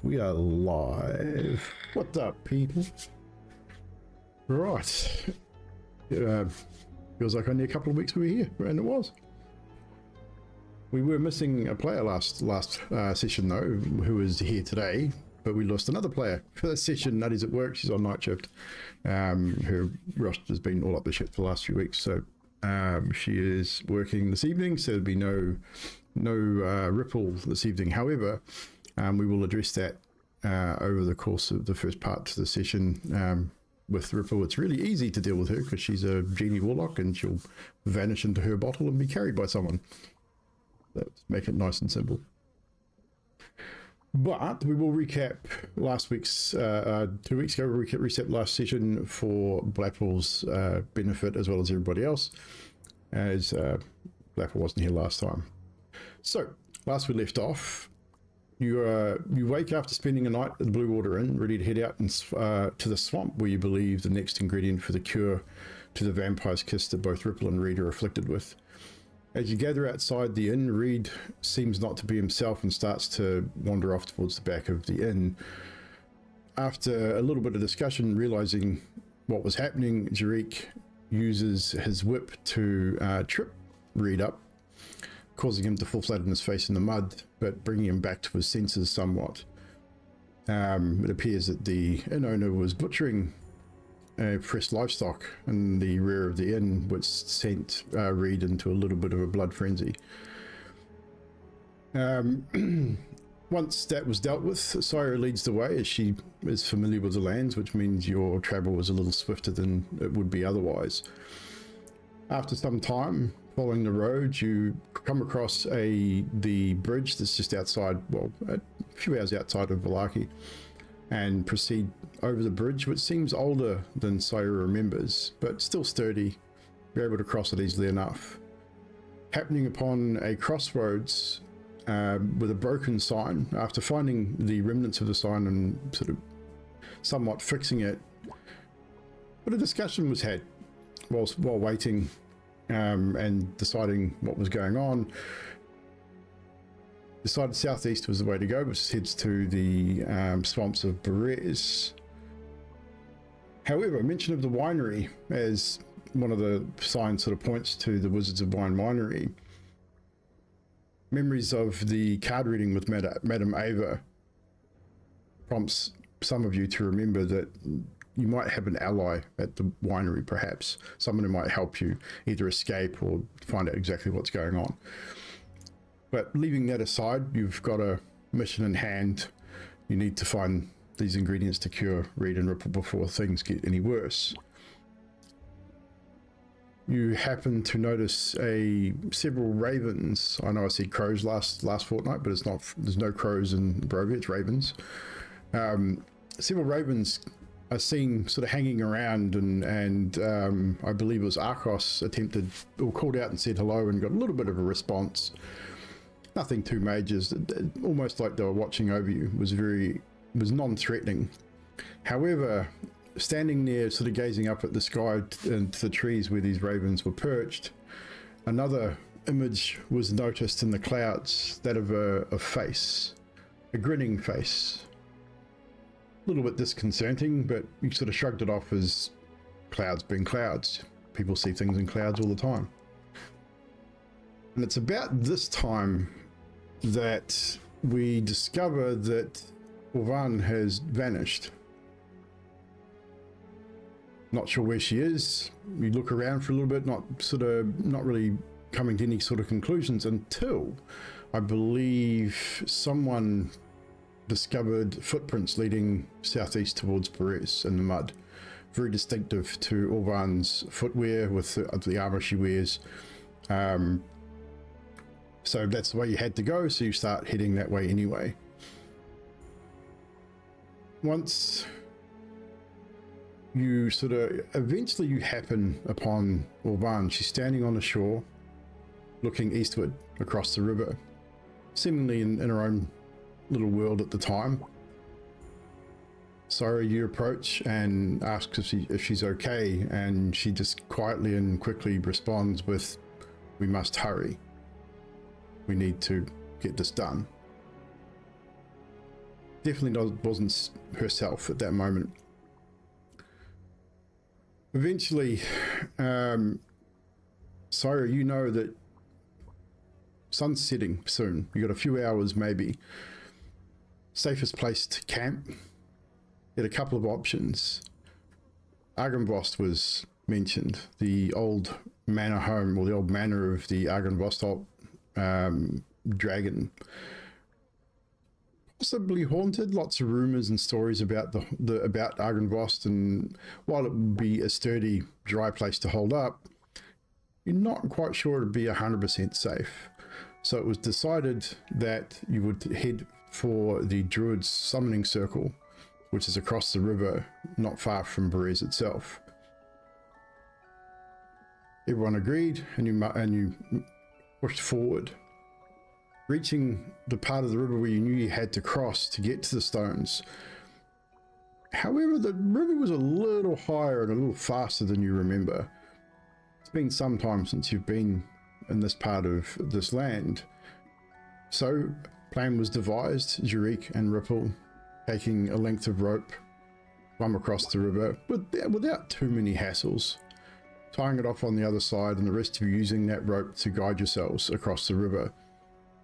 We are live. What's up, people? Right. Feels like only a couple of weeks we were here, and it was. We were missing a player last session, though, who is here today, but we lost another player for that session. Nutty's at work. She's on night shift. Her roster has been all up the shit for the last few weeks, so she is working this evening, so there'll be no Ripple this evening. However, we will address that over the course of the first part of the session. With Ripple, it's really easy to deal with her because she's a genie warlock and she'll vanish into her bottle and be carried by someone. Let's make it nice and simple. But we will recap last week's, 2 weeks ago, we reset last session for Blackpool's benefit as well as everybody else, as Blackpool wasn't here last time. So, last we left off, you wake after spending a night at the Blue Water Inn, ready to head out and, to the swamp where you believe the next ingredient for the cure to the vampire's kiss that both Ripple and Reid are afflicted with. As you gather outside the inn, Reid seems not to be himself and starts to wander off towards the back of the inn. After a little bit of discussion, realizing what was happening, Jarek uses his whip to trip Reid up, causing him to fall flat on his face in the mud, but bringing him back to his senses somewhat. It appears that the inn owner was butchering fresh livestock in the rear of the inn, which sent Reid into a little bit of a blood frenzy. Once that was dealt with, Syra leads the way as she is familiar with the lands, which means your travel was a little swifter than it would be otherwise. After some time following the road, you come across the bridge that's just outside, well, a few hours outside of Vallaki, and proceed over the bridge, which seems older than Syra remembers, but still sturdy. You're able to cross it easily enough. Happening upon a crossroads with a broken sign, after finding the remnants of the sign and sort of somewhat fixing it, but a discussion was had while waiting and deciding what was going on. Decided southeast was the way to go, which heads to the swamps of Berez. However, mention of the winery, as one of the signs sort of points to the Wizards of Wine Winery. Memories of the card reading with Madame Ava prompts some of you to remember that you might have an ally at the winery, perhaps someone who might help you either escape or find out exactly what's going on. But leaving that aside, you've got a mission in hand. You need to find these ingredients to cure Reid and Ripple before things get any worse. You happen to notice several ravens. I know I said crows last fortnight, but it's not. There's no crows in Brovia, it's ravens. Several ravens are seen sort of hanging around, and I believe it was Arcos attempted or called out and said hello and got a little bit of a response. Nothing too major, almost like they were watching over you. Was non-threatening. However, standing there sort of gazing up at the sky and to the trees where these ravens were perched, another image was noticed in the clouds, that of a face, a grinning face. A little bit disconcerting, but you sort of shrugged it off as clouds being clouds. People see things in clouds all the time. And it's about this time that we discover that Orvan has vanished. Not sure where she is. You look around for a little bit, not really coming to any sort of conclusions until I believe someone discovered footprints leading southeast towards Berez in the mud. Very distinctive to Orvan's footwear with the armor she wears. So that's the way you had to go, so you start heading that way anyway. Once you eventually you happen upon Orvan. She's standing on the shore, looking eastward across the river, seemingly in her own little world at the time. So you approach and ask if she's okay, and she just quietly and quickly responds with, "We must hurry. We need to get this done." definitely wasn't herself at that moment. Eventually, Syra, you know that sun's setting soon. You got a few hours maybe. Safest place to camp. You had a couple of options. Argynvost was mentioned, the old manor home, or the old manor of the Argynvost dragon. Possibly haunted. Lots of rumors and stories about about Argynvost, and while it would be a sturdy, dry place to hold up, you're not quite sure it'd be 100% safe. So it was decided that you would head for the Druid's summoning circle, which is across the river, not far from Berez itself. Everyone agreed, and you pushed forward, reaching the part of the river where you knew you had to cross to get to the stones. However, the river was a little higher and a little faster than you remember. It's been some time since you've been in this part of this land. So, plan was devised, Zurich and Ripple taking a length of rope, swum across the river without too many hassles, tying it off on the other side, and the rest of you using that rope to guide yourselves across the river.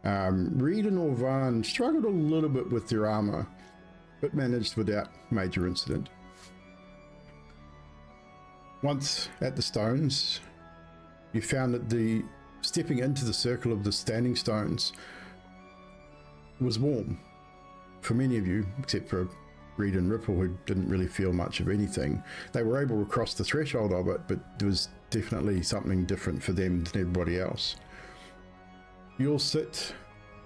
Reid and Orvan struggled a little bit with their armor, but managed without major incident. Once at the stones, you found that the stepping into the circle of the standing stones was warm for many of you, except for Reid and Ripple, who didn't really feel much of anything. They were able to cross the threshold of it, but there was definitely something different for them than everybody else. You all sit,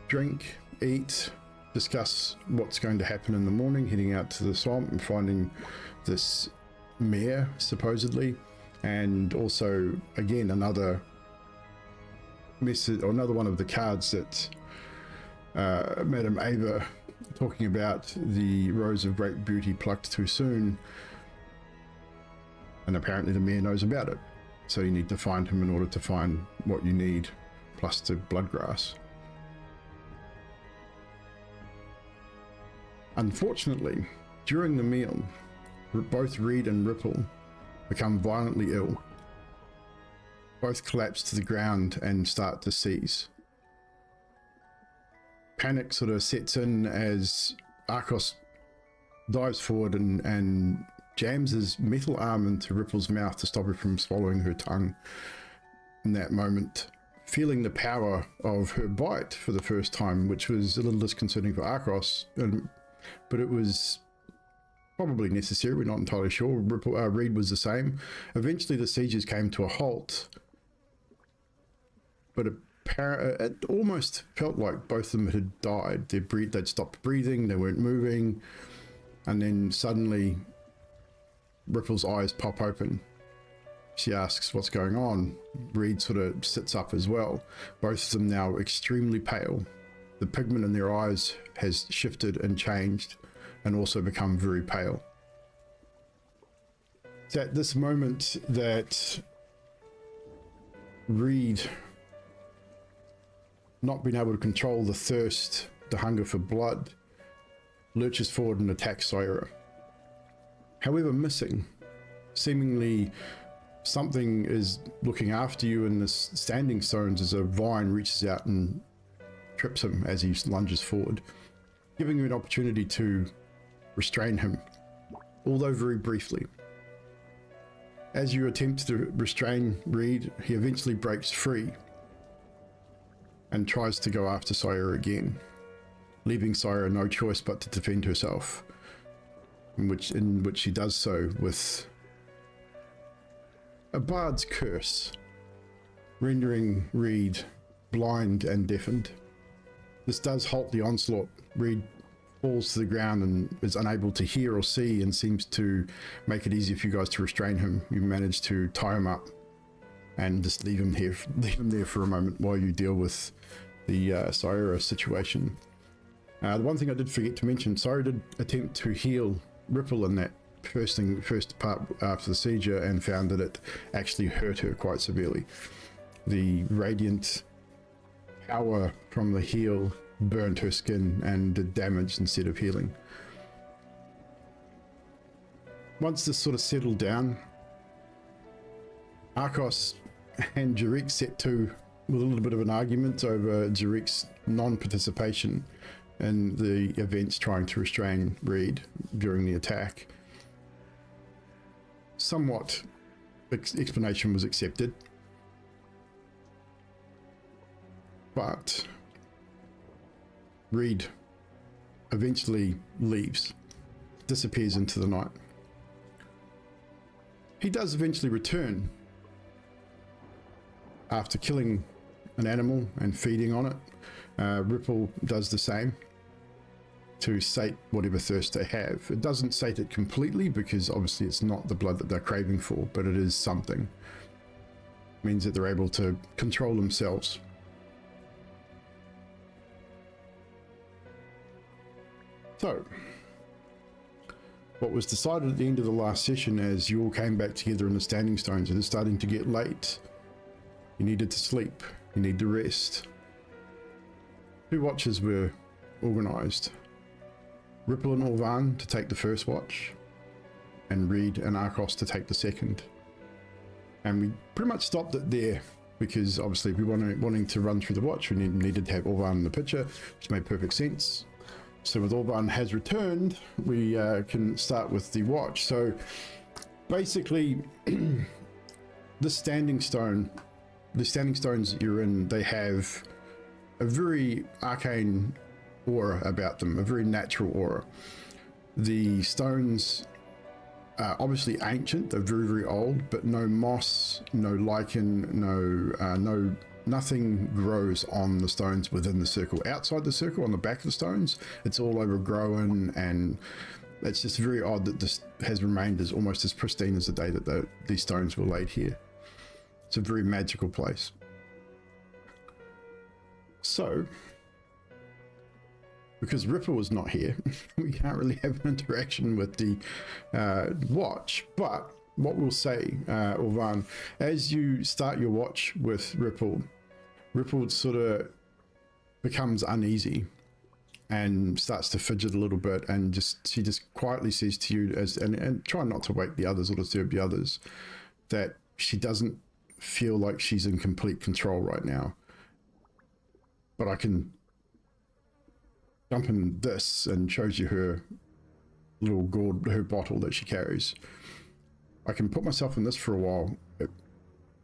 drink, eat, discuss what's going to happen in the morning, heading out to the swamp and finding this mare, supposedly, and also, again, another message, or another one of the cards that Madame Ava, talking about the rose of great beauty plucked too soon, and apparently the mayor knows about it, so you need to find him in order to find what you need, plus the bloodgrass. Unfortunately, during the meal, both Reid and Ripple become violently ill. Both collapse to the ground and start to seize. Panic sort of sets in as Arcos dives forward and jams his metal arm into Ripple's mouth to stop her from swallowing her tongue. In that moment, feeling the power of her bite for the first time, which was a little disconcerting for Arcos, but it was probably necessary. We're not entirely sure. Reid was the same. Eventually the sieges came to a halt, but it almost felt like both of them had died. They'd stopped breathing, they weren't moving, and then suddenly Ripple's eyes pop open. She asks what's going on. Reid sort of sits up as well. Both of them now extremely pale. The pigment in their eyes has shifted and changed and also become very pale. It's at this moment that Reid, not being able to control the thirst, the hunger for blood, lurches forward and attacks Syra. However, missing. Seemingly something is looking after you in the standing stones as a vine reaches out and trips him as he lunges forward, giving you an opportunity to restrain him, although very briefly. As you attempt to restrain Reid, he eventually breaks free and tries to go after Syra again, leaving Syra no choice but to defend herself, in which she does so with a bard's curse, rendering Reid blind and deafened. This does halt the onslaught. Reid falls to the ground and is unable to hear or see, and seems to make it easy for you guys to restrain him. You manage to tie him up and just leave him there for a moment while you deal with the Syra situation. The one thing I did forget to mention, Syra did attempt to heal Ripple in that first part after the seizure, and found that it actually hurt her quite severely. The radiant power from the heal burned her skin and did damage instead of healing. once this sort of settled down, Arcos and Jarek set to with a little bit of an argument over Jarek's non-participation in the events trying to restrain Reid during the attack. Somewhat explanation was accepted, but Reid eventually leaves, disappears into the night. He does eventually return after killing an animal and feeding on it. Ripple does the same to sate whatever thirst they have. It doesn't sate it completely because obviously it's not the blood that they're craving for, but it is something. It means that they're able to control themselves. So, what was decided at the end of the last session, as you all came back together in the Standing Stones, it is starting to get late. You needed to sleep. You need to rest. 2 watches were organised. Ripple and Orvan to take the first watch, and Reid and Arcos to take the second. And we pretty much stopped it there because obviously if we wanting to run through the watch, we needed to have Orvan in the picture, which made perfect sense. So with Orvan has returned, we can start with the watch. So basically, the Standing Stones that you're in, they have a very arcane aura about them, a very natural aura. The stones are obviously ancient, they're very, very old, but no moss, no lichen, nothing grows on the stones within the circle. Outside the circle, on the back of the stones, it's all overgrown, and it's just very odd that this has remained as almost as pristine as the day that these stones were laid here. It's a very magical place. So, because Ripple was not here, we can't really have an interaction with the watch, but what we'll say, Orvan, as you start your watch with Ripple sort of becomes uneasy and starts to fidget a little bit, and she just quietly says to you, and try not to wake the others or disturb the others, that she doesn't feel like she's in complete control right now. But I can jump in this, and shows you her little gourd, her bottle that she carries. I can put myself in this for a while,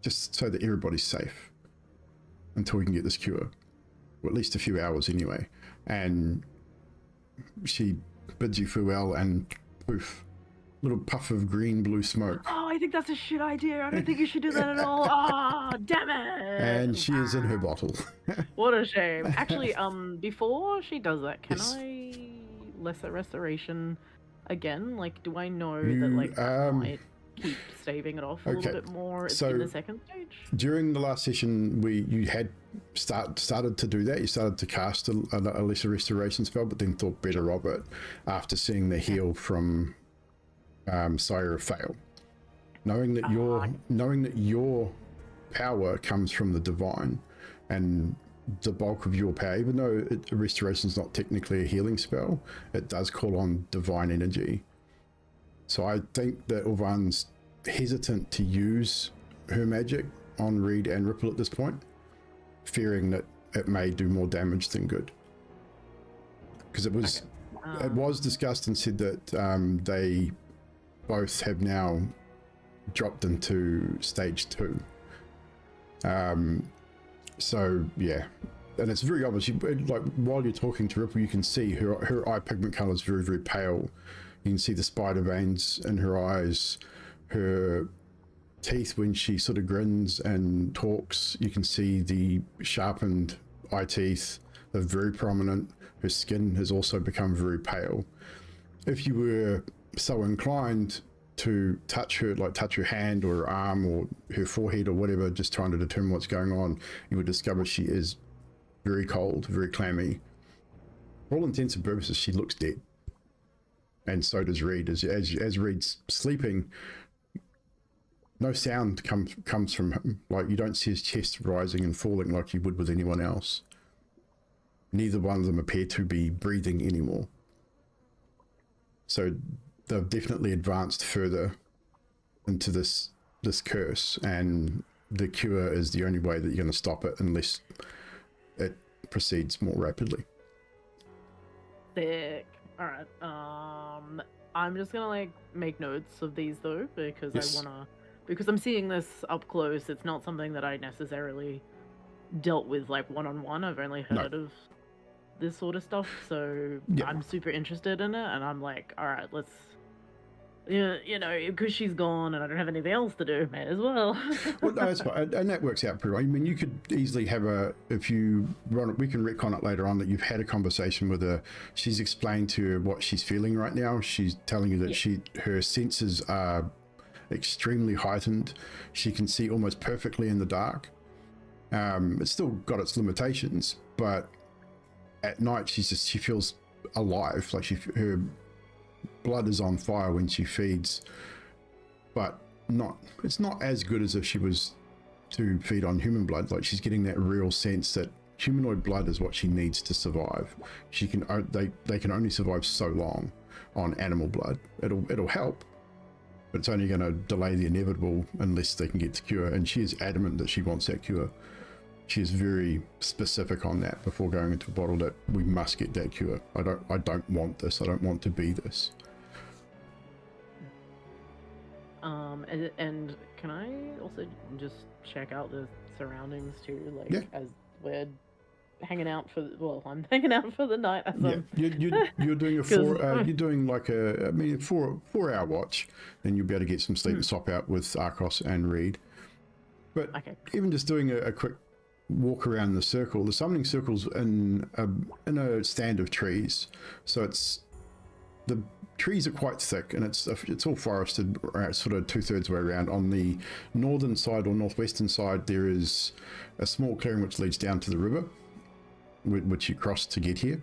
just so that everybody's safe until we can get this cure, or at least a few hours anyway. And she bids you farewell, and poof, little puff of green blue smoke. Oh, I think that's a shit idea. I don't think you should do that at all. Ah, oh, damn it. And she is in her bottle. What a shame. Actually, before she does that, can Yes. I lesser restoration again? Like, do I know that like I might keep staving it off a little bit more in the second stage? During the last session, you had started to do that. You started to cast a lesser restoration spell, but then thought better of it after seeing the heal from Sire fail, knowing that your power comes from the divine, and the bulk of your power, even though restoration is not technically a healing spell, it does call on divine energy. So I think that Orvan's hesitant to use her magic on Reid and Ripple at this point, fearing that it may do more damage than good, because it was discussed and said that they both have now dropped into stage 2. So yeah, and it's very obvious. Like while you're talking to Ripple, you can see her eye pigment color is very, very pale. You can see the spider veins in her eyes, her teeth when she sort of grins and talks. You can see the sharpened eye teeth. They're very prominent. Her skin has also become very pale. If you were so inclined to touch her, like touch her hand or her arm or her forehead or whatever, just trying to determine what's going on, you would discover she is very cold, very clammy. For all intents and purposes, she looks dead. And so does Reid. As Reid's sleeping, no sound comes from him. Like, you don't see his chest rising and falling like you would with anyone else. Neither one of them appear to be breathing anymore. So they've definitely advanced further into this curse, and the cure is the only way that you're going to stop it unless it proceeds more rapidly. Sick. All right. I'm just gonna like make notes of these though, because I wanna, because I'm seeing this up close. It's not something that I necessarily dealt with like one-on-one. I've only heard of this sort of stuff, so I'm super interested in it, and I'm like, all right, let's, you know, because she's gone and I don't have anything else to do, may as well. Well, no, that's fine, and that works out pretty well. I mean, you could easily have if you run it, we can retcon it later on that you've had a conversation with her. She's explained to her what she's feeling right now. She's telling you that her senses are extremely heightened. She can see almost perfectly in the dark. It's still got its limitations, but at night she feels alive, like her blood is on fire when she feeds, but it's not as good as if she was to feed on human blood. Like, she's getting that real sense that humanoid blood is what she needs to survive. They can only survive so long on animal blood. It'll help, but it's only going to delay the inevitable unless they can get the cure, and she is adamant that she wants that cure. She is very specific on that before going into a bottle, that we must get that cure. I don't want this. I don't want to be this. And can I also just check out the surroundings too? Like, as we're hanging out I'm hanging out for the night. As you're doing a you're doing like a 4-hour watch, then you'll be able to get some sleep and swap out with Arcos and Reid. But even just doing a quick walk around the circle, the summoning circle's in a stand of trees, so the trees are quite thick, and it's all forested, sort of 2/3 way around. On the northern side or northwestern side, there is a small clearing which leads down to the river, which you cross to get here.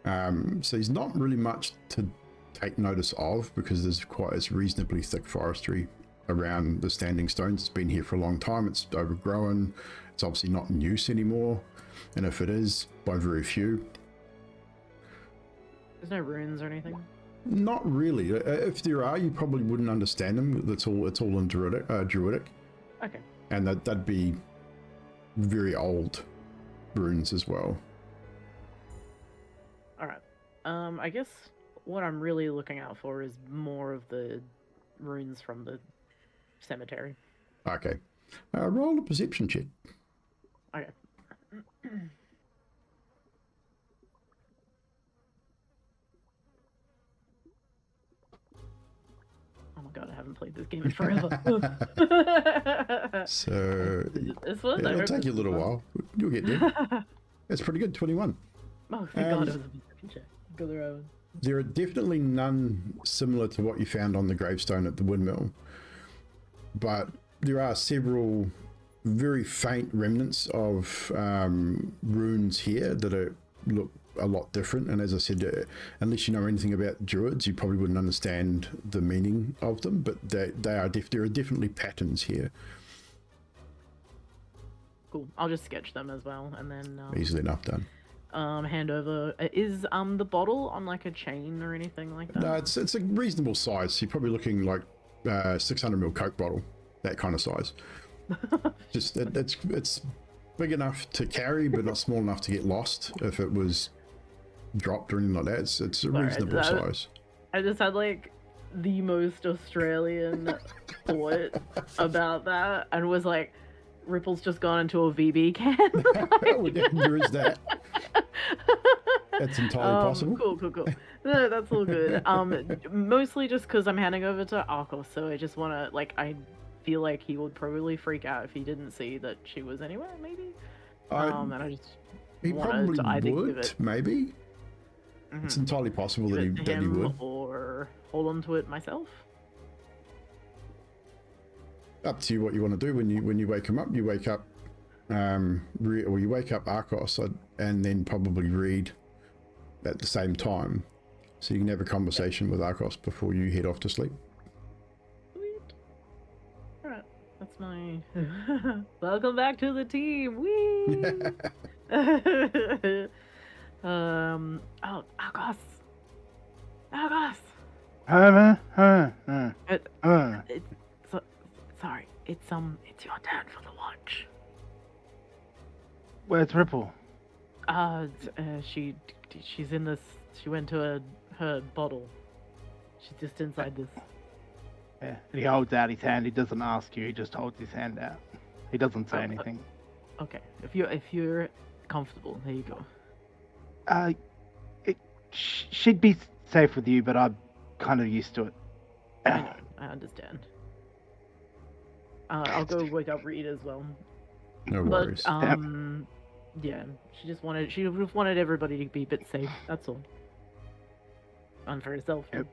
So there's not really much to take notice of, because it's reasonably thick forestry around the standing stones. It's been here for a long time. It's overgrown. It's obviously not in use anymore, and if it is, by very few. There's no runes or anything? Not really. If there are, you probably wouldn't understand them. It's all in Druidic. Okay. And that'd be very old runes as well. All right. I guess what I'm really looking out for is more of the runes from the cemetery. Okay. Roll a perception check. Okay. Oh my god, I haven't played this game in forever. So it'll take you a little while. You'll get there. That's pretty good. 21. Oh, thank god, it was a perception check. Go the road. There are definitely none similar to what you found on the gravestone at the windmill, but there are several very faint remnants of runes here that look a lot different. And as I said, unless you know anything about druids, you probably wouldn't understand the meaning of them, but there are definitely patterns here. Cool. I'll just sketch them as well, and then easily enough done. Hand over. Is the bottle on like a chain or anything like that? No, it's a reasonable size. You're probably looking like 600ml Coke bottle, that kind of size. Just it's big enough to carry, but not small enough to get lost if it was dropped or anything like that. It's a reasonable size. I just had like the most Australian thought about that, and was like, Ripple's just gone into a VB can. There is that. That's entirely possible. Cool. No, that's all good. Mostly just because I'm handing over to Arcos, so I just want to, like, I feel like he would probably freak out if he didn't see that she was anywhere, maybe. And I just he probably would, maybe. Mm-hmm. It's entirely possible that he would. Or hold on to it myself. Up to you what you want to do when you wake him up. You wake up, or you wake up Arcos, and then probably Reid at the same time, so you can have a conversation with Arcos before you head off to sleep. Sweet. All right, that's my welcome back to the team. Whee! Oh, Arcos. It's so, sorry. It's your dad for the watch. Where's Ripple? She's in this. She went to her bottle. She's just inside this. Yeah. And he holds out his hand. He doesn't ask you. He just holds his hand out. He doesn't say anything. Okay. If you're comfortable, there you go. She'd be safe with you, but I'm kind of used to it. I know. I understand. I'll go wake up Reid as well. No worries. Yeah, she just wanted everybody to be a bit safe. That's all. And for herself. Yep.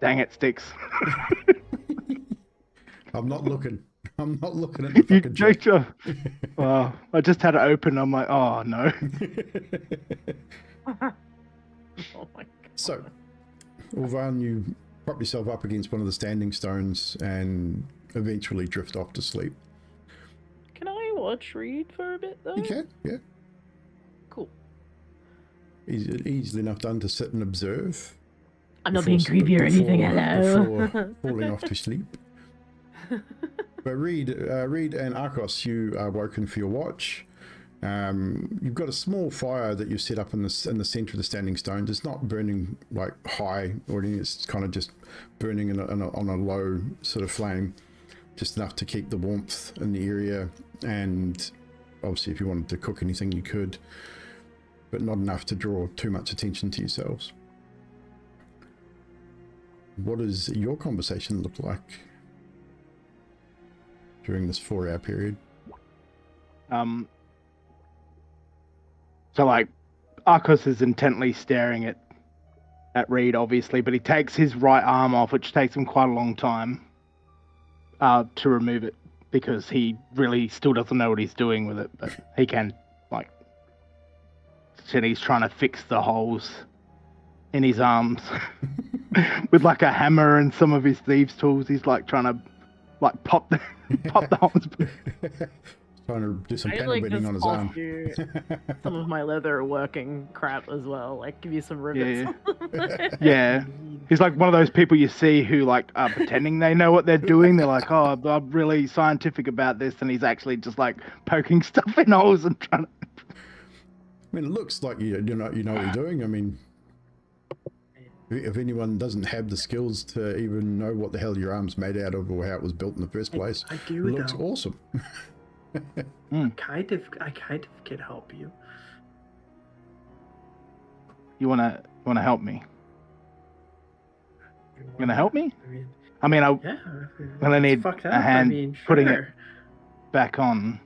Dang it, Sticks. I'm not looking at the fucking chat. Well, I just had it open. I'm like, oh no. Oh my god. So, Ulvan, you prop yourself up against one of the standing stones and eventually drift off to sleep. Can I watch Reid for a bit though? You can, yeah. Cool. Easily enough done to sit and observe. I'm not being creepy or anything. Hello. Before falling off to sleep. But Reid and Arcos, you are woken for your watch. You've got a small fire that you set up in the center of the standing stones. It's not burning like high or anything. It's kind of just burning on a low sort of flame, just enough to keep the warmth in the area. And obviously, if you wanted to cook anything, you could, but not enough to draw too much attention to yourselves. What does your conversation look like during this 4-hour period? So like, Arcos is intently staring at Reid, obviously, but he takes his right arm off, which takes him quite a long time to remove it, because he really still doesn't know what he's doing with it, but he can, like, said he's trying to fix the holes in his arms with like a hammer and some of his thieves' tools. He's like trying to like pop the holes. Trying to do some I panel beating on his arm. Some of my leather working crap as well. Like give you some rivets. Yeah. He's like one of those people you see who like are pretending they know what they're doing. They're like, oh, I'm really scientific about this, and he's actually just like poking stuff in holes and trying to. I mean, it looks like you know what you're doing. I mean, if anyone doesn't have the skills to even know what the hell your arm's made out of or how it was built in the first place, I do. It looks awesome. I kind of can help you. You wanna help me? You gonna help me? I'm gonna need a hand putting it back on.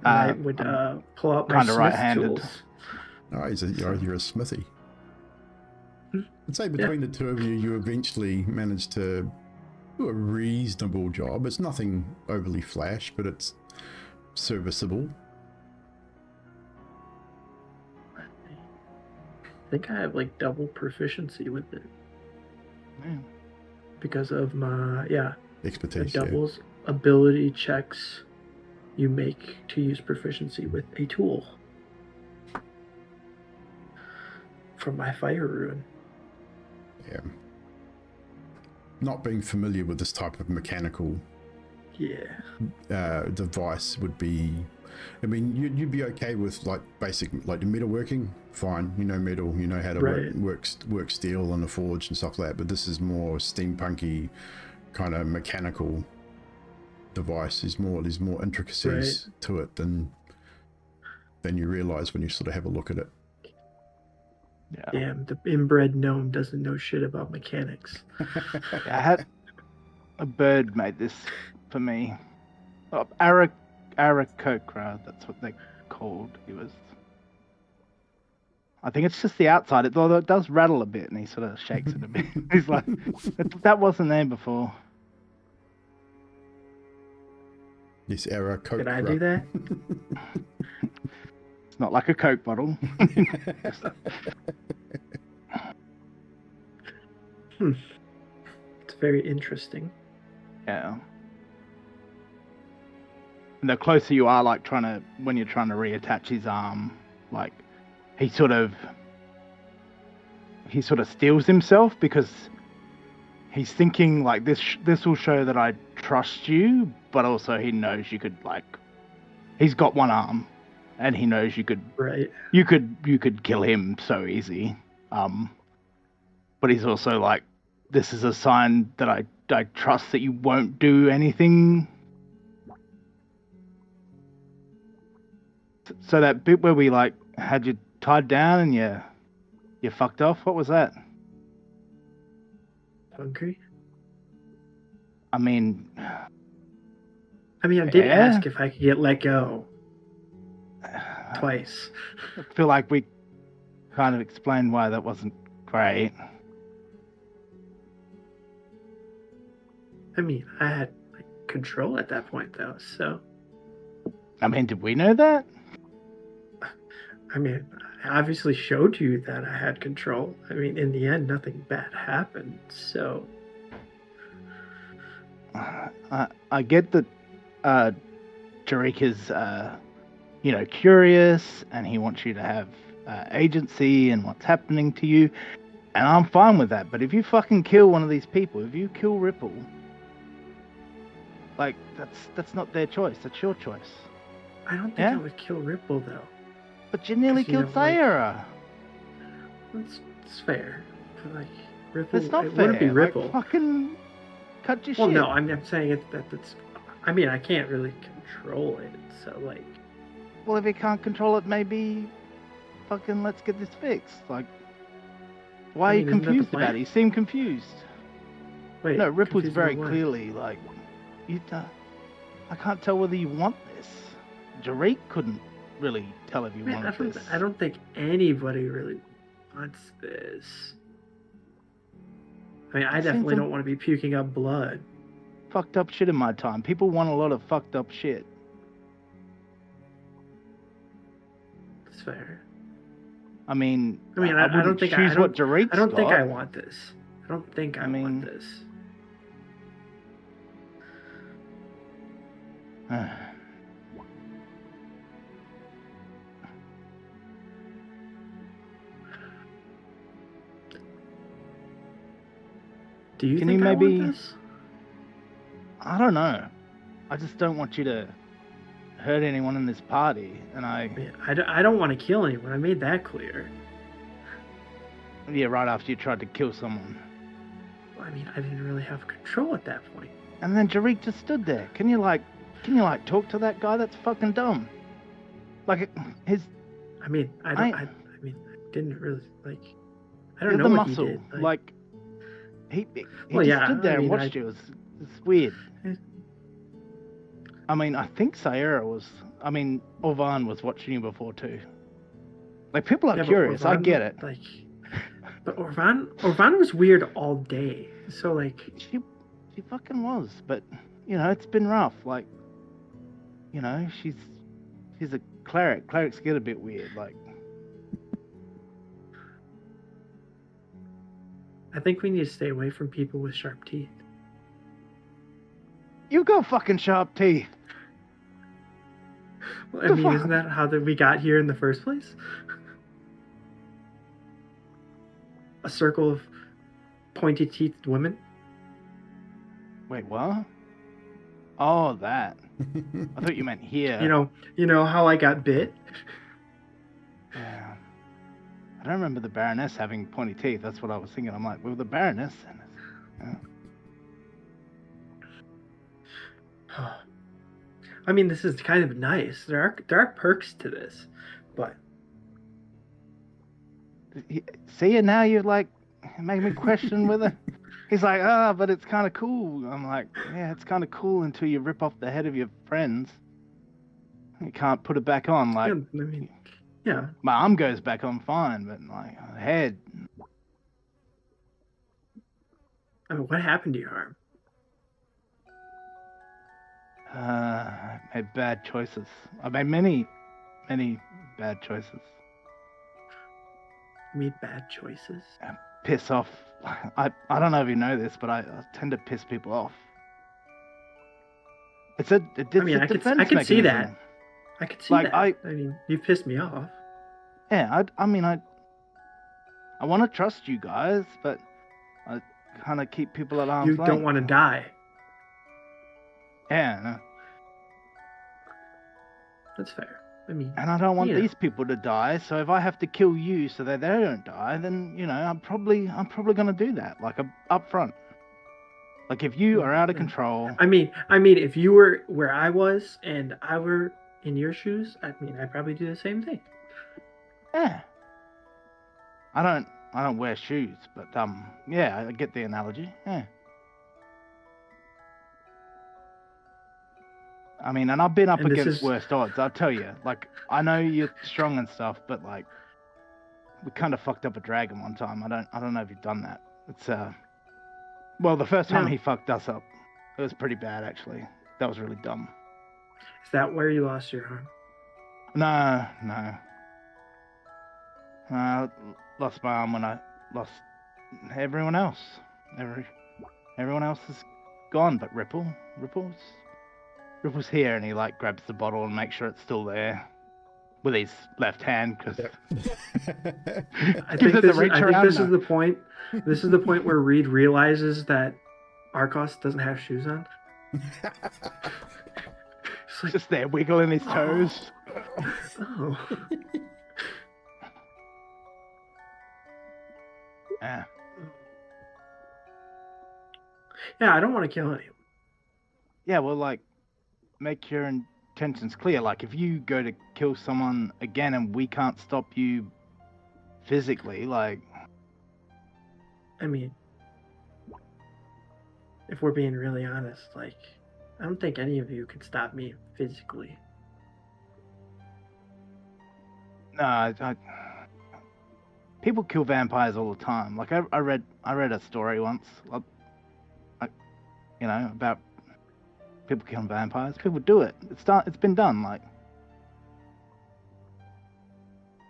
I would pull out my kind of smith right-handed. tools. Oh, you're a smithy. I'd say between the two of you, you eventually managed to do a reasonable job. It's nothing overly flash, but it's serviceable. I think I have like double proficiency with it. Yeah. Because of my Expertise. it doubles ability checks you make to use proficiency with a tool from my fire rune. Yeah. Not being familiar with this type of mechanical device would be, I mean, you'd be okay with like basic, like the metalworking, fine, you know metal, you know how to work steel and a forge and stuff like that, but this is more steampunky kind of mechanical device. There's more intricacies to it than you realize when you sort of have a look at it. Yeah. Damn, the inbred gnome doesn't know shit about mechanics. I had a bird made this for me. Oh, Aarakocra, that's what they're called. I think it's just the outside, although it does rattle a bit, and he sort of shakes it a bit. He's like, that wasn't there before. Yes, Aarakocra. Did I do that? It's not like a Coke bottle. It's very interesting. Yeah. And the closer you are, like when you're trying to reattach his arm, like he sort of he sort of steels himself because he's thinking like this will show that I trust you, but also he knows you could like he's got one arm and he knows you could kill him so easy. But he's also like, this is a sign that I trust that you won't do anything. So that bit where we like had you tied down and you fucked off, what was that? Hungry? I mean, I did ask if I could get let go. Twice. I feel like we kind of explained why that wasn't great. I had like, control at that point, though, so... did we know that? I obviously showed you that I had control. In the end, nothing bad happened, so... I get that Jarek is, curious, and he wants you to have agency in what's happening to you, and I'm fine with that, but if you fucking kill one of these people, if you kill Ripple, like, that's not their choice, that's your choice. I don't think I would kill Ripple, though. But you nearly killed Sayara. It's fair. But, like, Ripple... It's not it fair. Wouldn't be Ripple. Like, fucking cut your shit. Well, no, I'm saying that's... I can't really control it, so, like... Well, if you can't control it, maybe fucking let's get this fixed. Like, why are you confused about it? You seem confused. Wait, no, Ripple's very about what? clearly like, I can't tell whether you want this. Jarek couldn't really tell if you wanted this. I don't think anybody really wants this. I definitely don't want to be puking up blood. Fucked up shit in my time. People want a lot of fucked up shit. That's fair. I don't think I what Jarek's I don't think got. I want this. I don't think I want this. Do you think I want this? I don't know. I just don't want you to hurt anyone in this party, and I don't want to kill anyone. I made that clear. Yeah, right after you tried to kill someone. I didn't really have control at that point. And then Jarek just stood there. Can you talk to that guy? That's fucking dumb. Like his. I didn't really like. I don't know the what muscle. he did. Like he just stood there and watched you. It's weird. I think Sayara was. Orvan was watching you before too. Like people are curious. I get it. Like, but Orvan was weird all day. So like she fucking was. But it's been rough. Like she's a cleric. Clerics get a bit weird. Like I think we need to stay away from people with sharp teeth. You got fucking sharp teeth. Well, isn't that how we got here in the first place? A circle of pointy-teethed women? Wait, what? Oh, that. I thought you meant here. You know how I got bit? Yeah. I don't remember the Baroness having pointy teeth. That's what I was thinking. I'm like, well, the Baroness. This is kind of nice. There are perks to this, but see, now you're like making me question whether he's like, but it's kind of cool. I'm like, yeah, it's kind of cool until you rip off the head of your friends. You can't put it back on. Like, yeah, my arm goes back on fine, but like head. What happened to your arm? I made bad choices. I made many bad choices. You made bad choices? Piss off. I don't know if you know this, but I tend to piss people off. I can see that. I could see that. You've pissed me off. Yeah, I I want to trust you guys, but I kind of keep people at arm's You length. don't want to die. Yeah, no. That's fair. I mean, And I don't want Yeah. these people to die. So if I have to kill you so that they don't die, then I'm probably gonna do that. Like up front. Like if you are out of control. I mean, if you were where I was and I were in your shoes, I mean, I'd probably do the same thing. Yeah. I don't wear shoes, but yeah, I get the analogy. Yeah. I mean, and I've been up And this against is- worse odds, I'll tell you. Like, I know you're strong and stuff, but like, we kind of fucked up a dragon one time. I don't know if you've done that. It's well, the first time No. he fucked us up, it was pretty bad actually. That was really dumb. Is that where you lost your arm? No. I lost my arm when I lost everyone else. Everyone else is gone, but Ripple's here, and he like grabs the bottle and makes sure it's still there with his left hand because I think it the reach around this is now. the point. This is the point where Reid realizes that Arcos doesn't have shoes on. It's like, just there wiggling his toes. oh. Yeah. Yeah, I don't want to kill anyone. Yeah, well, like, make your intentions clear. Like, if you go to kill someone again and we can't stop you physically, like... I mean, if we're being really honest, like, I don't think any of you could stop me physically. No, people kill vampires all the time. Like, I read a story once, about people killing vampires. People do it. It's been done. Like,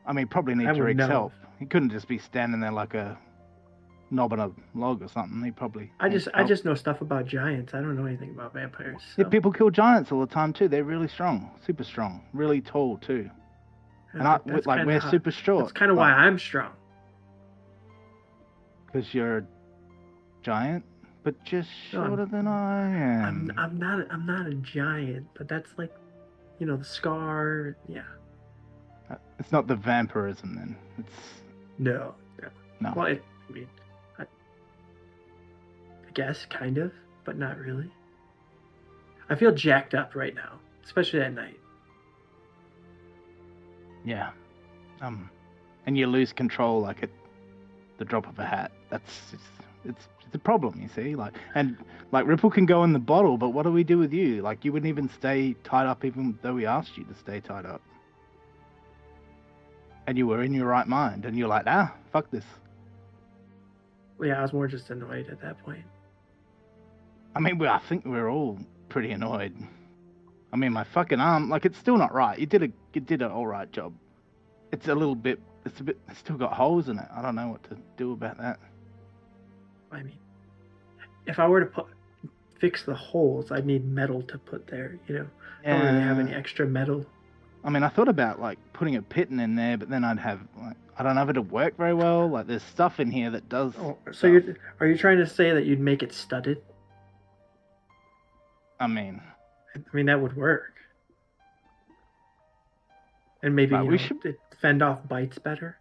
I mean, probably need I to would Reid's know. help. He couldn't just be standing there like a knob on a log or something. He probably. I needs just help. know stuff about giants. I don't know anything about vampires. Yeah, So people kill giants all the time too. They're really strong, super strong, really tall too. And that's we're kinda- super short. That's kind of why I'm strong. Because you're a giant, but just No, shorter than I am. I'm not a giant, but that's like, the scar. Yeah. It's not the vampirism then. It's No. no. Well, I guess kind of, but not really. I feel jacked up right now, especially at night. Yeah. And you lose control like at the drop of a hat. It's a problem, you see. Like Ripple can go in the bottle, but what do we do with you? Like, you wouldn't even stay tied up even though we asked you to stay tied up. And you were in your right mind, and you're like, fuck this. Well, yeah, I was more just annoyed at that point. I mean, I think we're all pretty annoyed. I mean, my fucking arm, like, it's still not right. You did an all right job. It's still got holes in it. I don't know what to do about that. I mean, if I were to fix the holes, I'd need metal to put there. I don't really have any extra metal. I mean, I thought about like putting a pitton in there, but then I'd have I don't know if it'd work very well. Like, there's stuff in here that does. Oh, so are you trying to say that you'd make it studded? I mean, that would work. And maybe we should it fend off bites better.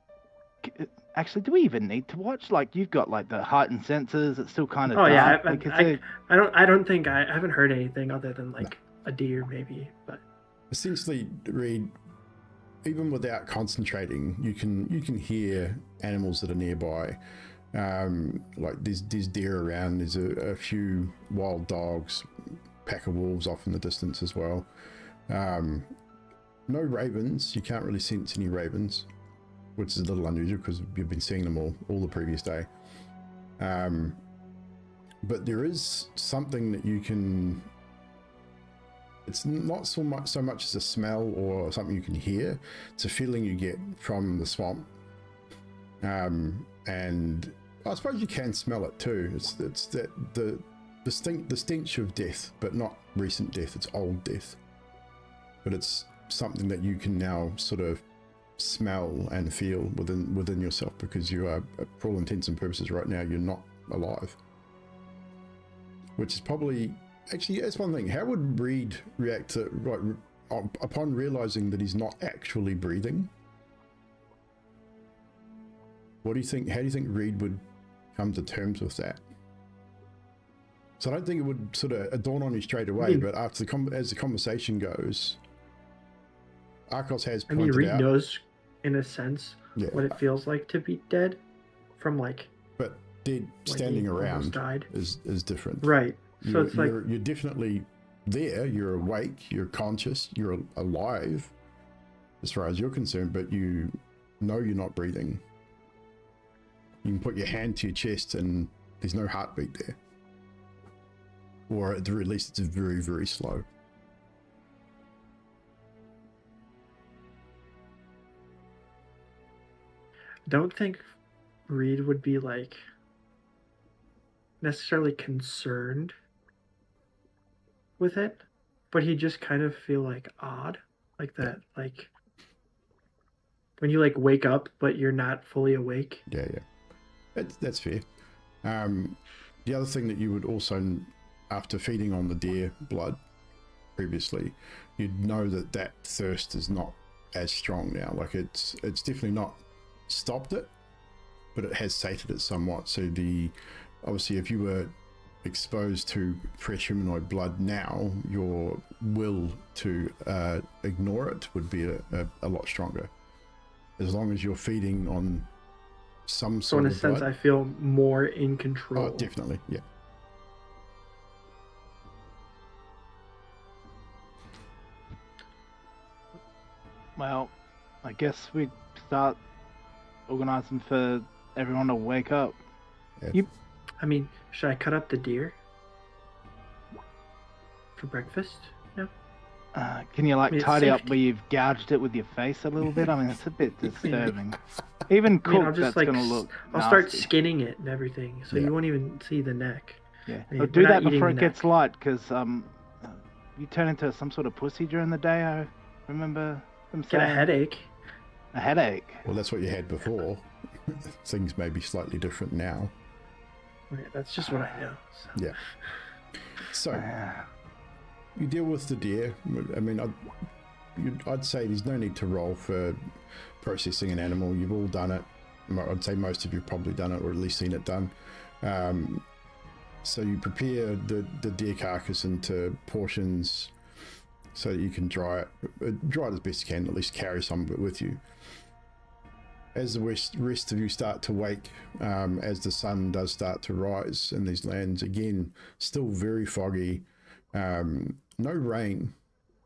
actually, do we even need to watch? Like, you've got like the heightened sensors. It's still kind of. Oh yeah, dark. I don't think I haven't heard anything other than like a deer maybe, but Essentially, Reid, even without concentrating, you can hear animals that are nearby. Like there's deer around. There's a few wild dogs, pack of wolves off in the distance as well. No ravens. You can't really sense any ravens, which is a little unusual because you've been seeing them all the previous day. But there is something that you can. It's not so much as a smell or something you can hear. It's a feeling you get from the swamp, and I suppose you can smell it too. It's that the stench of death, but not recent death. It's old death, but it's something that you can now sort of smell and feel within yourself, because you are, for all intents and purposes right now, you're not alive. Which is probably, actually, that's one thing. How would Reid react to, upon realizing that he's not actually breathing? What do you think? How do you think Reid would come to terms with that? So I don't think it would sort of dawn on you straight away, but after as the conversation goes, Arcos has pointed Reid out, knows, in a sense, yeah, what it feels like to be dead, from like. But dead like standing he almost around died. is different, right? So it's like you're definitely there. You're awake. You're conscious. You're alive, as far as you're concerned. But you know you're not breathing. You can put your hand to your chest and there's no heartbeat there. Or at the very least, it's very, very slow. don't think Reid would be like necessarily concerned with it, but he just kind of feel like odd, like that, like when you like wake up but you're not fully awake. Yeah. That's fair. The other thing that you would also, after feeding on the deer blood previously, you'd know that thirst is not as strong now. Like it's definitely not stopped it, but it has sated it somewhat. So obviously if you were exposed to fresh humanoid blood now, your will to ignore it would be a lot stronger, as long as you're feeding on some So sort in a of sense, blood. I feel more in control. Oh, definitely, yeah. Well, I guess we start organizing for everyone to wake up. Yeah. I mean, should I cut up the deer for breakfast? No. Can you I mean, it's tidy up safe. where you've gouged it with your face a little bit? I mean, it's a bit disturbing. Even I mean, cooked, I'll just that's like gonna look. I'll start nasty. skinning it and everything, so Yeah. you won't even see the neck. Yeah, I mean, but we're do not that eating before the it gets neck. light, because you turn into some sort of pussy during the day. I remember them Get a saying headache. a headache. Well, that's what you had before. Things may be slightly different now. Yeah, that's just what I know. So. Yeah. So you deal with the deer. I mean, I'd say there's no need to roll for processing an animal. You've all done it. I'd say most of you have probably done it, or at least seen it done. So you prepare the deer carcass into portions so that you can dry it as best you can, at least carry some of it with you. As the rest of you start to wake, as the sun does start to rise in these lands, again, still very foggy, no rain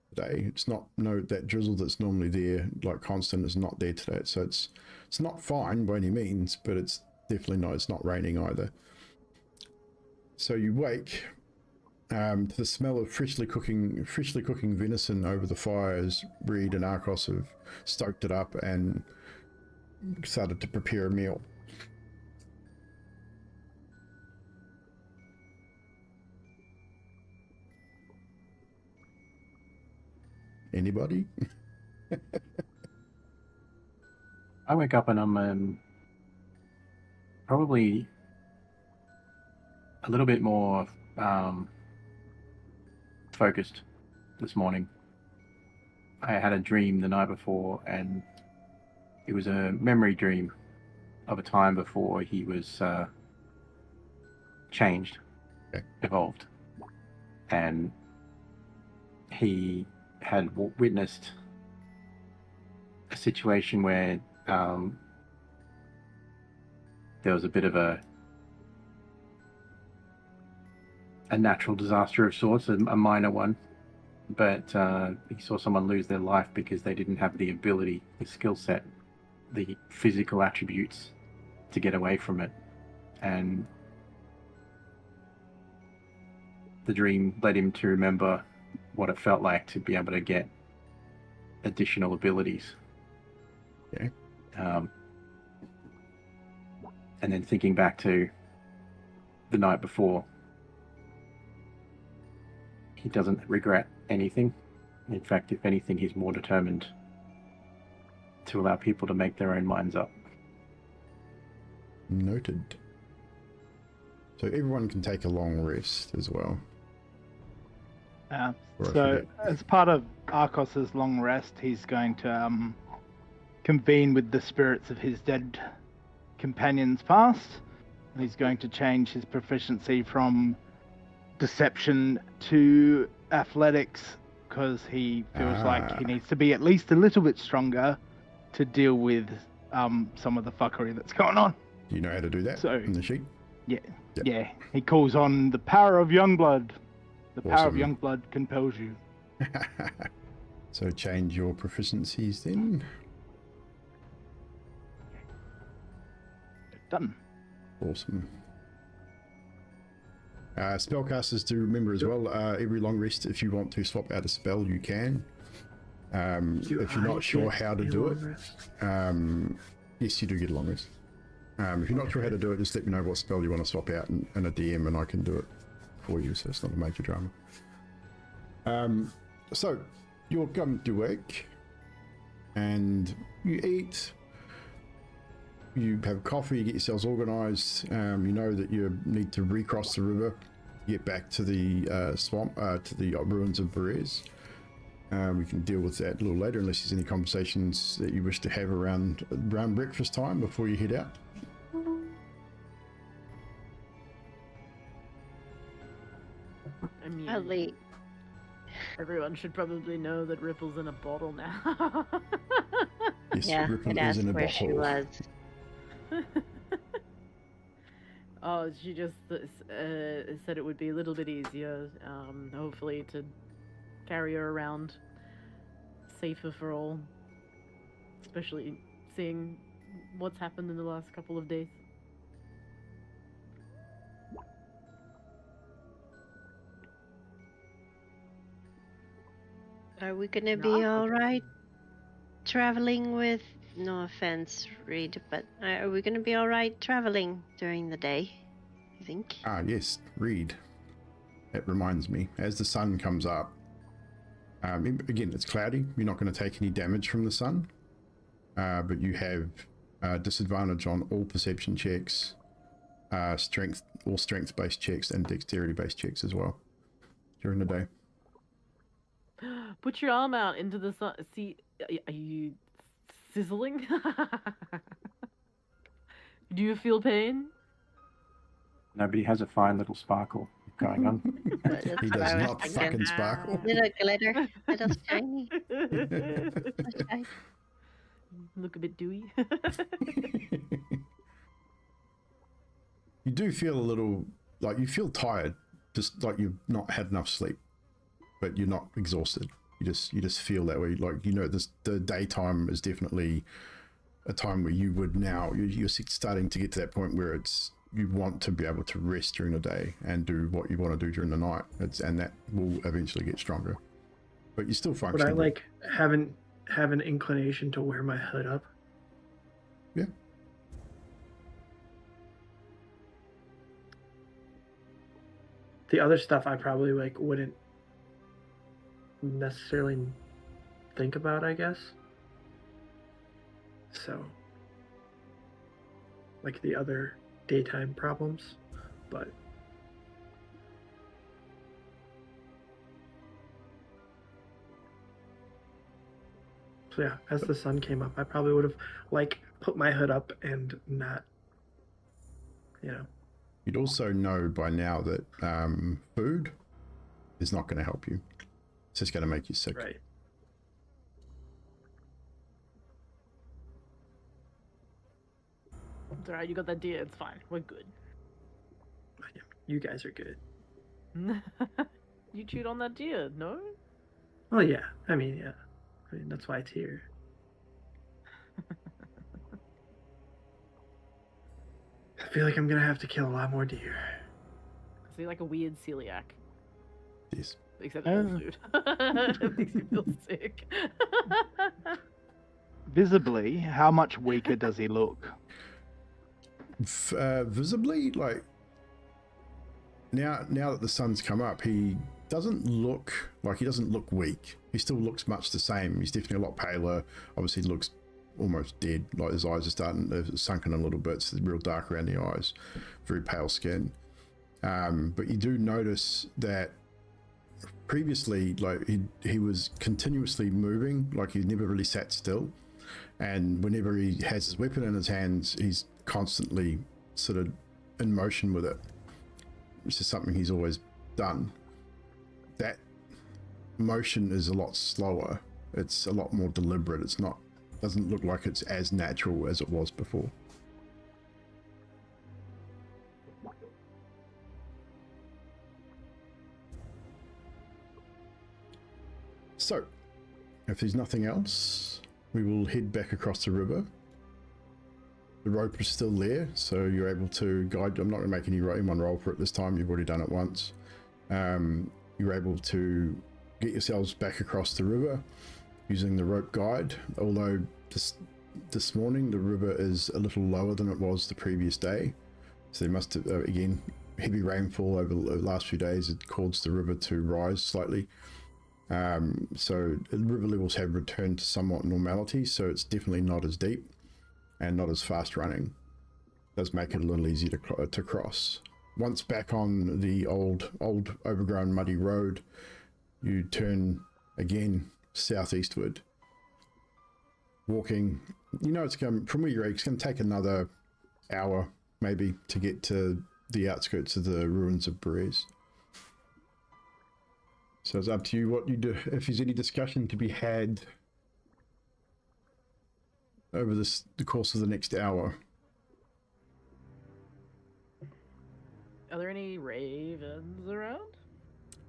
today. It's not, that drizzle that's normally there, like constant, is not there today. So it's not fine by any means, but it's definitely it's not raining either. So you wake to the smell of freshly cooking venison over the fire as Reid and Arcos have stoked it up and started to prepare a meal. Anybody? I wake up and I'm probably a little bit more focused this morning. I had a dream the night before, and it was a memory dream of a time before he was changed, evolved, and he had witnessed a situation where there was a bit of a natural disaster of sorts, a minor one, but he saw someone lose their life because they didn't have the ability, the skill set, the physical attributes to get away from it. And the dream led him to remember what it felt like to be able to get additional abilities. Okay. And then thinking back to the night before, he doesn't regret anything. In fact, if anything, he's more determined to allow people to make their own minds up. Noted. So everyone can take a long rest as well. Or I So, forget. as part of Arcos's long rest, he's going to convene with the spirits of his dead companions past. And he's going to change his proficiency from deception to athletics because he feels like he needs to be at least a little bit stronger to deal with some of the fuckery that's going on. Do you know how to do that So- in the sheet? Yep. Yeah, he calls on the power of Youngblood. The power of Awesome. Youngblood compels you. So change your proficiencies then. Done. Awesome. Spellcasters do remember as well, every long rest, if you want to swap out a spell, you can. If you're not sure how to do it, yes, you do get a long rest. If you're not sure how to do it, just let me know what spell you want to swap out in a DM and I can do it for you, so it's not a major drama. So, you'll come to work and you eat, you have coffee, you get yourselves organised, you know that you need to recross the river, get back to the swamp, to the ruins of Berez. We can deal with that a little later unless there's any conversations that you wish to have around breakfast time before you head out. I mean, I'll leave. everyone should probably know that Ripple's in a bottle now. Yes, Yeah, Ripple I'd is ask in a where she bottle. was. Oh, she just said it would be a little bit easier, hopefully, to carry her around. Safer for all. Especially seeing what's happened in the last couple of days. Are we gonna No, be I'm all okay. right traveling with? No offense, Reid, but are we gonna be all right traveling during the day? You think? Ah, yes, Reid. That reminds me, as the sun comes up, again, it's cloudy. You're not going to take any damage from the sun, but you have disadvantage on all perception checks, all strength-based checks, and dexterity-based checks as well during the day. Put your arm out into the sun. See, are you sizzling? Do you feel pain? Nobody has a fine little sparkle going on. That's He what does I was not thinking. fucking sparkle. Little glitter, little shiny, little shiny. Look a bit dewy. You do feel a little, like you feel tired, just like you've not had enough sleep, but you're not exhausted. You just feel that way. Like, you know, the daytime is definitely a time where you would now, you're starting to get to that point where you want to be able to rest during the day and do what you want to do during the night. And that will eventually get stronger. But you're still Would functioning. I like have an inclination to wear my hood up? Yeah. The other stuff I probably like wouldn't necessarily think about, I guess. So, like the other daytime problems, but so yeah, as the sun came up, I probably would have like put my hood up and not, you know. You'd also know by now that food is not going to help you. It's just going to make you sick. Right. It's alright, you got that deer, it's fine. We're good. You guys are good. You chewed on that deer, no? Well, yeah. I mean, that's why it's here. I feel like I'm gonna have to kill a lot more deer. So you're like a weird celiac. Yes. Except all food. It makes you feel sick. Visibly, how much weaker does he look? Visibly, like now that the sun's come up, he doesn't look weak. He still looks much the same. He's definitely a lot paler. Obviously looks almost dead. Like his eyes are they're sunken a little bit. It's real dark around the eyes, very pale skin. But you do notice that previously, like he was continuously moving, like he never really sat still. And whenever he has his weapon in his hands, he's constantly sort of in motion with it, which is something he's always done. That motion is a lot slower. It's a lot more deliberate. Doesn't look like it's as natural as it was before. So, if there's nothing else, we will head back across the river. The rope is still there, so you're able to guide. I'm not going to make anyone roll for it this time. You've already done it once. You're able to get yourselves back across the river using the rope guide. Although this morning the river is a little lower than it was the previous day, so there must have again heavy rainfall over the last few days had caused the river to rise slightly. So the river levels have returned to somewhat normality, so it's definitely not as deep and not as fast running. It does make it a little easier to cross. Once back on the old overgrown muddy road, you turn again southeastward. Walking, it's going from where you're at, it's going to take another hour maybe to get to the outskirts of the ruins of Brez. So it's up to you what you do. If there's any discussion to be had over the course of the next hour. Are there any ravens around?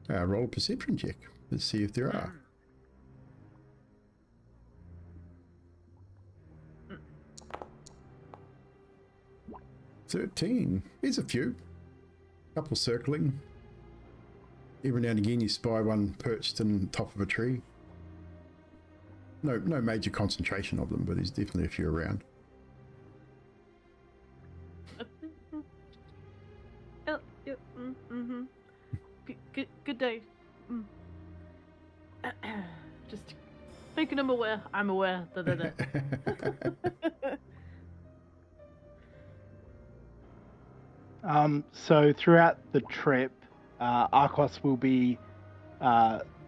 Roll a perception check. Let's see if there are. 13. There's a few. Couple circling. Every now and again you spy one perched on top of a tree. No major concentration of them, but there's definitely a few around. Good day. Just making them aware. I'm aware. So throughout the trip, Arcos will be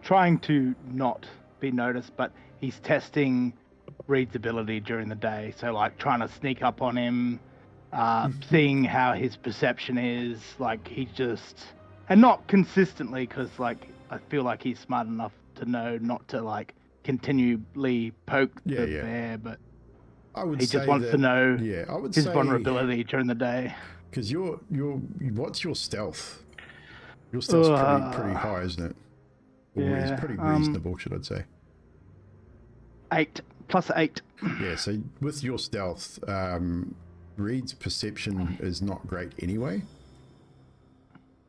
trying to not be noticed, but he's testing Reid's ability during the day. So like trying to sneak up on him, seeing how his perception is. Like he just, and not consistently, because like I feel like he's smart enough to know not to like continually poke the bear, but he just wants to know his vulnerability during the day. Because what's your stealth? Your stealth's pretty high, isn't it? Or it's pretty reasonable, should I say? 8 plus 8. Yeah, so with your stealth, Reid's perception is not great anyway.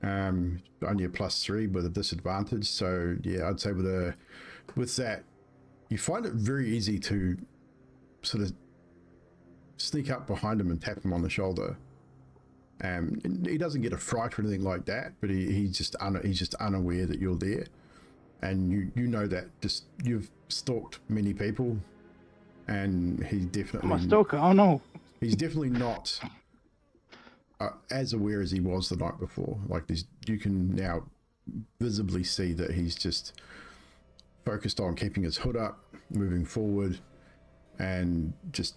Only a +3 with a disadvantage. So yeah, I'd say with that, you find it very easy to sort of sneak up behind him and tap him on the shoulder. He doesn't get a fright or anything like that, but he's just unaware that you're there, and you know that just you've stalked many people, and he's definitely I'm a stalker. Oh no, he's definitely not as aware as he was the night before. Like you can now visibly see that he's just focused on keeping his hood up, moving forward, and just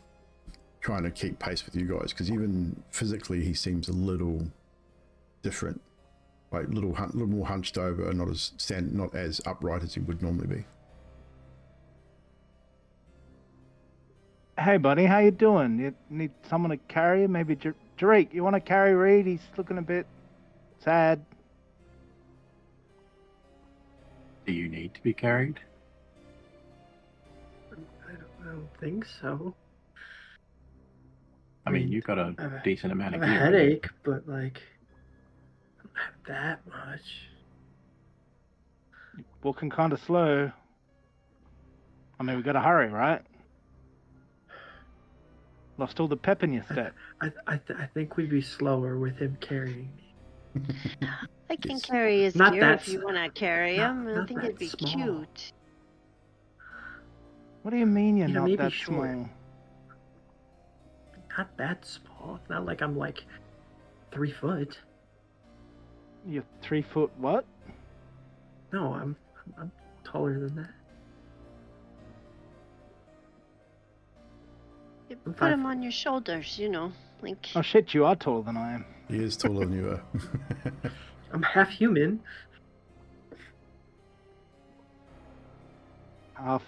trying to keep pace with you guys, because even physically he seems a little different, like a little more hunched over, not as upright as he would normally be. Hey buddy, how you doing? You need someone to carry you? Maybe Drake, you want to carry Reid? He's looking a bit sad. Do you need to be carried? I don't think so. I mean, you've got a decent amount of gear. I have a headache, but like, I don't have that much. Walking kind of slow. I mean, we got to hurry, right? Lost all the pep in your step. I think we'd be slower with him carrying me. I can carry his gear if you want to carry him. I think it'd be small. cute. What do you mean you're not that small? not that small. It's not like I'm like 3 foot. You're 3 foot what? No, I'm taller than that. You I'm put 5 him on your shoulders, you know, like. Oh shit, you are taller than I am. He is taller than you are. I'm half human. Half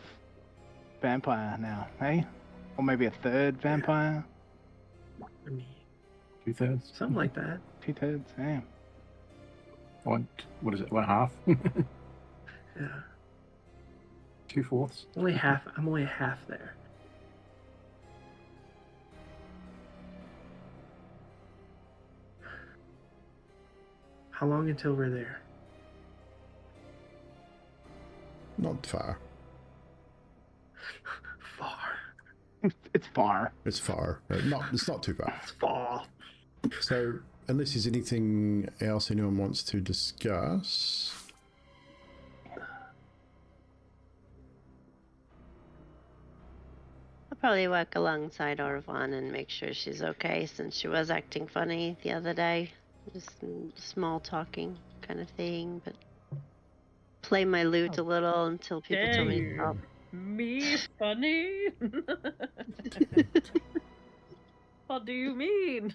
vampire now, hey? Or maybe a third vampire? I mean, 2/3. something like that. 2/3, yeah. What is it? 1/2? Yeah. 2/4? Only half. I'm only half there. How long until we're there? Not far. Far. It's far. It's far. It's not too far. It's far. So, unless there's anything else anyone wants to discuss, I'll probably walk alongside Orvan and make sure she's okay, since she was acting funny the other day. Just small talking kind of thing, but play my lute a little until people tell me to stop. Me funny? What do you mean?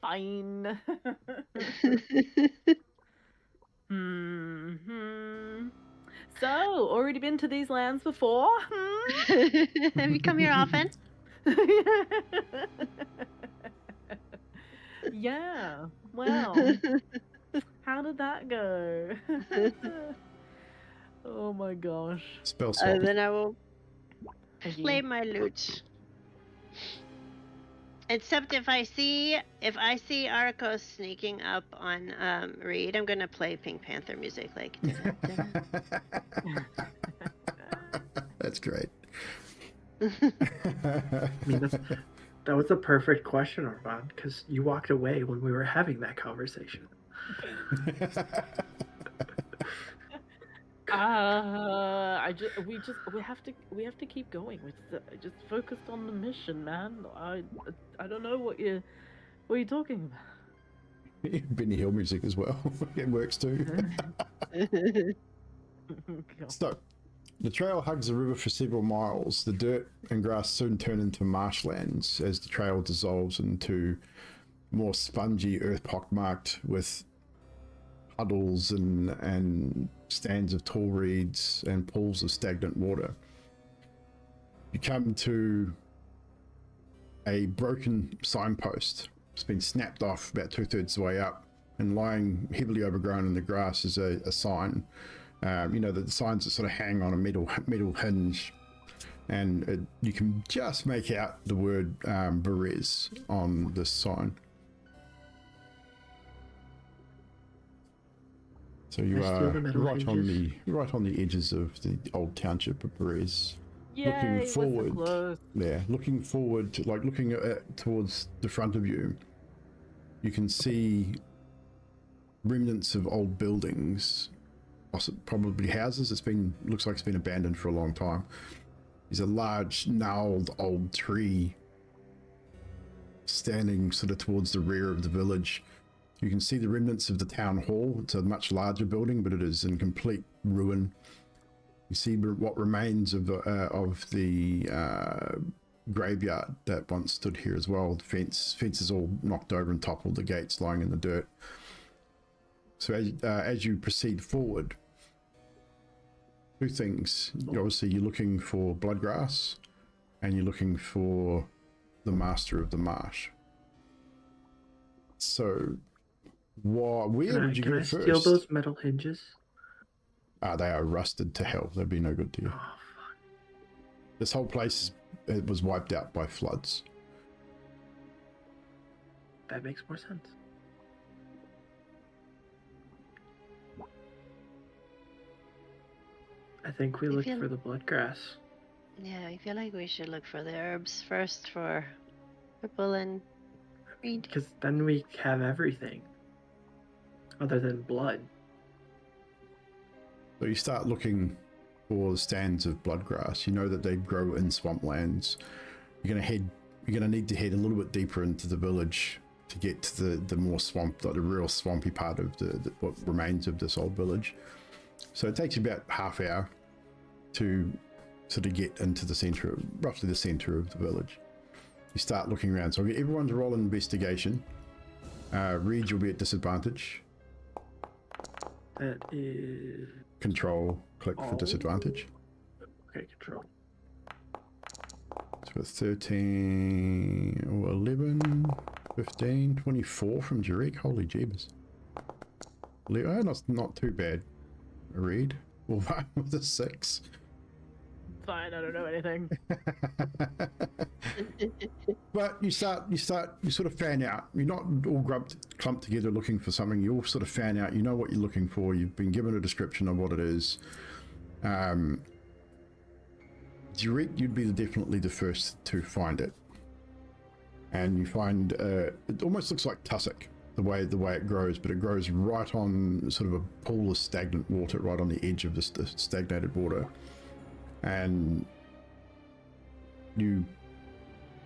Fine. So, already been to these lands before? Have you come here often? Yeah. Well, how did that go? Oh my gosh. spell slot. Then I will Thank you. play my lute. Except if I see Arcos sneaking up on Reid, I'm gonna play Pink Panther music like. That's great. I mean, that was a perfect question, Orvan, because you walked away when we were having that conversation. We have to keep going. We just focused on the mission, man. I don't know what you're talking about. Benny Hill music as well. It works too. God. So, the trail hugs the river for several miles. The dirt and grass soon turn into marshlands as the trail dissolves into more spongy earth pockmarked with puddles and stands of tall reeds and pools of stagnant water. You come to a broken signpost. It's been snapped off about 2/3 the way up, and lying heavily overgrown in the grass is a sign. The signs that sort of hang on a metal hinge, and you can just make out the word Berez on this sign. So you I are steal the metal right on the edges of the old township of Berez. Yay, we're so forward. close. Yeah, looking forward to, looking towards the front of you, you can see remnants of old buildings, probably houses. Looks like it's been abandoned for a long time. There's a large gnarled old tree standing sort of towards the rear of the village. You can see the remnants of the town hall. It's a much larger building, but it is in complete ruin. You see what remains of the graveyard that once stood here as well. The fence is all knocked over and toppled. The gates lying in the dirt. So as you proceed forward, two things. Obviously, you're looking for bloodgrass, and you're looking for the master of the marsh. So, where would you Can go I first? steal those metal hinges? They are rusted to hell. They'd be no good to you. Oh, fuck. This whole place was wiped out by floods. That makes more sense. I think we I look feel- for the bloodgrass. Yeah, I feel like we should look for the herbs first for Purple and Reid. Because then we have everything. Other than blood. So you start looking for stands of bloodgrass. You know that they grow in swamplands you're gonna need to head a little bit deeper into the village to get to the more swamp, like the real swampy part of the what remains of this old village. So it takes you about half hour to sort of get into the center, roughly the center of the village. You start looking around. So I'll get everyone to roll an investigation. Reid, you'll be at disadvantage. That is Control, click for disadvantage. okay. Control. So 13, 11, 15, 24 from Jarek. Holy jeebus. Oh, that's not too bad. Reid, well, with a 6. Fine, I don't know anything. But you sort of fan out. You're not all clumped together looking for something. You all sort of fan out. You know what you're looking for. You've been given a description of what it is. Reid, you'd be definitely the first to find it. And you find it almost looks like tussock, the way it grows, but it grows right on sort of a pool of stagnant water, right on the edge of the stagnated water. And you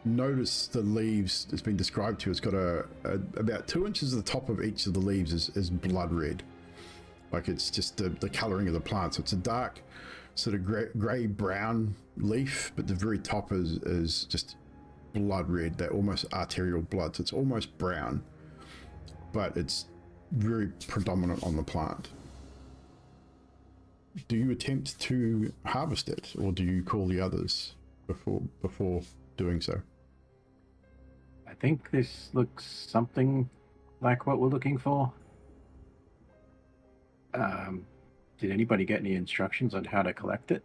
notice the leaves, it's been described to you, it's got about 2 inches of the top of each of the leaves is blood red. Like it's just the coloring of the plant. So it's a dark sort of gray brown leaf, but the very top is just blood red, that almost arterial blood. So it's almost brown, but it's very predominant on the plant. Do you attempt to harvest it, or do you call the others before doing so? I think this looks something like what we're looking for. Did anybody get any instructions on how to collect it?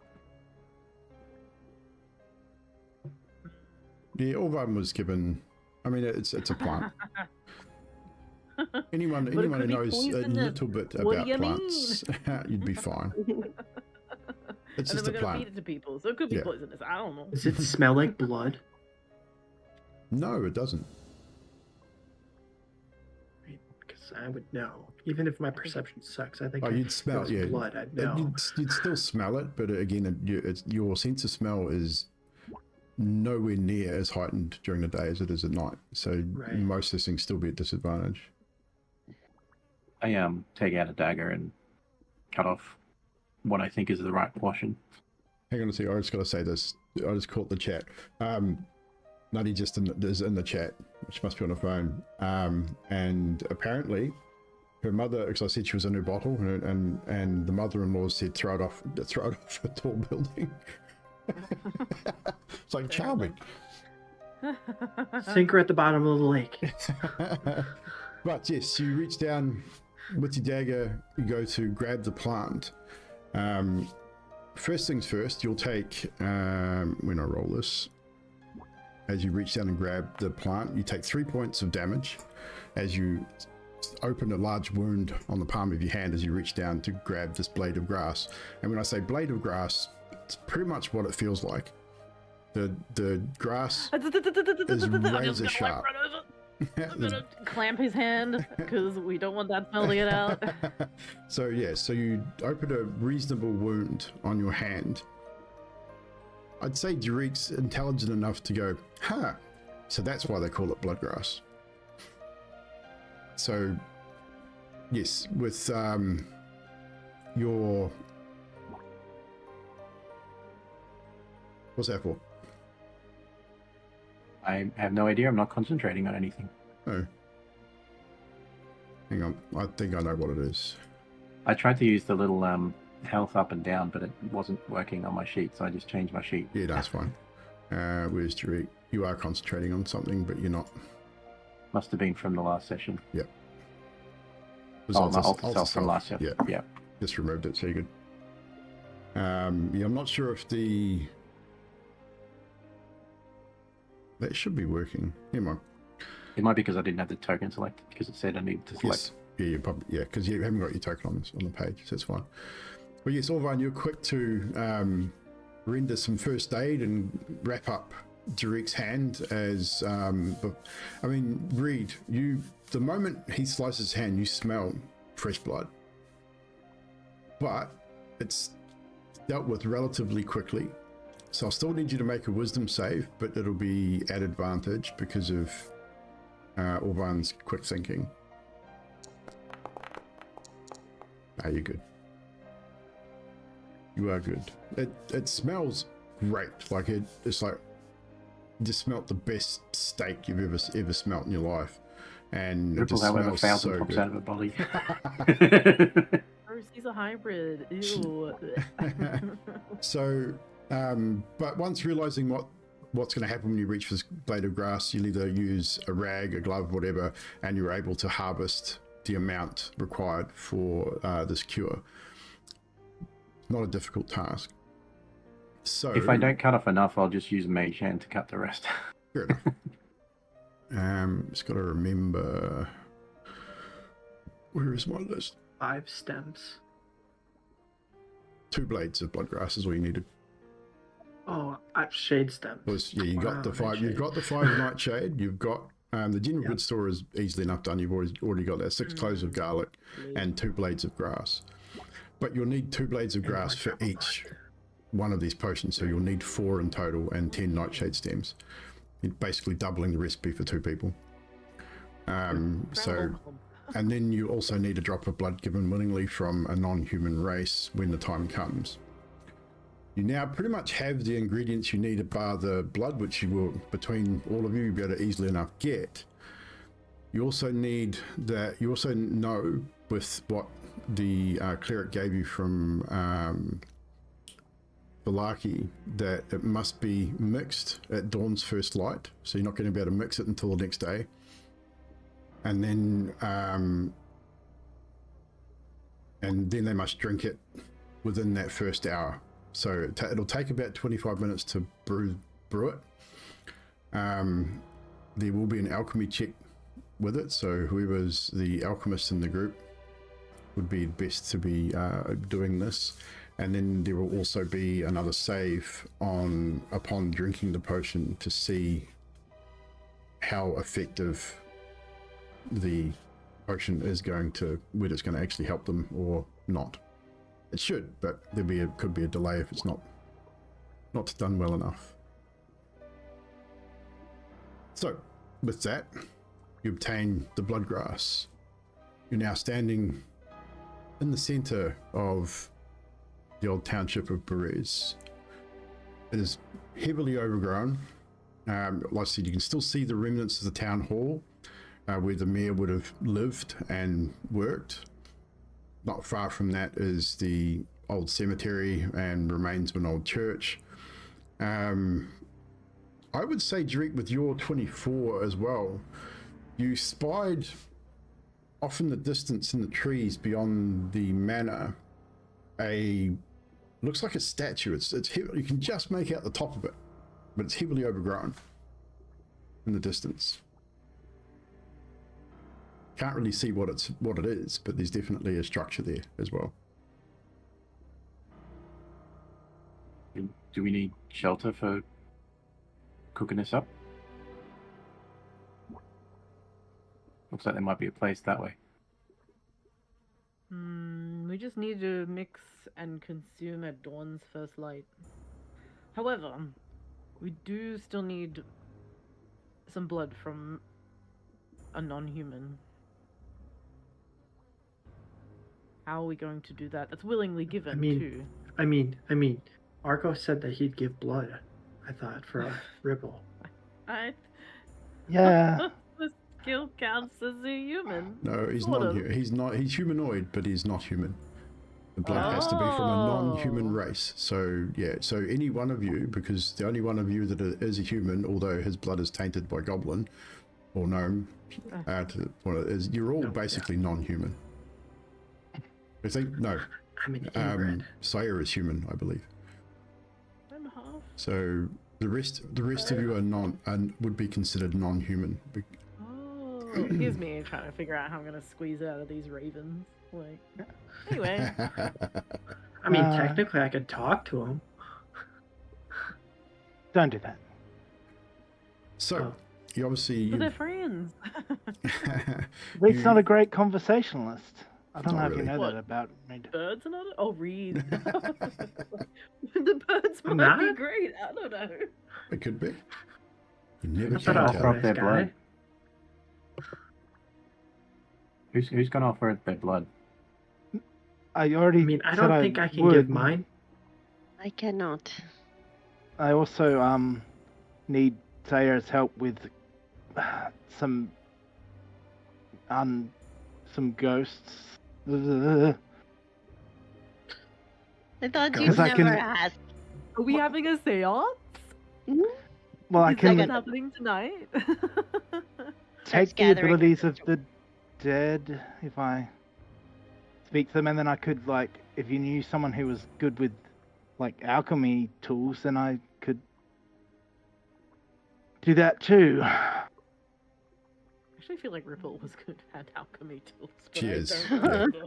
Yeah, Orvan was given. I mean, it's a plant. Anyone who knows a little bit about plants, you'd be fine. It's And just then a we're gonna plant. feed it to people, so it could be poisonous. I don't know. Does it smell like blood? No, it doesn't. Because I would know. Even if my perception sucks, I think You'd smell it, yeah. blood, I'd know. You'd still smell it, but again, your sense of smell is nowhere near as heightened during the day as it is at night. So most of these things still be at disadvantage. I take out a dagger and cut off what I think is the right portion. Hang on a second, I just got to say this. I just caught the chat. Nutty is in the chat, which must be on the phone. And apparently, her mother, because I said she was in her bottle, and the mother-in-law said throw it off a tall building. It's like charming. Sink her at the bottom of the lake. But yes, you reach down with your dagger, you go to grab the plant. First things first, you'll take, when I roll this, as you reach down and grab the plant, you take 3 points of damage as you open a large wound on the palm of your hand as you reach down to grab this blade of grass. And when I say blade of grass, it's pretty much what it feels like. The grass is razor sharp. I'm gonna clamp his hand because we don't want that smell to get out. So you open a reasonable wound on your hand. I'd say Jarek's intelligent enough to go, so that's why they call it bloodgrass. So yes, with your, what's that for? I have no idea. I'm not concentrating on anything. Oh. Hang on. I think I know what it is. I tried to use the little health up and down, but it wasn't working on my sheet, so I just changed my sheet. Yeah, that's fine. Where's Jarek? You are concentrating on something, but you're not. Must have been from the last session. Yep. My alter self from last year. Yeah. Just removed it, so you're good. I'm not sure if that should be working. Never mind. It might be because I didn't have the token selected, because it said I needed to select. Yes. Yeah, because you haven't got your token on the page, so it's fine. Well, yes, Orvan, you're quick to render some first aid and wrap up Jarek's hand as, Reid, the moment he slices his hand, you smell fresh blood. But it's dealt with relatively quickly. So I'll still need you to make a wisdom save, but it'll be at advantage because of Orvan's quick thinking. Ah, you're good. You are good. It smells great. Like it's like you just smelt the best steak you've ever smelt in your life, and it Ripple, just however, smells fails so and pops good. out of a body. First, he's a hybrid. Ew. So, but once realizing what's going to happen when you reach this blade of grass, you'll either use a rag, a glove, whatever, and you're able to harvest the amount required for this cure. Not a difficult task. So, If I don't cut off enough, I'll just use Mage Hand to cut the rest. fair enough. Just got to remember, where is my list? 5 stems. 2 blades of bloodgrass is all you needed. Oh, shade stems. Was yeah, you got the 5. You've got the 5 nightshade. You've got the general goods store is easily enough done. You've already got that 6 cloves of garlic and 2 blades of grass. But you'll need 2 blades of grass for each one of these potions, so you'll need 4 in total and 10 nightshade stems. You're basically doubling the recipe for 2 people. So, and then you also need a drop of blood given willingly from a non-human race when the time comes. You now pretty much have the ingredients you need, bar the blood, which you will, between all of you, you'll be able to easily enough get. You also need that. You also know with what the cleric gave you from Valaki that it must be mixed at dawn's first light, so you're not going to be able to mix it until the next day. And then they must drink it within that first hour. So it'll take about 25 minutes to brew it. There will be an alchemy check with it, so whoever's the alchemist in the group would be best to be doing this. And then there will also be another save upon drinking the potion to see how effective the potion is going to, whether it's going to actually help them or not. It should, but could be a delay if it's not done well enough. So, with that, you obtain the bloodgrass. You're now standing in the center of the old township of Perez. It is heavily overgrown. Like I said, you can still see the remnants of the town hall where the mayor would have lived and worked. Not far from that is the old cemetery and remains of an old church. I would say, Drake, with your 24 as well, you spied off in the distance in the trees beyond the manor looks like a statue. It's heavy, you can just make out the top of it, but it's heavily overgrown in the distance. Can't really see what it is, but there's definitely a structure there as well. Do we need shelter for cooking this up? Looks like there might be a place that way. We just need to mix and consume at dawn's first light. However, we do still need some blood from a non-human. How are we going to do that? That's willingly given too. I mean, Arco said that he'd give blood, I thought, for a Ripple. Yeah. The skill counts as a human. No, he's Sort not. of. He's not. He's humanoid, but he's not human. The blood has to be from a non-human race. So yeah. So any one of you, because the only one of you that is a human, although his blood is tainted by goblin or gnome, you're all basically non-human. I think no. I mean, inbred. Sire is human, I believe. I'm half. So the rest of you are would be considered non-human. Oh, here's me trying to figure out how I'm gonna squeeze out of these ravens. Like, anyway. I mean, technically, I could talk to him. Don't do that. So you obviously But they're friends. Reid's not a great conversationalist. I don't Not know if you really. know What? that about Reid. Birds and other. Oh, Reid. The birds I'm might be not? great. I don't know. It could be. You never I can thought I was tell. Offer a up nice their guy. blood. Who's gonna offer their blood? I I already mean, I said don't think I can would. give mine. I cannot. I also need Sayra's help with some ghosts. I thought Because you'd I never can- ask. Are we having a seance? Well, I Is can that happening tonight? take the gathering abilities of the dead if I speak to them, and then I could, like, if you knew someone who was good with, like, alchemy tools, then I could do that too. I actually feel like Ripple was good at alchemy tools. But She I is, don't yeah.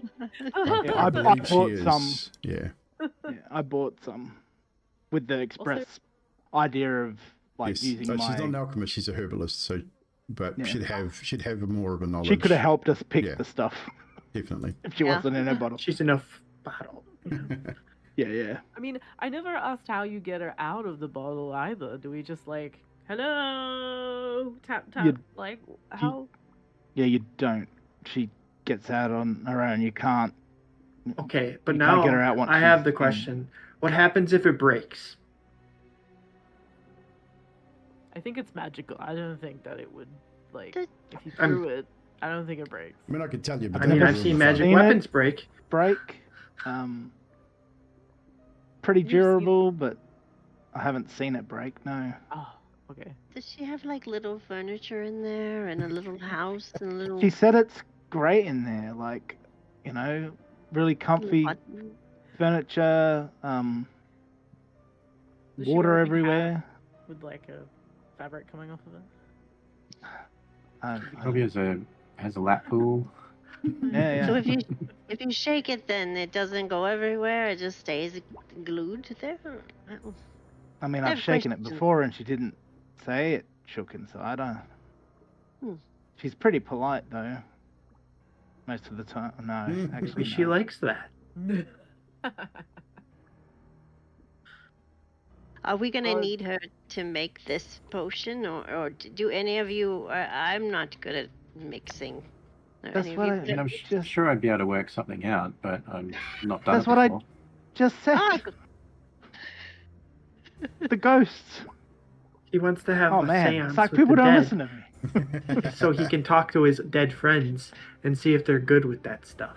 know. Yeah, I believe she bought is- some. Yeah. Yeah, I bought some with the express idea of, like, Yes. using So my. she's not an alchemist. She's a herbalist. So, but Yeah. she'd have more of a knowledge. She could have helped us pick Yeah. the stuff Definitely. if she Yeah. wasn't in a bottle. She's enough bottle. Yeah. I mean, I never asked how you get her out of the bottle either. Do we just like, hello, tap tap, You- like how? Yeah, you don't. She gets out on her own. You can't. Okay, but You now can't get her out once I have she's the in. question. What happens if it breaks? I think it's magical. I don't think that it would like The- if you I'm- threw it. I don't think it breaks. I mean, I could tell you, but I mean, that I've was seen fun. magic Seen it? weapons break. Break. Pretty You've seen- durable, but I haven't seen it break. No. Oh, okay. Does she have like little furniture in there and a little house and a little, She said it's great in there. Like, really comfy button? furniture. Does she Water already everywhere. with like a fabric coming off of it. Probably has a lap pool. Yeah. So if you shake it, then it doesn't go everywhere. It just stays glued there. Oh. I mean, I I've have shaken it questions. before, and she didn't say it shook inside. Hmm. She's pretty polite though. Most of the time, no. Hmm. Actually, Maybe she no. likes that. Are we gonna Well, need her to make this potion, or do any of you? I'm not good at mixing. Are That's any of what you I- I mean, I'm good? Just- sure I'd be able to work something out, but I'm not done That's it what I- before. Just said Ah, good. the ghosts. He wants to have Oh a man, seance it's like with people the don't dead, listen to me. so he can talk to his dead friends and see if they're good with that stuff.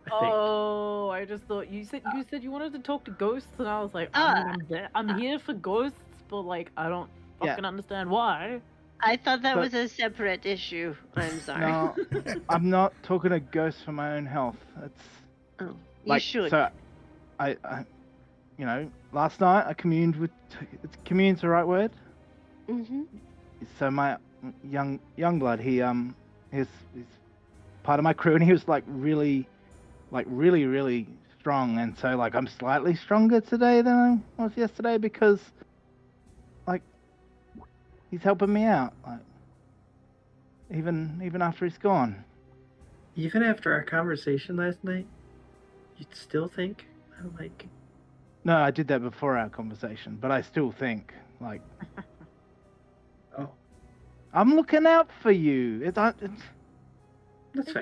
I think. Oh, I just thought you said you wanted to talk to ghosts, and I was like, I'm here for ghosts, but like I don't Yeah. fucking understand why. I thought that But- was a separate issue. I'm sorry. No, I'm not talking to ghosts for my own health. It's Oh, you like should. so. I last night I communed with. Commune's the right word. Mm-hmm. So my young blood, he's part of my crew, and he was really strong, and so like I'm slightly stronger today than I was yesterday because like he's helping me out, like even after he's gone. Even after our conversation last night, you'd still think I'm like. No, I did that before our conversation, but I still think like Oh, I'm looking out for you. that's I fair.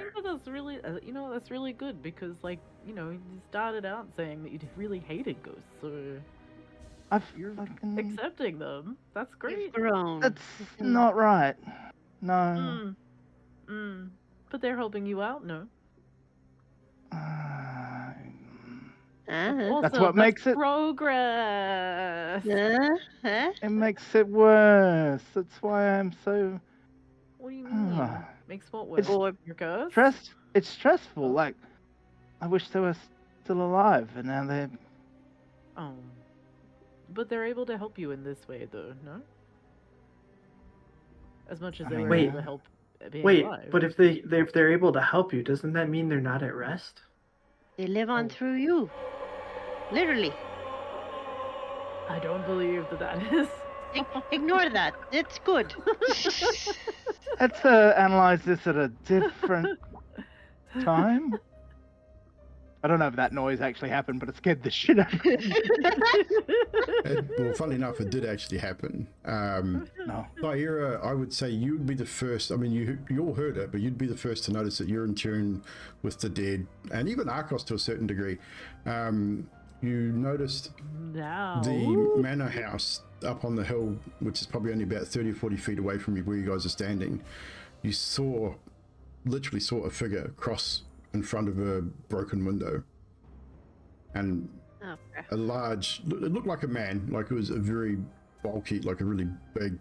think that that's really, that's really good because, like, you started out saying that you really hated ghosts, so I've you're fucking. accepting them. That's great. You've grown. That's not right. No. But they're helping you out, no? Uh-huh. That's Awesome, what makes it- progress. Huh? It makes it worse. That's why I'm so What do you mean? Makes what worse? It's Or Your curse? stressed. It's stressful. Like, I wish they were still alive, and now they're. Oh. But they're able to help you in this way, though, no? As much as I they mean- were able Wait. to help being Wait, alive. but if they're able to help you, doesn't that mean they're not at rest? They live on Oh. through you. Literally. I don't believe that is. Ignore that. It's good. Let's analyze this at a different time. I don't know if that noise actually happened, but it scared the shit out of me. Well, funnily enough, it did actually happen. No. Thaira, I would say you'd be the first. I mean, you all heard it, but you'd be the first to notice that you're in tune with the dead, and even Arcos to a certain degree. You noticed Now. the manor house up on the hill, which is probably only about 30 or 40 feet away from you where you guys are standing. You literally saw a figure cross in front of a broken window. And Oh, it looked like a man, like it was a very bulky, like a really big,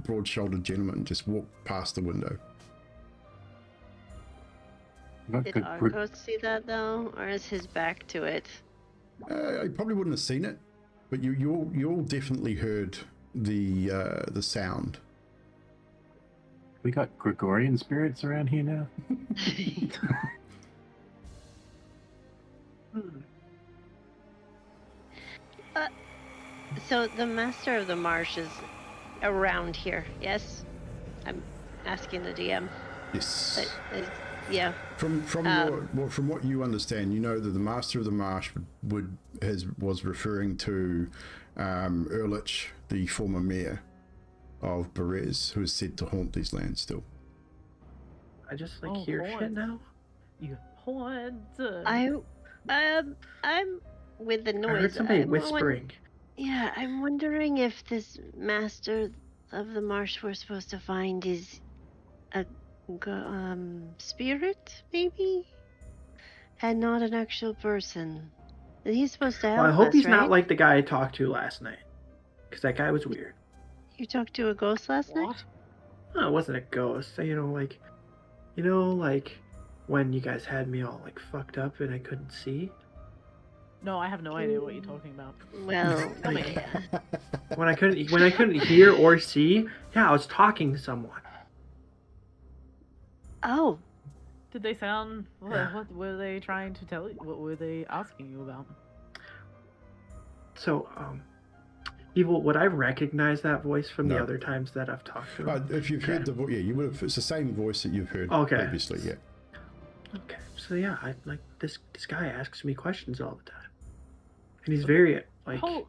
broad-shouldered gentleman just walked past the window. did Arcos see that though, or is his back to it? I probably wouldn't have seen it, but you all definitely heard the sound. We got Gregorian spirits around here now. So the Master of the Marsh is around here, yes? I'm asking the DM. Yes. Yeah. From what you understand, you know that the Master of the Marsh was referring to Ehrlich, the former mayor of Berez, who is said to haunt these lands still. I just hear shit now. You haunt. I'm with the noise. I heard somebody whispering. Yeah, I'm wondering if this Master of the Marsh we're supposed to find is a spirit, maybe, and not an actual person. He's supposed to help us, Well, I hope he's right? not like the guy I talked to last night, because that guy was weird. You talked to a ghost last night? Oh, it wasn't a ghost. Like when you guys had me all fucked up and I couldn't see. No, I have no idea what you're talking about. Well, when I couldn't hear or see, yeah, I was talking to someone. oh, Did they sound? Yeah. What were they trying to tell you? What were they asking you about? So, Evil, would I recognize that voice from No. the other times that I've talked to him? If you've heard the voice, yeah, you would have. It's the same voice that you've heard previously, yeah. Okay, so yeah, this guy asks me questions all the time, and he's very all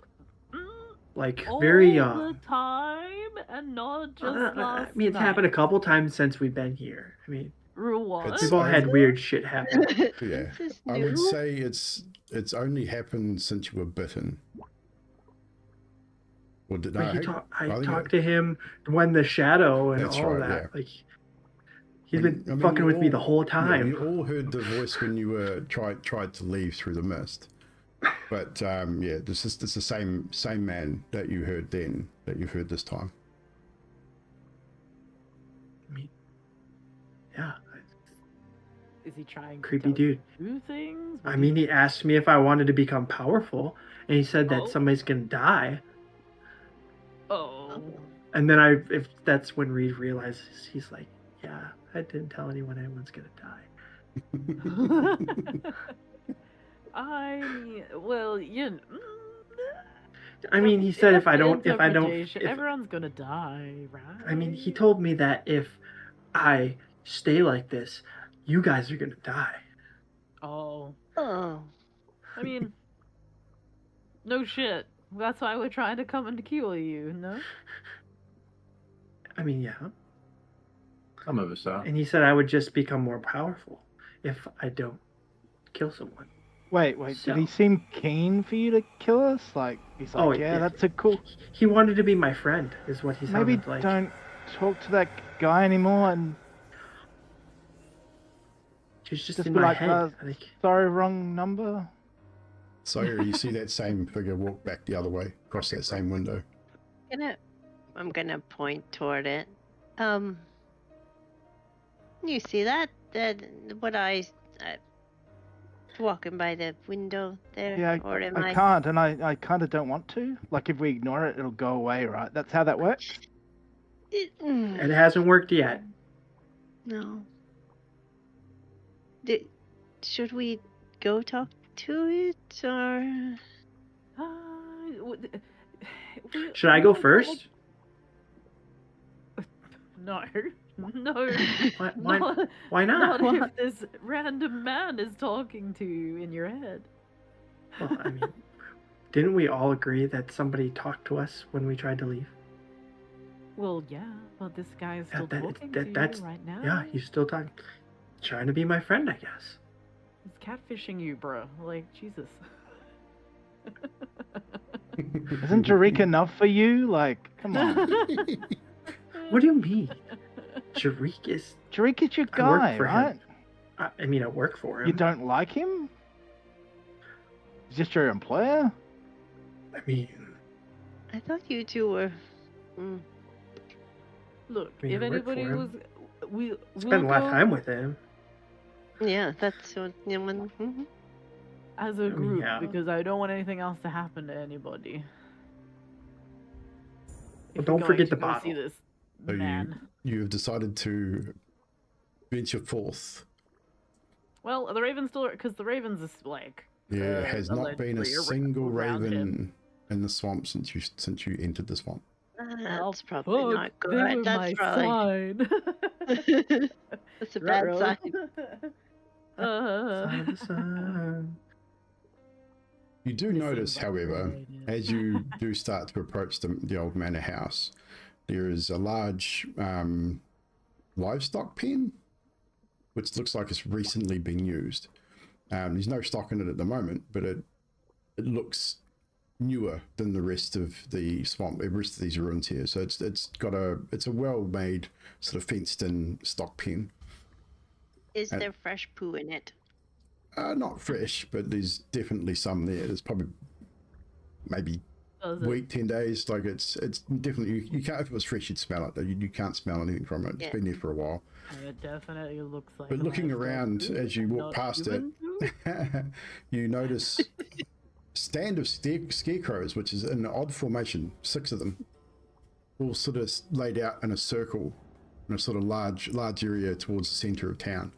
very the time, and not just last I mean, it's night. happened a couple times since we've been here. I mean, What? we've all had weird shit happen. Yeah. Is this I would new? say it's only happened since you were bitten. Or did But I think talked to him when the shadow and That's all right, that. yeah. He's been fucking with me the whole Yeah, time. you all heard the voice when you were tried to leave through the mist. But yeah, it's the same man that you heard then that you've heard this time. I mean, yeah, Is he trying creepy to tell dude. you do things? I mean, he asked me if I wanted to become powerful, and he said that Oh. somebody's gonna die. Oh. And then if that's when Reid realizes, he's like, yeah, I didn't tell anyone anyone's gonna die. I mean, he said if everyone's gonna die, right? I mean, he told me that if I stay like this, you guys are gonna die. Oh, Oh, I mean, no shit. That's why we're trying to come and cure you, no? I mean, yeah. Some of us are. And he said I would just become more powerful if I don't kill someone. Wait, So- did he seem keen for you to kill us? Like, he's like, Oh, yeah, yeah. that's a cool... He wanted to be my friend, is what he Maybe sounded like. don't talk to that guy anymore and... He's just just in be my like, head. Sorry, wrong number. So you see that same figure walk back the other way, across that same window. I'm gonna point toward it. You see that? What I walking by the window there, Yeah, or am I can't, and I kind of don't want to. Like, if we ignore it, it'll go away, right? That's how that works? It hasn't worked yet. No. Should we go talk to it, or? Should I go first? No. No, Why not? not if this random man is talking to you in your head. Well, I mean, didn't we all agree that somebody talked to us when we tried to leave? Well, yeah, but this guy is still talking to you right now. Yeah, he's still talking. Trying to be my friend, I guess. He's catfishing you, bro. Like, Jesus. Isn't Jarek enough for you? Like, come on. What do you mean? Jarek is your I guy, work for right? him. I mean, I work for him. You don't like him? He's just your employer? I mean, I thought you two were. Look, I mean, if I work for anybody him. was, we'll spend a lot of go time with him. Yeah, that's what. Yeah, as a mean, group yeah. because I don't want anything else to happen to anybody. Well, If don't we're forget going the to go see bottle. this So man. you have decided to venture forth. Well, the Raven still, because the Raven's is like. There has not been a allegedly single around him. raven in the swamp since you entered the swamp. That's probably not They good. were That's my probably. sign. That's a bad Ruh-roh. sign. Son of the sun. You do This notice, seems like a however, good idea. as you do start to approach the old manor house, there is a large livestock pen, which looks like it's recently been used. There's no stock in it at the moment, but it looks newer than the rest of the swamp, the rest of these ruins here. So it's a well-made sort of fenced-in stock pen. Is there fresh poo in it? Not fresh, but there's definitely some there. There's probably maybe Does it? week, 10 days. Like it's definitely, you can't, if it was fresh, you'd smell it. You can't smell anything from it. It's Yeah. been there for a while. It definitely looks like. But a looking livestock around food, as you walk not past it, human food. you notice a stand of scarecrows, which is in an odd formation, 6 of them, all sort of laid out in a circle in a sort of large area towards the center of town.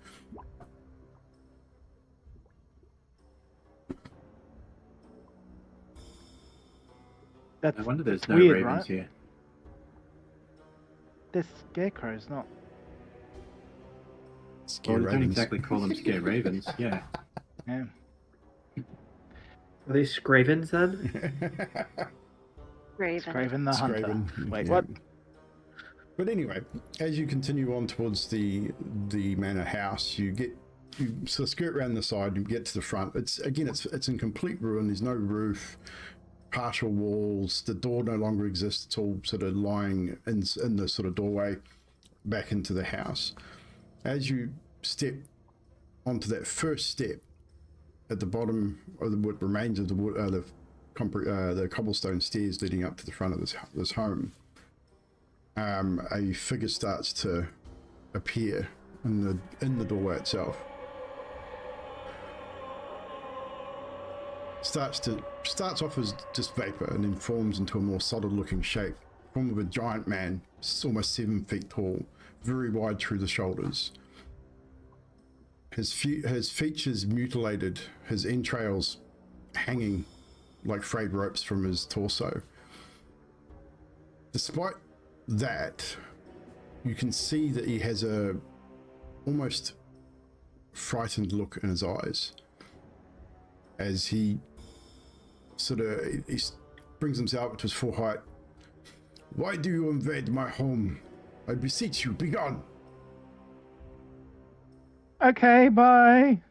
That's I wonder there's no weird, ravens right? here. There's scarecrows, not. Scare Well, don't ravens. exactly call them scare ravens. Yeah. Yeah. Are they Scravens then? Raven. Craven the Hunter. Scraven, Wait, yeah. what? But anyway, as you continue on towards the manor house, you sort of skirt around the side, you get to the front. It's in complete ruin. There's no roof, partial walls. The door no longer exists. It's all sort of lying in the sort of doorway back into the house. As you step onto that first step at the bottom of what remains of the cobblestone stairs leading up to the front of this home, a figure starts to appear in the doorway itself. Starts off as just vapor and then forms into a more solid looking shape, form of a giant man, almost 7 feet tall, very wide through the shoulders. His features mutilated, his entrails hanging like frayed ropes from his torso. Despite that, you can see that he has a almost frightened look in his eyes as he brings himself up to his full height. "Why do you invade my home? I beseech you, begone!" Okay, bye.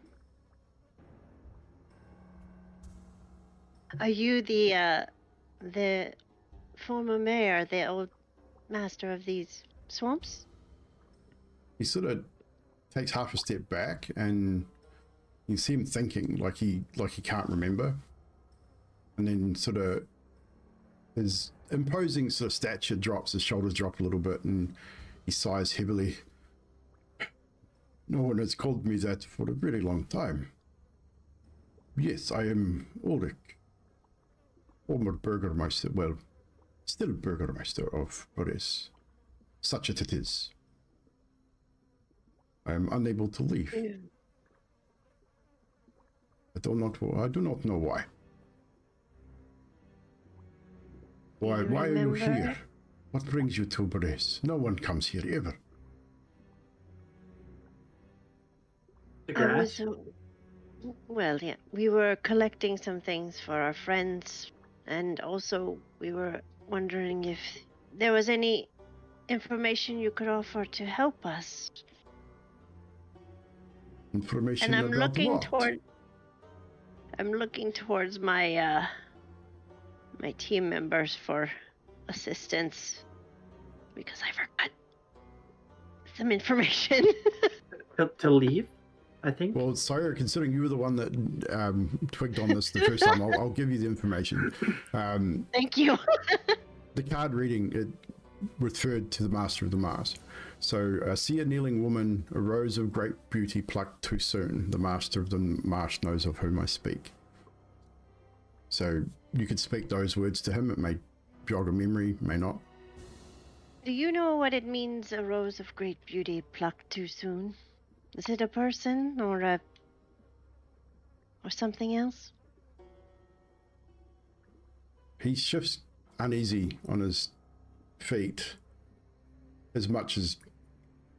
Are you the former mayor, the old master of these swamps? He sort of takes half a step back, and you see him thinking, like he can't remember, and then sort of his imposing sort of stature drops, his shoulders drop a little bit, and he sighs heavily. "No one has called me that for a very long time. Yes, I am Ulrich, former Burgermeister, well, still Burgermeister of Paris. Such as it is. I am unable to leave. I do not know why. Why are you remember? here? What brings you to Paris? No one comes here ever. The I grass. was, well, yeah, we were collecting some things for our friends, and also we were wondering if there was any information you could offer to help us. Information And I'm about looking what? towards my my team members for assistance because I forgot some information. To leave, I think. Well, Sire, considering you were the one that twigged on this the first time, I'll give you the information. Thank you. The card reading, it referred to the Master of the Mars. So, see a kneeling woman, a rose of great beauty plucked too soon. The Master of the Marsh knows of whom I speak. So, you could speak those words to him. It may jog a memory, may not. Do you know what it means, a rose of great beauty plucked too soon? Is it a person or something else? He shifts uneasy on his feet as much as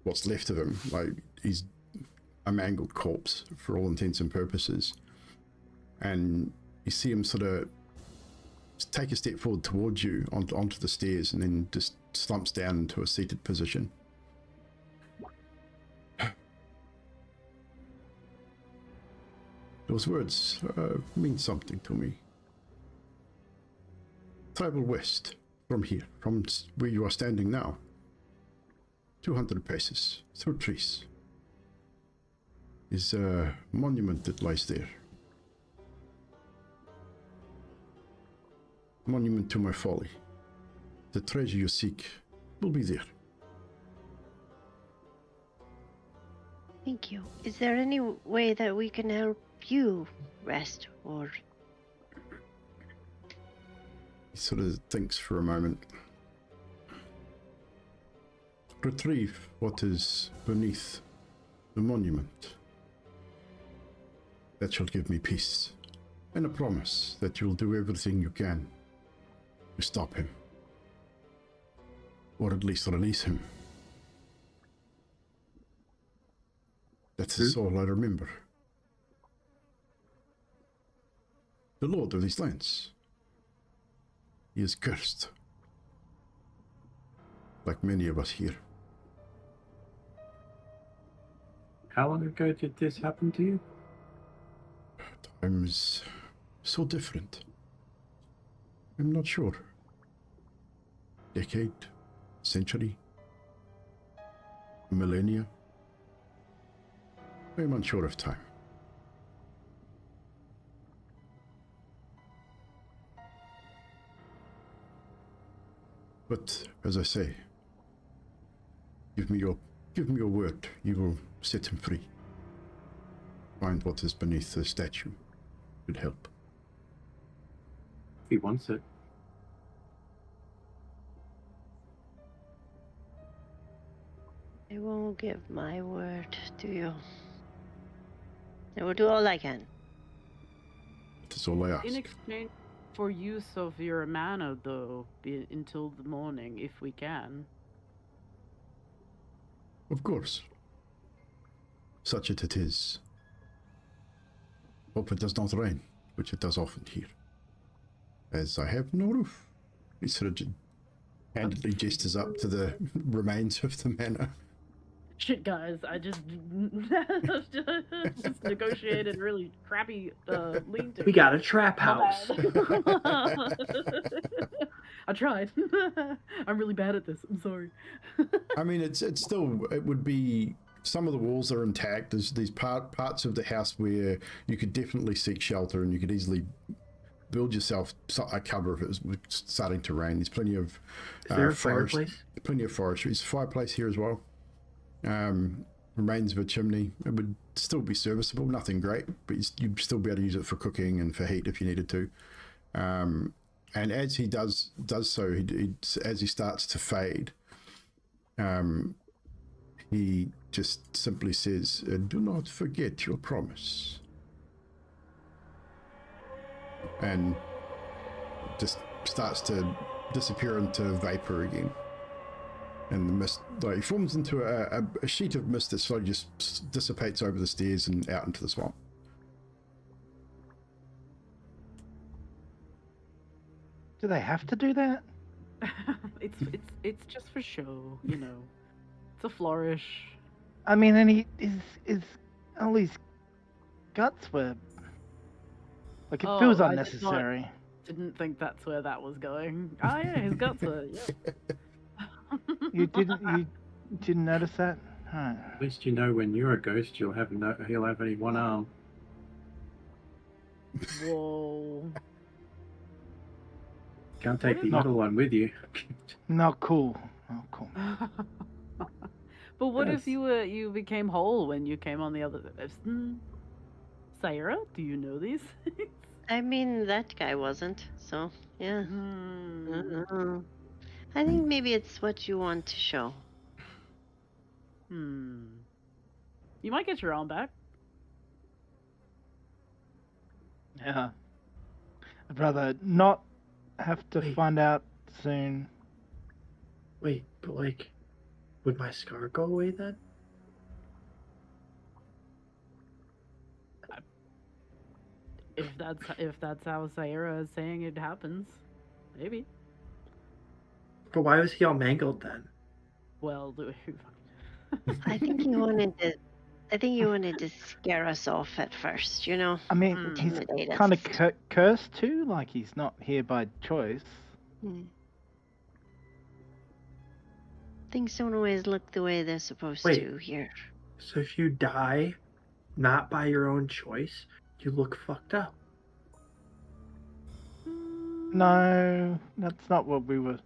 what's left of him. Like, he's a mangled corpse for all intents and purposes. And you see him sort of take a step forward towards you onto the stairs and then just slumps down into a seated position. Those words mean something to me. Travel west from here, from where you are standing now. 200 paces through trees is a monument that lies there. Monument to my folly. The treasure you seek will be there. Thank you. Is there any way that we can help you rest or... He sort of thinks for a moment. Retrieve what is beneath the monument. That shall give me peace, and a promise that you'll do everything you can to stop him, or at least release him. That's all I remember. The Lord of these lands. He is cursed, like many of us here. How long ago did this happen to you? Times so different. I'm not sure. Decade, century, millennia. I'm unsure of time. But as I say, give me your word. You will set him free. Find what is beneath the statue. Could help. If he wants it. I won't give my word, do you? I will do all I can. That is all I ask. In exchange for use of your mana, though, until the morning, if we can. Of course. Such it is. Hope it does not rain, which it does often here. As I have no roof. He sort of handedly gestures up to the remains of the manor. Shit, guys, I just negotiated really crappy lean-to. We got a trap My house. bad. I tried. I'm really bad at this. I'm sorry. I mean, it would be, some of the walls are intact. There's these parts of the house where you could definitely seek shelter and you could easily build yourself a cover if it was starting to rain. There's plenty of Is there a forest, fireplace? plenty of forestry. There's a fireplace here as well. Remains of a chimney. It would still be serviceable, nothing great, but you'd still be able to use it for cooking and for heat if you needed to. And as he does so, as he starts to fade, he just simply says, "Do not forget your promise," and just starts to disappear into vapor again. and the mist like forms into a sheet of mist that slowly just dissipates over the stairs and out into the swamp. Do they have to do that? It's just for show, you know. It's a flourish. I mean, and his all his guts were like it Oh, feels I unnecessary. Didn't think that's where that was going. Oh yeah, his guts were. Yeah. You didn't notice that? Huh. At least you know when you're a ghost, he'll have only one arm. Whoa. Can't take the Not- other one with you. Not cool. Not cool. But what if Yes. you became whole when you came on the other? Saira, do you know these? I mean, that guy wasn't, so yeah. Hmm. I think maybe it's what you want to show. You might get your arm back. Yeah. I'd rather not have to Wait. find out soon. Wait, but like, would my scar go away then? If that's how Saira is saying it happens, maybe. But why was he all mangled then? Well, I think you wanted to. I think you wanted to scare us off at first, you know. I mean, Hmm. he's Intimidate us. kind of cursed too. Like he's not here by choice. Things don't always look the way they're supposed Wait. to here. So if you die, not by your own choice, you look fucked up. No, that's not what we were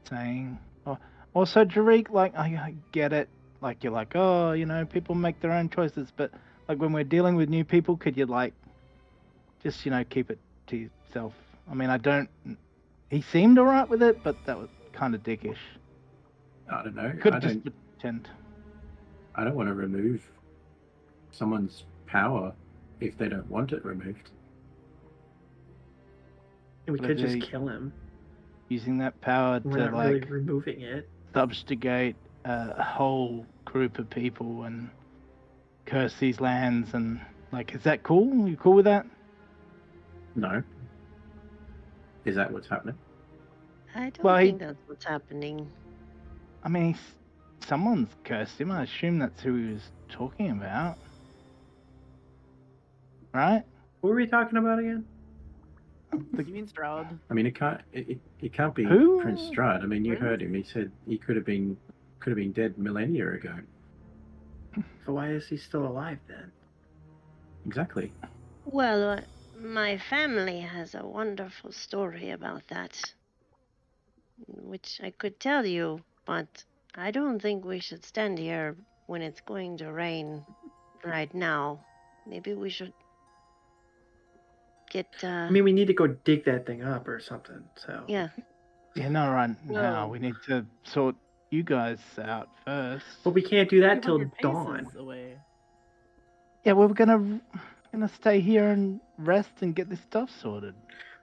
saying. Oh, also, Jarik, like I get it. Like you're like, oh, you know, people make their own choices, but like when we're dealing with new people, could you like just keep it to yourself? I mean, I don't. He seemed alright with it, but that was kind of dickish. I don't know. Could just pretend. I don't want to remove someone's power if they don't want it removed. And we But could just they- kill him. Using that power We're to not like really removing it. subjugate a whole group of people and curse these lands and like, is that cool? You cool with that? No. Is that what's happening? I don't Well, think that's what's happening. I mean, someone's cursed him. I assume that's who he was talking about, right? What were we talking about again? You mean Stroud? I mean, it can't be Who? Prince Strahd. I mean, you Really? heard him. He said he could have been dead millennia ago. So why is he still alive then? Exactly. Well, my family has a wonderful story about that, which I could tell you, but I don't think we should stand here when it's going to rain right now. Maybe we should get, I mean, we need to go dig that thing up or something. So yeah. Yeah, no, right now Well- we need to sort you guys out first. But we can't do that till 200 dawn. paces away. Yeah, we're gonna stay here and rest and get this stuff sorted.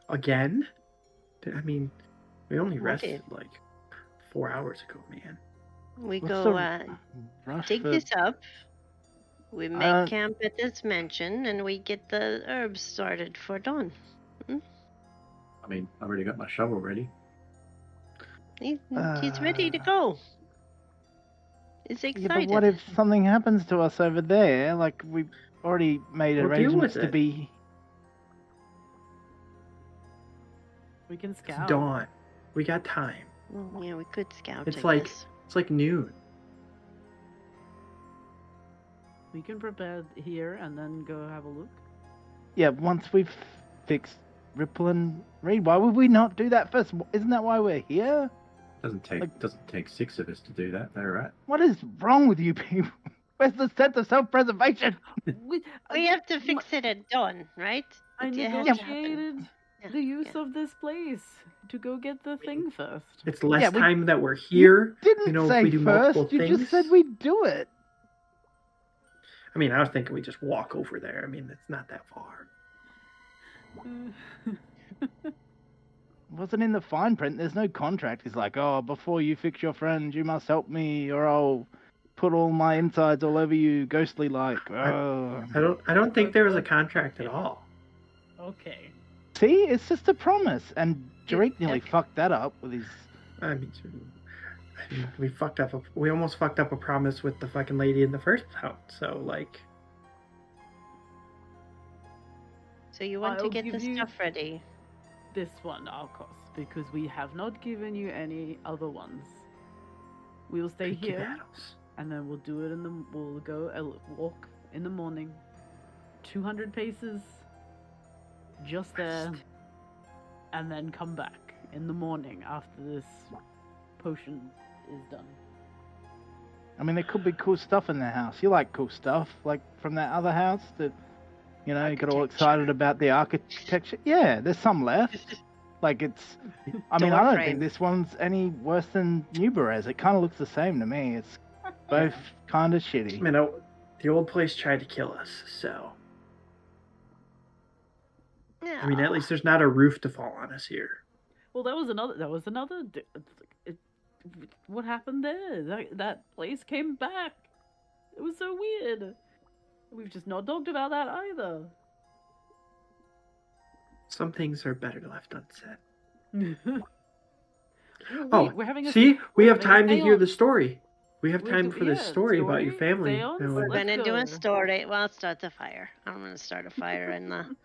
Again? I mean, we only What rested if- like 4 hours ago, man. We What's go the rush dig for- this up. We make Uh, camp at this mansion, and we get the herbs started for dawn. I mean, I already got my shovel ready. He's ready to go. He's Yeah, excited. but what if something happens to us over there? Like we've already made We'll deal arrangements with to it. be. We can It's scout. dawn. We got time. Well, yeah, we could scout. It's I like- guess. It's like noon. We can prepare here and then go have a look. Yeah, once we've fixed Ripple and Reid, why would we not do that first? Isn't that why we're here? Doesn't take 6 of us to do that. They're right. What is wrong with you people? Where's the sense of self-preservation? We have to fix it at dawn, right? I It has to happen. negotiated Yeah, the use yeah. of this place to go get the thing first. It's less Yeah, we- time that we're here. Didn't You know, if say we do first. multiple You just things- said we'd do it. I mean, I was thinking we just walk over there. I mean, it's not that far. wasn't in the fine print. There's no contract. He's like, oh, before you fix your friend, you must help me, or I'll put all my insides all over you, ghostly like. Oh. I don't think there was a contract at all. Okay. See, it's just a promise, and Reid nearly Okay. fucked that up with his. I mean, we fucked up. We almost fucked up a promise with the fucking lady in the first bout. So like, So you want to I'll get give the you- stuff ready. This one, Arcos, because we have not given you any other ones. We will stay picky here, battles. and then we'll do it we'll go walk in the morning, 200 paces, just there, and then come back in the morning after this potion is done. I mean, there could be cool stuff in their house. You like cool stuff, like from that other house that, you know, you got all excited about the architecture. Yeah, there's some left. Like it's, I mean, I don't think this one's any worse than New Berez. It kind of looks the same to me. It's both kind of shitty. I mean, the old place tried to kill us, so Yeah. I mean, at least there's not a roof to fall on us here. Well, that was another. What happened there? That place came back. It was so weird. We've just not talked about that either. Some things are better left unsaid. Wait, we're having a See, we we're have having a time to hear the seance. story. We have We time do- for the yeah, story about your story, family. seance, No, We're let's gonna do go. a story. Well, I'll start the fire. I'm gonna start a fire and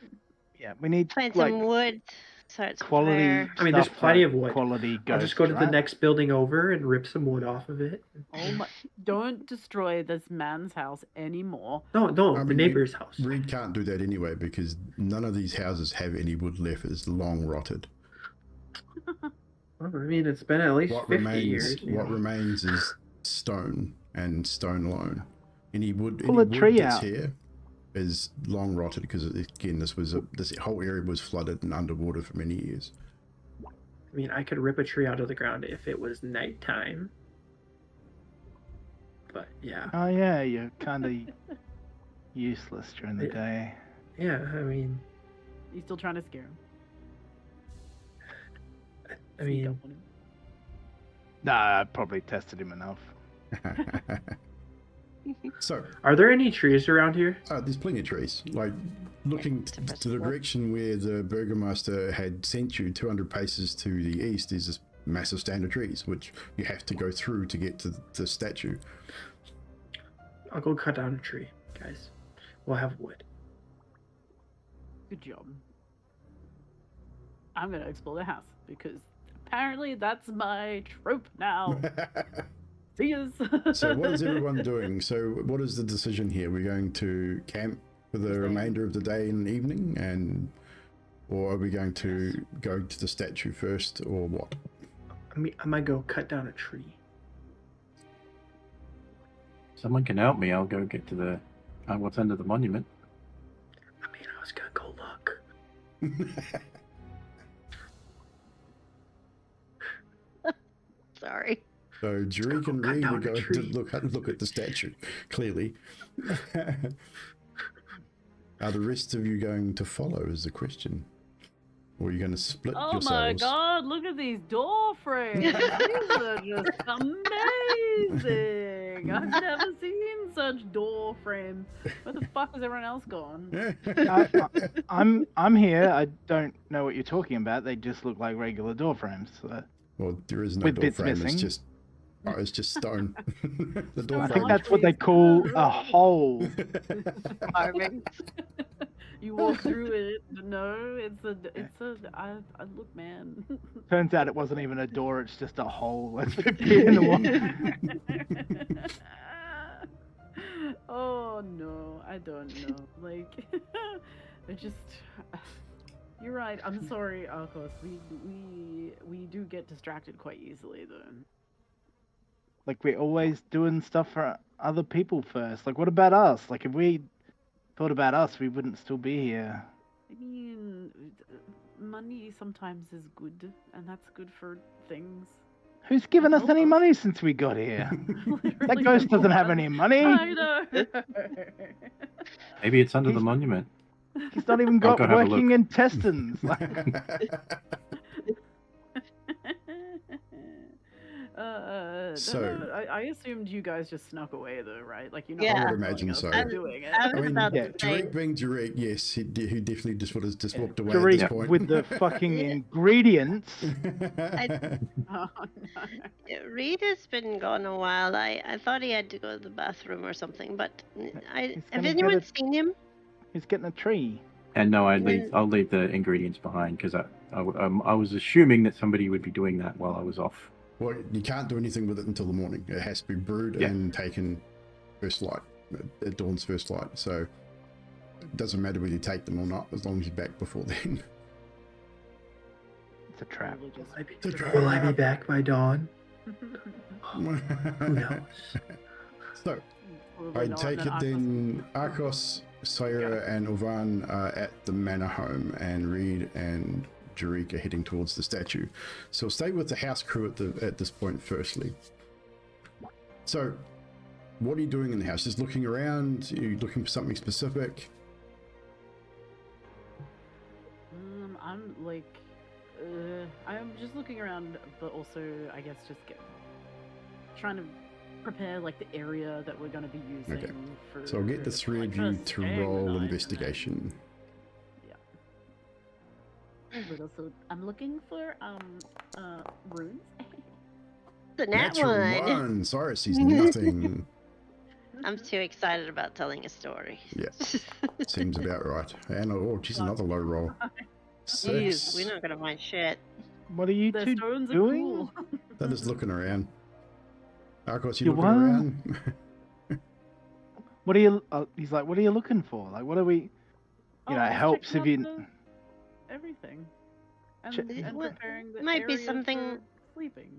Yeah, we need find like some wood. Start some quality. fire. I mean, there's stuff plenty for of wood. Quality. I'll just ghosts, go to the right? next building over and rip some wood off of it. Oh my! Don't destroy this man's house anymore. No, I the mean, neighbor's house. Reid can't do that anyway because none of these houses have any wood left. It's long rotted. Well, I mean, it's been at least What 50 remains? years. you What know. remains is stone and stone alone. Any wood? Pull any a wood tree that's out. here is long rotted because again, this whole area was flooded and underwater for many years. I mean, I could rip a tree out of the ground if it was nighttime. But yeah, Oh yeah, you're kind of useless during the Yeah. day. yeah. I mean, You still trying to scare him? I Sneak mean, up on him. Nah, I probably tested him enough. So are there any trees around here? there's plenty of trees. Like looking to the direction where the Burgomaster had sent you, 200 paces to the east, is this massive stand of trees, which you have to go through to get to the statue. I'll go cut down a tree, guys. We'll have wood. Good job. I'm gonna explore the house because apparently that's my trope now. See yous. So what is everyone doing? So what is the decision here? We're going to camp for the remainder of the day and evening, or are we going to go to the statue first, or what? I might go cut down a tree. Someone can help me. I'll go get to the what's under the monument. I mean, I was gonna go look. Sorry. So Jurik and Cut Reid are down a going to tree. look at the statue. Clearly, are the rest of you going to follow? Is the question, or are you going to split Oh yourselves? my god, look at these door frames. These are just amazing. I've never seen such door frames. Where the fuck has everyone else gone? I'm here. I don't know what you're talking about. They just look like regular door frames. So. Well, there is no With door bits frame. It's missing. just it's just stone. The door I Stone think frame. that's what they call a hole. Carving. You walk through it. No, I look, man. Turns out it wasn't even a door. It's just a hole. That's 50 in the wall. Oh no, I don't know. Like, I just. You're right. I'm sorry, Arcos. We do get distracted quite easily, though. Like we're always doing stuff for other people first. Like what about us? Like if we thought about us, we wouldn't still be here. I mean, money sometimes is good, and that's good for things. Who's given us Help any us. money since we got here? That Literally ghost no doesn't have one. any money. I know. Maybe it's under the He's- monument. He's not even I'll got go have a working look. intestines. Like, Yeah, So- no, I assumed you guys just snuck away though, right? Like you're not Yeah. I would telling imagine us so. you're doing it. I was I mean, about yeah, to say, Jarek being Jarek, yes, he definitely just would have just walked away Jarek at this point. with the fucking Yeah. ingredients. Oh, no. Reid has been gone a while. I thought he had to go to the bathroom or something, but He's have gonna anyone get seen him? He's getting a tree. And no, Then- I'll leave the ingredients behind because I was assuming that somebody would be doing that while I was off. Well, you can't do anything with it until the morning. It has to be brewed Yeah. and taken first light, at dawn's first light. So it doesn't matter whether you take them or not, as long as you're back before then. It's a trap. Probably just- Will I be back by dawn? Who knows? So Probably I not, take it Arcos- then Arcos, Sayra, and Ovan are at the manor home, and Reid and Jarek are heading towards the statue. So stay with the house crew at this point, firstly. So, what are you doing in the house? Just looking around? Are you looking for something specific? I'm like, I'm just looking around, but also I guess just trying to prepare like the area that we're going to be using Okay. for. So I'll get the three like, of you first to staying the roll night and then- investigation. But also, I'm looking for runes. The nat Natural one. one! Cyrus sees nothing. I'm too excited about telling a story. Yeah. Seems about right. And oh, geez, another low roll. Jeez, 6. we're not gonna find shit. What are you The two stones are doing? cool. They're just looking around. Arcos, you You looking what? around? What are you? He's like, what are you looking for? Like, what are we? You know, I it was helps checking if out you. everything. And, Check- and What- preparing the might be area something- for sleeping.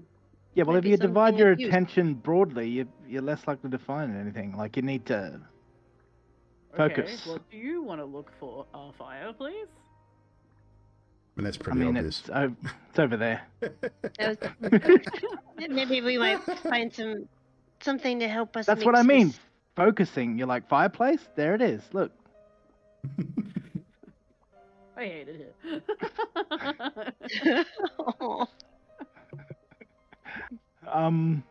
Yeah, well, might if be you something divide your of use. attention broadly, you're less likely to find anything. Like, you need to focus. Okay, what do you want to look for? A fireplace? And that's I pretty mean, obvious. it's over there. Maybe we might find something to help us. That's what mix I mean. this- Focusing. You're like, fireplace? There it is. Look. I hated it. Aw.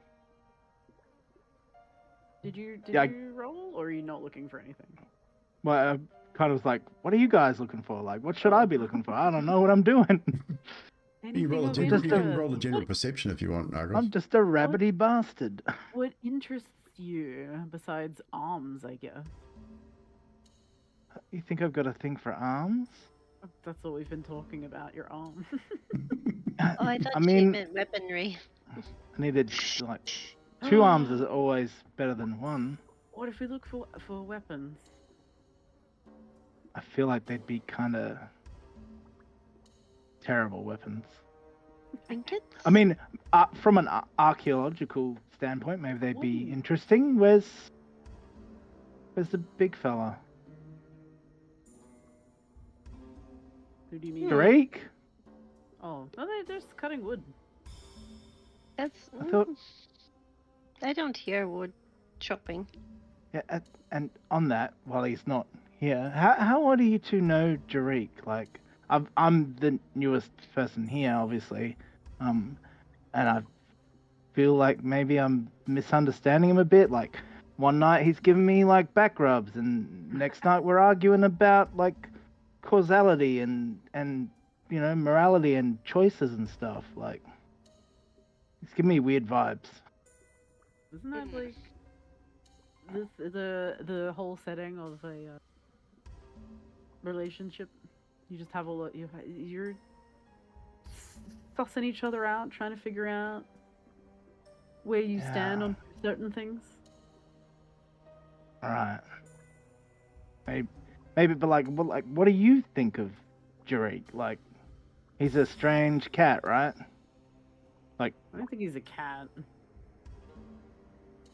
Did you Yeah, roll, or are you not looking for anything? Well, I kind of was like, what are you guys looking for? Like, what should I be looking for? I don't know what I'm doing. You can roll a of general, you can interest? roll a general perception if you want, Argos. I'm just a rabbity bastard. What interests you besides arms? I guess You think I've got a thing for arms? that's what we've been talking about. Your arm. Oh, I thought I she mean, meant weaponry. I needed like 2 arms is always better than 1. What if we look for weapons? I feel like they'd be kind of terrible weapons. Trinkets? I mean, from an archaeological standpoint, maybe they'd be Ooh. interesting. Where's the big fella? Who do you mean? Drake? Oh, no, they're just cutting wood. That's. I thought- I don't hear wood chopping. Yeah, and on that, while he's not here, how well do you two know Jarek? Like, I'm the newest person here, obviously, and I feel like maybe I'm misunderstanding him a bit. Like, one night he's giving me like back rubs, and next night we're arguing about like causality and you know morality and choices and stuff. Like, he's giving me weird vibes. Isn't that like the whole setting of a relationship? You just have you're sussing each other out, trying to figure out where you stand Yeah. on certain things. All right. Maybe, but like, what do you think of Jarek? Like, he's a strange cat, right? Like, I don't think he's a cat.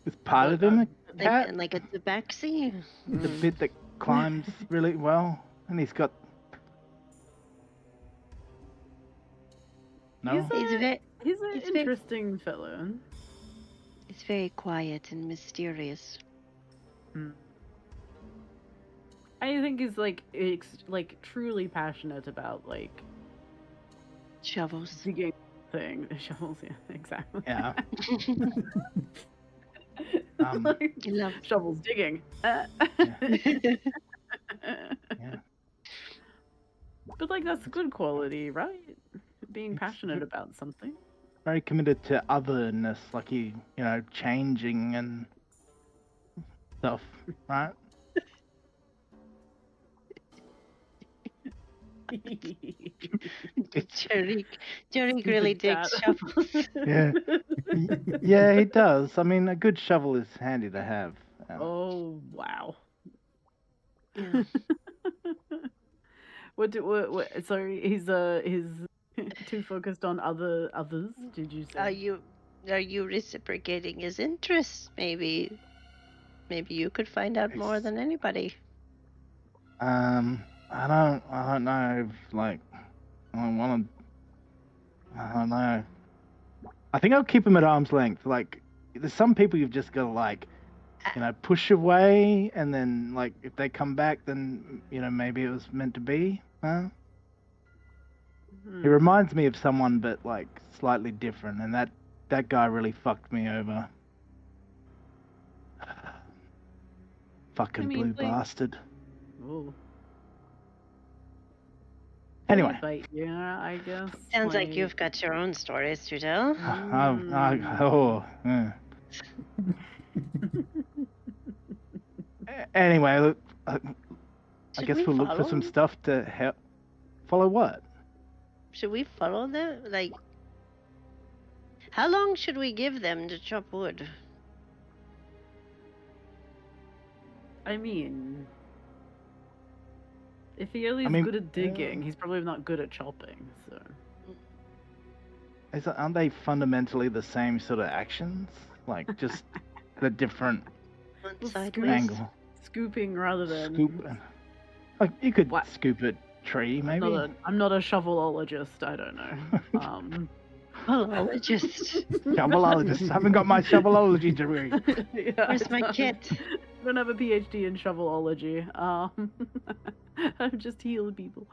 is part of him a cat? Like a tabaxi? The bit that climbs really well, and he's got. No. He's an He's very- interesting fellow. It's very quiet and mysterious. I think he's like like truly passionate about like Shovels. digging thing. Shovels, yeah, exactly. Yeah. Like, Love. shovels digging. Yeah. But like that's a good quality, right? Being passionate about something. Very committed to otherness, like he, changing and stuff, right? Jerick really Stupid digs cat. shovels. Yeah. Yeah, he does. I mean, a good shovel is handy to have. Oh wow. Yeah. What? Sorry, he's too focused on others. Did you say? Are you reciprocating his interests? Maybe you could find out more than anybody. I don't know if, like, I don't know. I think I'll keep him at arm's length. Like, there's some people you've just got to, like, push away, and then, like, if they come back, then, maybe it was meant to be. Huh? He reminds me of someone, but, like, slightly different, and that guy really fucked me over. Fucking blue bastard. Ooh. Anyway. But yeah, I guess. Sounds like you've got your own stories to tell. Anyway, look, I guess we we'll look for some follow? stuff to help. Follow what? Should we follow them? Like, how long should we give them to chop wood? I mean, if Early's good at digging, he's probably not good at chopping. So. Aren't they fundamentally the same sort of actions? Like, just at a different angle. Scooping rather than Like, you could scoop a tree, maybe. I'm not a shovelologist. I don't know. Shovelologist. Shovelologist. I haven't got my shovelology degree. Yeah, Where's my kit? I don't have a PhD in shovelology. I'm just healing people.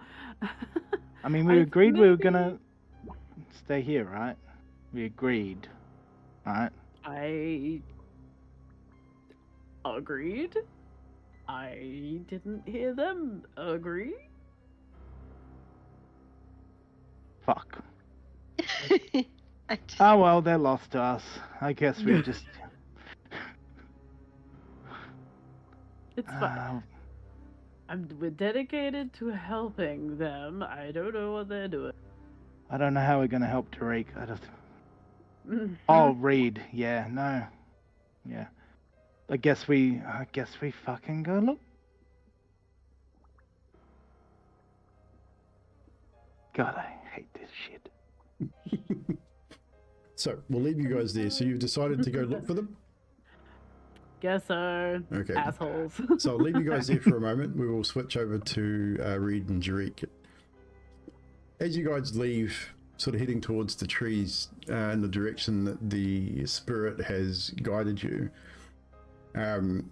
I mean, we agreed we were gonna stay here, right? We agreed, right? I agreed. I didn't hear them agree. Fuck. Oh well, they're lost to us. I guess we just. It's fine. We're dedicated to helping them. I don't know what they're doing. I don't know how we're gonna help Tariq. Oh, Reid. Yeah, no. Yeah. I guess we fucking go look. God, I hate this shit. So we'll leave you guys there. So you've decided to go look for them? Guess so. Okay. Assholes. So I'll leave you guys there for a moment. We will switch over to Reid and Jerick. As you guys leave, sort of heading towards the trees in the direction that the spirit has guided you, I'm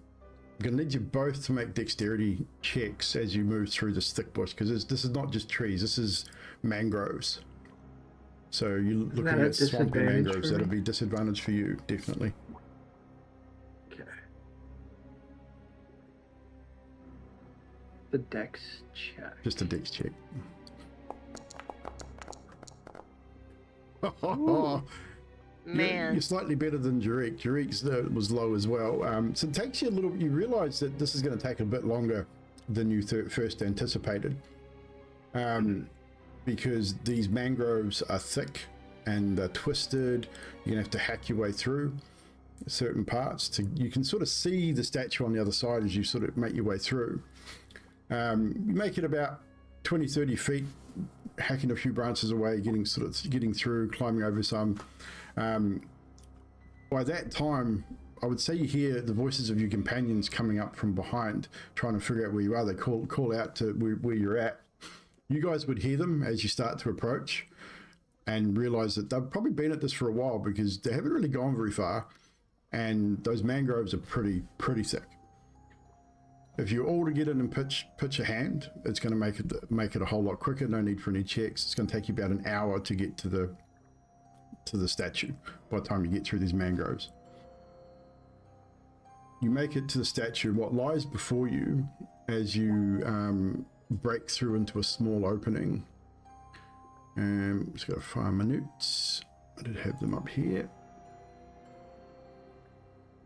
going to need you both to make dexterity checks as you move through this thick bush, because this is not just trees, this is mangroves. So you're looking at swampy mangroves. That'll be disadvantage for you, definitely. Okay. The dex check. Just a dex check. Man. You're slightly better than Jerick. Jerick's was low as well. So it takes you a little. You realise that this is going to take a bit longer than you first anticipated, because these mangroves are thick and they're twisted. You're going to have to hack your way through certain parts. You can sort of see the statue on the other side as you sort of make your way through. You make it about 20-30 feet, hacking a few branches away, getting through, climbing over some. By that time, I would say you hear the voices of your companions coming up from behind, trying to figure out where you are. They call out to where you're at. You guys would hear them as you start to approach, and realize that they've probably been at this for a while, because they haven't really gone very far, and those mangroves are pretty thick. If you're all to get in and pitch a hand, it's going to make it a whole lot quicker. No need for any checks. It's going to take you about an hour to get to to the statue by the time you get through these mangroves. You make it to the statue. What lies before you as you break through into a small opening. Just got to find my notes. I did have them up here.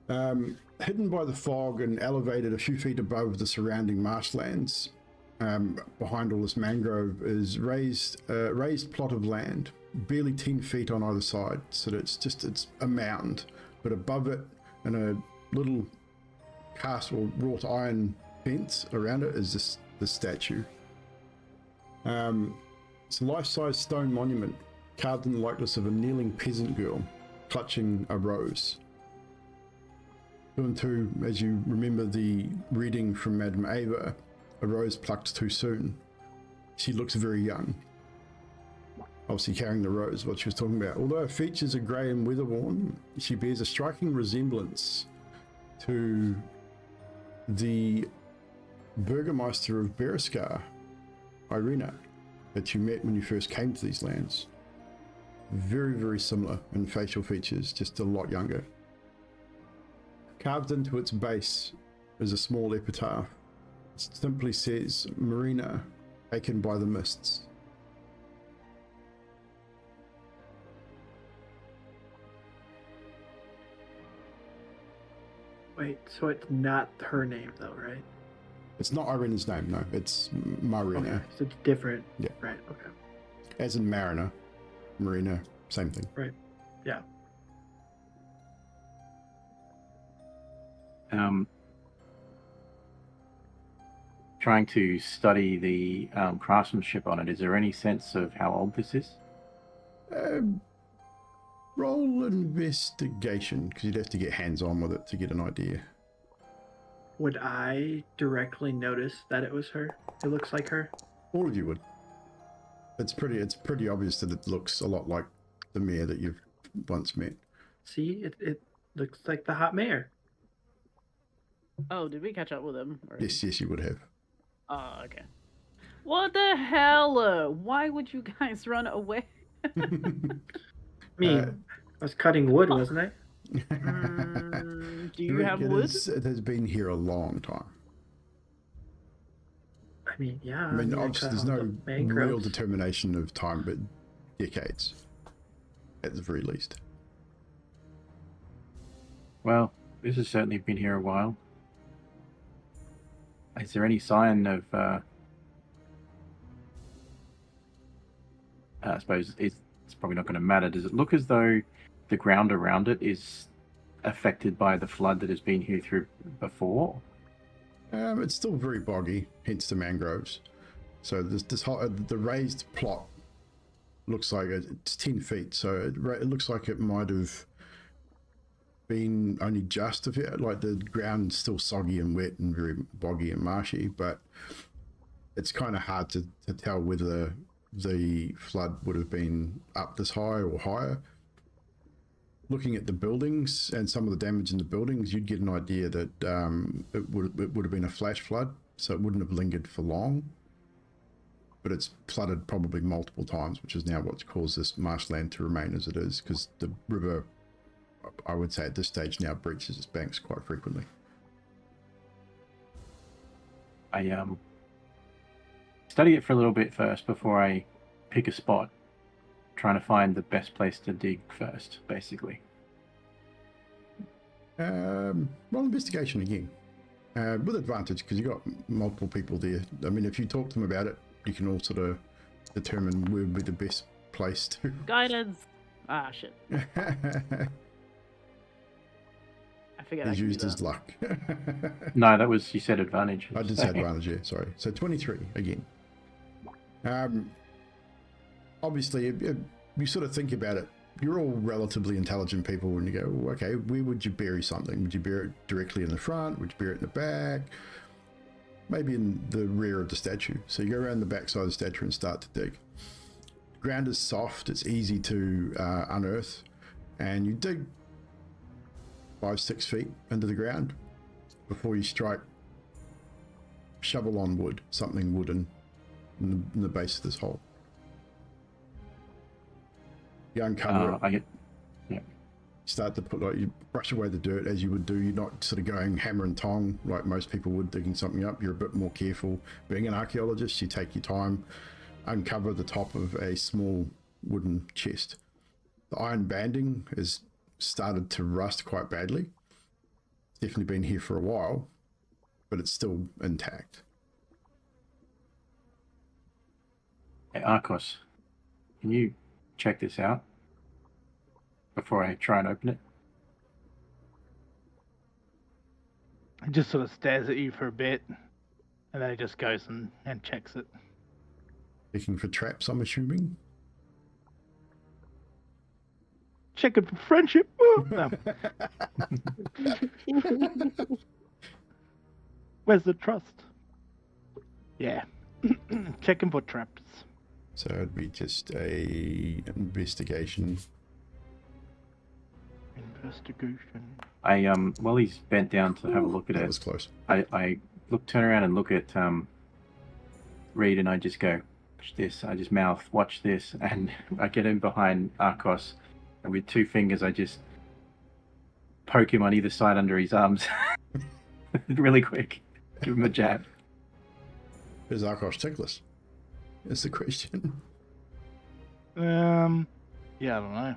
Hidden by the fog and elevated a few feet above the surrounding marshlands, behind all this mangrove is raised plot of land, barely 10 feet on either side. So that it's a mound, but above it, and a little cast or wrought iron fence around it is the statue. It's a life-size stone monument carved in the likeness of a kneeling peasant girl clutching a rose. And two, as you remember the reading from Madame Ava, a rose plucked too soon. She looks very young. Obviously carrying the rose, what she was talking about. Although her features are grey and weather-worn, she bears a striking resemblance to the Burgomaster of Berescar, Irina, that you met when you first came to these lands. Very, very similar in facial features, just a lot younger. Carved into its base is a small epitaph. It simply says, Marina, taken by the mists. Wait, so it's not her name though, right? It's not Irina's name, no. It's Marina. Okay, so it's different. Yeah. Right, okay. As in Mariner. Marina, same thing. Right, yeah. Trying to study the craftsmanship on it. Is there any sense of how old this is? Roll investigation, because you'd have to get hands-on with it to get an idea. Would I directly notice that it was her? It looks like her? All of you would. It's pretty obvious that it looks a lot like the mayor that you've once met. See, it looks like the hot mayor. Oh, did we catch up with him? Or... Yes, you would have. Oh, okay. What the hell? Why would you guys run away? I was cutting wood, wasn't I? Do you have wood? It has been here a long time. I mean, yeah. I mean, obviously, there's no real mangroves. determination of time, but decades, at the very least. Well, this has certainly been here a while. Is there any sign of, I suppose it's probably not going to matter. Does it look as though the ground around it is affected by the flood that has been here through before? It's still very boggy, hence the mangroves. So this whole, the raised plot looks like it's 10 feet. So it looks like it might have been only just of it, like the ground's still soggy and wet and very boggy and marshy, but it's kind of hard to tell whether the flood would have been up this high or higher. Looking at the buildings and some of the damage in the buildings, you'd get an idea that it would have been a flash flood, so it wouldn't have lingered for long. But it's flooded probably multiple times, which is now what's caused this marshland to remain as it is, because the river, I would say at this stage now, breaches its banks quite frequently. I study it for a little bit first before I pick a spot, trying to find the best place to dig first, basically. Roll investigation again, with advantage, because you've got multiple people there. I mean, if you talk to them about it, you can all sort of determine where would be the best place to... Guidance! Ah, shit. I forget I He's can used do his that. luck. No, that was, you said advantage. I did say advantage, yeah, sorry. So 23 again. Obviously, you sort of think about it. You're all relatively intelligent people when you go, well, okay, where would you bury something? Would you bury it directly in the front? Would you bury it in the back? Maybe in the rear of the statue. So you go around the back side of the statue and start to dig. The ground is soft, it's easy to unearth, and you dig 5-6 feet into the ground before you strike shovel on wood, something wooden in the base of this hole. You uncover it. I get. Start to put, like, you brush away the dirt as you would do. You're not sort of going hammer and tong like most people would digging something up. You're a bit more careful. Being an archaeologist, you take your time, uncover the top of a small wooden chest. The iron banding has started to rust quite badly. It's definitely been here for a while, but it's still intact. Hey, Arcos, can you check this out before I try and open it? He just sort of stares at you for a bit, and then he just goes and checks it. Looking for traps, I'm assuming. Checking for friendship. Oh, no. Where's the trust? Yeah. Checking for traps. So it'd be just a investigation. Investigation. I while he's bent down to have a look at That it, was close. I turn around and look at Reid, and I just go, watch this. I just mouth, watch this, and I get in behind Arcos, and with 2 fingers I just poke him on either side under his arms, really quick. Give him a jab. Is Arkosh tickless? Is the question. Yeah, I don't know.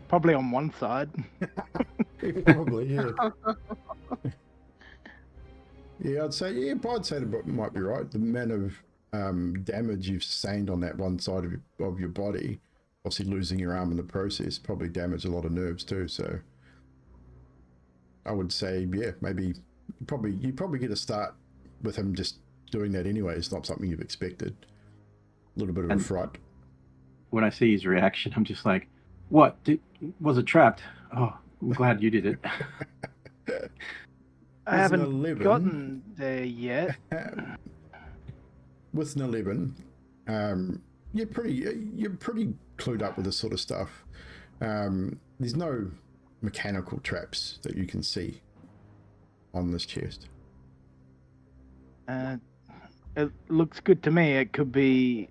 Probably on one side. Probably, yeah. Yeah, I'd say that might be right. The amount of damage you've sustained on that one side of your body, obviously losing your arm in the process, probably damaged a lot of nerves too. So I would say, yeah, maybe you probably get a start with him just doing that anyway. It's not something you've expected. A little bit of a fright. When I see his reaction, I'm just like, what? Was it trapped? Oh, I'm glad you did it. I haven't gotten there yet. With an 11, you're pretty clued up with this sort of stuff. There's no mechanical traps that you can see on this chest. It looks good to me. It could be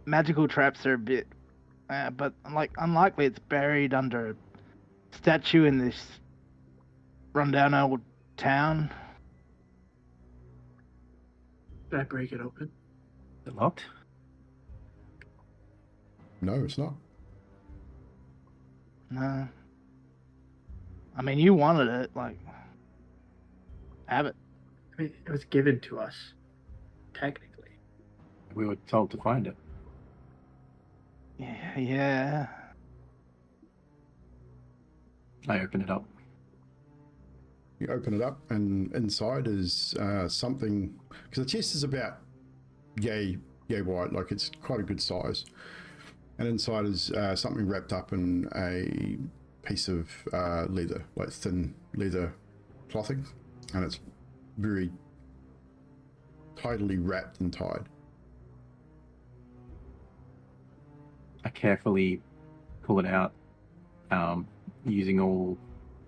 magical traps are a bit, but unlikely. It's buried under a statue in this rundown old town. Did I break it open? Is it locked? No, it's not. No. I mean, you wanted it, have it. I mean, it was given to us, technically. We were told to find it. Yeah. I open it up. You open it up, and inside is something, because the chest is about yay wide, like it's quite a good size. And inside is something wrapped up in a piece of leather, like thin leather clothing, and it's very tidily wrapped and tied. I carefully pull it out, using all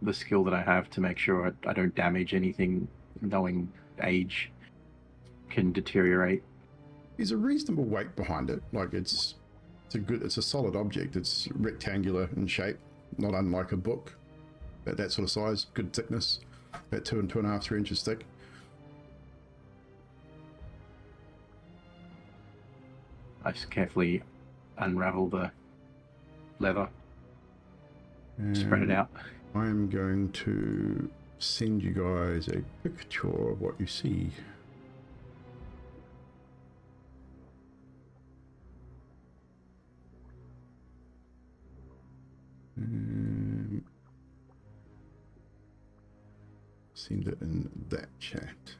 the skill that I have to make sure I don't damage anything, knowing age can deteriorate. There's a reasonable weight behind it. Like it's a solid object. It's rectangular in shape, not unlike a book. That sort of size, good thickness, about 2 and 2.5, 3 inches thick. I just carefully unravel the leather, spread it out. I'm going to send you guys a picture of what you see. Send it in that chat.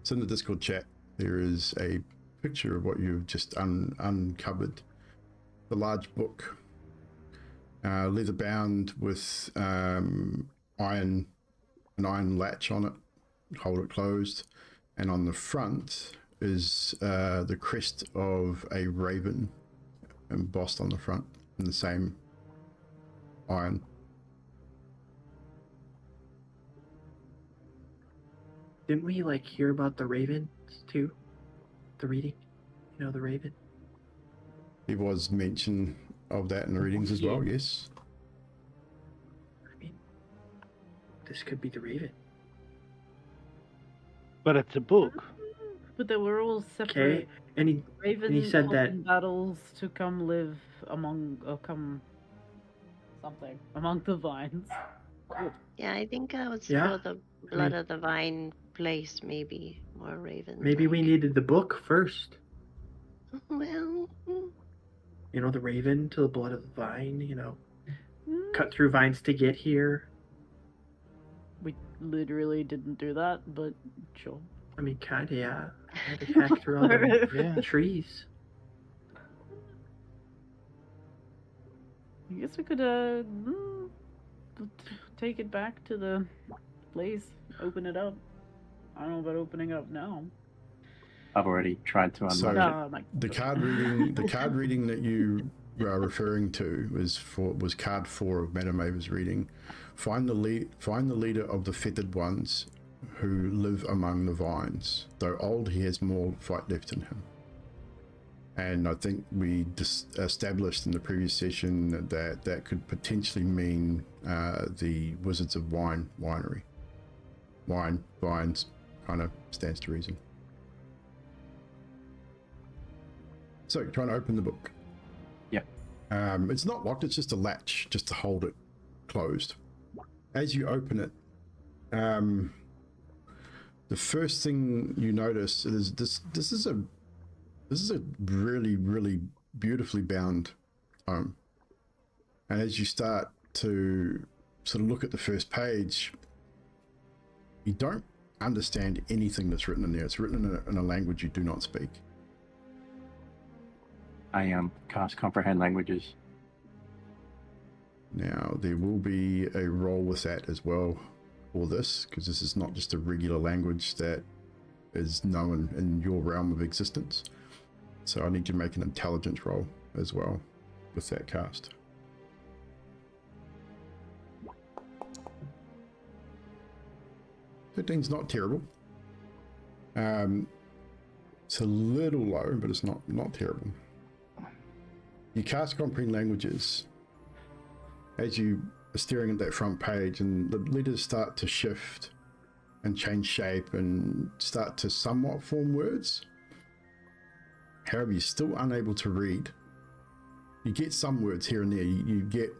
So in the Discord chat, there is a picture of what you've just uncovered. The large book, leather bound with an iron latch on it, hold it closed, and on the front is the crest of a raven embossed on the front in the same iron. Didn't we hear about the ravens too? The reading, the raven. There was mention of that in the readings as well, yes. I mean, this could be the Raven. But it's a book. But they were all Okay, separate. and he Ravens said fought that- in battles to come live among, or come something among the vines. Good. Yeah, I think I would Yeah, for the blood of the vine place, maybe more raven. maybe we needed the book first. Well, You know, the Raven to the blood of the vine. You know, Mm, cut through vines to get here. We literally didn't do that, but sure. I mean, kinda, yeah. I had to hack through all the Yeah. trees. I guess we could take it back to the place, open it up. I don't know about opening up now. I've already tried to So- unlock it. The card reading that you are referring to was card 4 of Madame Ava's reading. Find the leader of the fettered ones who live among the vines. Though old, he has more fight left in him. And I think we established in the previous session that could potentially mean the Wizards of Winery. Wine, vines, kind of stands to reason. So, trying to open the book. Yep. It's not locked, it's just a latch, just to hold it closed. As you open it, the first thing you notice is this is a really, really beautifully bound tome. And as you start to sort of look at the first page, you don't understand anything that's written in there. It's written in a language you do not speak. I cast comprehend languages. Now, there will be a roll with that as well for this, because this is not just a regular language that is known in your realm of existence. So I need to make an intelligence roll as well with that cast. $15's not terrible. It's a little low, but it's not terrible. You cast comprehend languages as you are staring at that front page, and the letters start to shift and change shape and start to somewhat form words. However, you're still unable to read. You get some words here and there. You get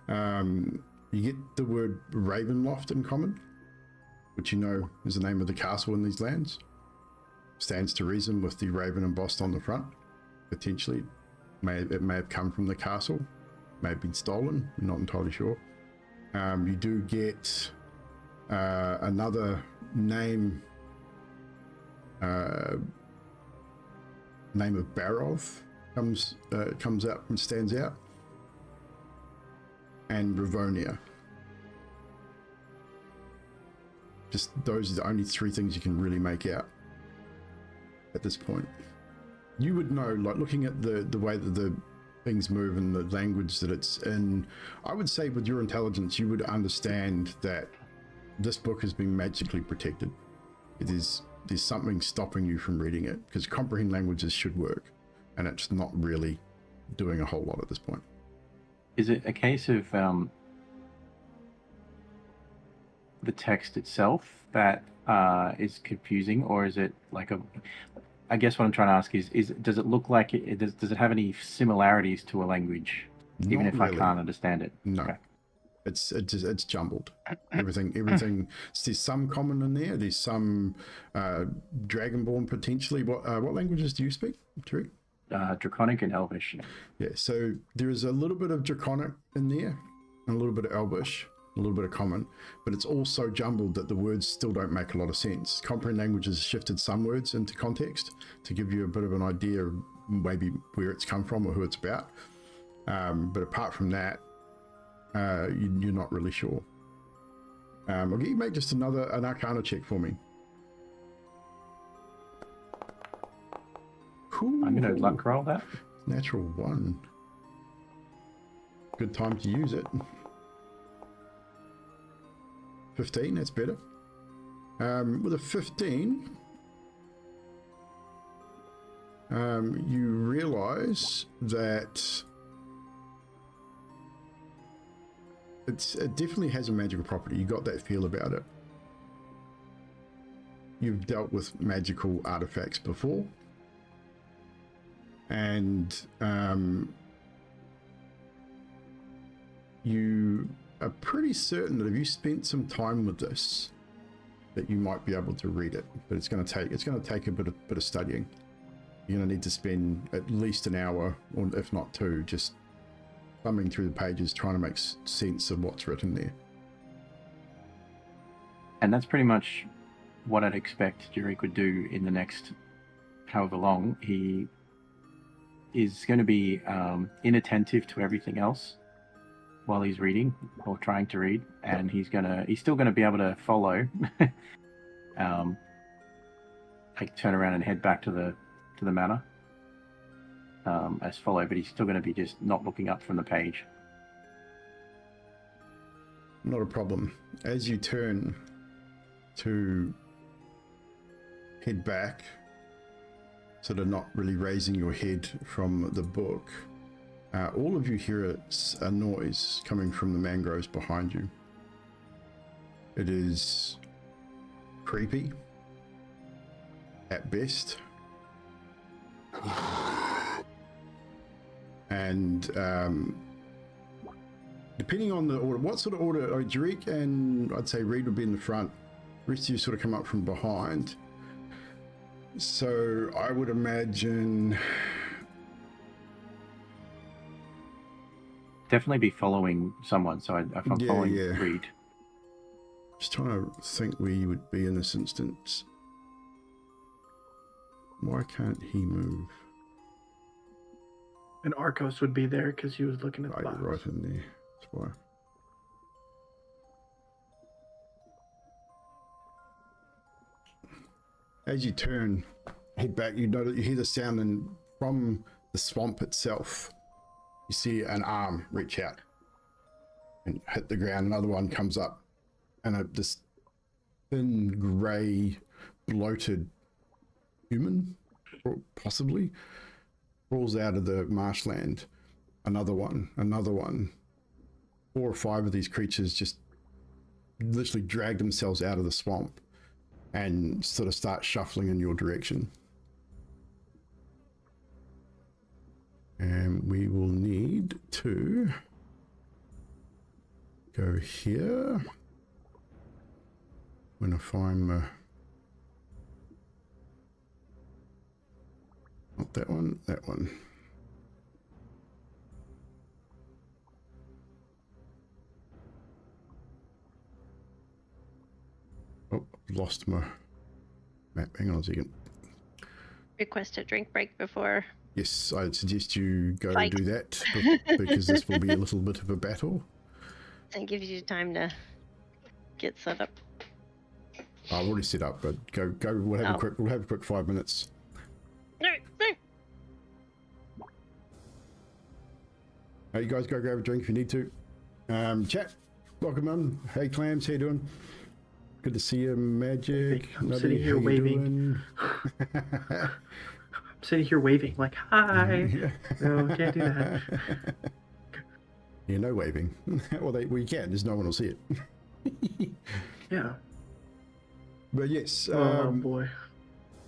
the word Ravenloft in common, which you know is the name of the castle in these lands. Stands to reason with the raven embossed on the front. Potentially, it may have come from the castle, may have been stolen. I'm not entirely sure. You do get another name. Name of Barov comes up and stands out, and Rivonia. Just those are the only three things you can really make out at this point. You would know, like looking at the way that the things move and the language that it's in, I would say with your intelligence you would understand that this book has been magically protected. There's something stopping you from reading it, because comprehend languages should work, and it's not really doing a whole lot at this point. Is it a case of the text itself that is confusing, or is it like I guess what I'm trying to ask is does it look like does it have any similarities to a language, even Not if really. I can't understand it? No. Okay. It's jumbled. Everything. There's some common in there. There's some Dragonborn potentially. What languages do you speak, Tariq? Draconic and Elvish. Yeah. So there is a little bit of Draconic in there, and a little bit of Elvish, a little bit of Common, but it's all so jumbled that the words still don't make a lot of sense. Comprehend languages shifted some words into context to give you a bit of an idea of maybe where it's come from or who it's about. But apart from that, you're not really sure. I'll get you make just an Arcana check for me. Cool. I'm going to luck roll that. Natural 1. Good time to use it. 15, that's better. With a 15, you realize that it definitely has a magical property. You got that feel about it. You've dealt with magical artifacts before, and you are pretty certain that if you spent some time with this, that you might be able to read it. But it's going to take a bit of studying. You're going to need to spend at least an hour, or if not two, just thumbing through the pages, trying to make sense of what's written there. And that's pretty much what I'd expect Jurek would do in the next however long. He is going to be inattentive to everything else while he's reading or trying to read, and he's still going to be able to follow. Like turn around and head back to the manor as follow, but he's still going to be just not looking up from the page. Not a problem. As you turn to head back, sort of not really raising your head from the book, all of you hear a noise coming from the mangroves behind you. It is creepy at best, and depending on the order, what sort of order, Jurek and I'd say Reid would be in the front, the rest of you sort of come up from behind. So I would imagine definitely be following someone. So if I'm following Reid. Just trying to think where you would be in this instance. Why can't he move? And Arcos would be there because he was looking at the box. Right in there. That's why. As you turn, head back, you know that you hear the sound, and from the swamp itself, you see an arm reach out and hit the ground. Another one comes up, and this thin, grey, bloated human, possibly, crawls out of the marshland. Another one. 4 or 5 of these creatures just literally drag themselves out of the swamp and sort of start shuffling in your direction. And we will need to go here. I'm going to find the... Not that one, that one. Oh, I've lost my map. Hang on a second. Request a drink break before. Yes, I'd suggest you go Fight. do that because this will be a little bit of a battle. And gives you time to get set up. I've already set up, but go. We'll have a quick 5 minutes. No. Hey, you guys, go grab a drink if you need to. Chat, welcome on. Hey, Clams, how you doing? Good to see you, Magic. I'm sitting here waving. I'm sitting here waving like, hi. No, can't do that. Yeah, no waving. Well, you can. There's no one will see it. Yeah. But yes. Oh boy.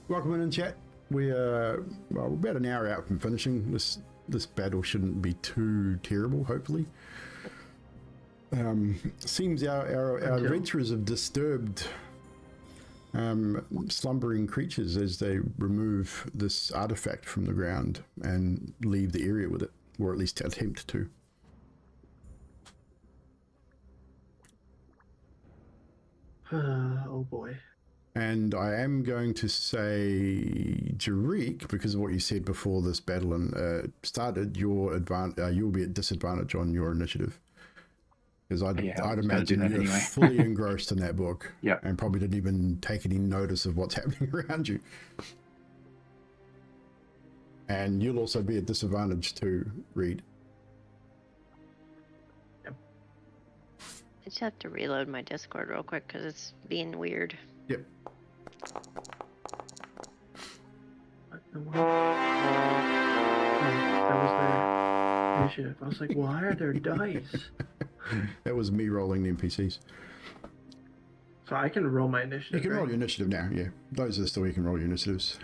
Welcome in chat. We're about an hour out from finishing. This battle shouldn't be too terrible, hopefully. Seems our adventurers have disturbed slumbering creatures as they remove this artifact from the ground and leave the area with it, or at least attempt to. Oh boy. And I am going to say, Jurek, because of what you said before this battle started, you'll be at disadvantage on your initiative. Because I'd imagine you're anyway. Fully engrossed in that book, and probably didn't even take any notice of what's happening around you. And you'll also be at disadvantage to Reid. I just have to reload my Discord real quick because it's being weird. Yep. What in the world? initiative. I was like, why are there dice? That was me rolling the NPCs. So I can roll my You initiative. can right? roll your initiative now, yeah. Those are still you can roll your initiatives.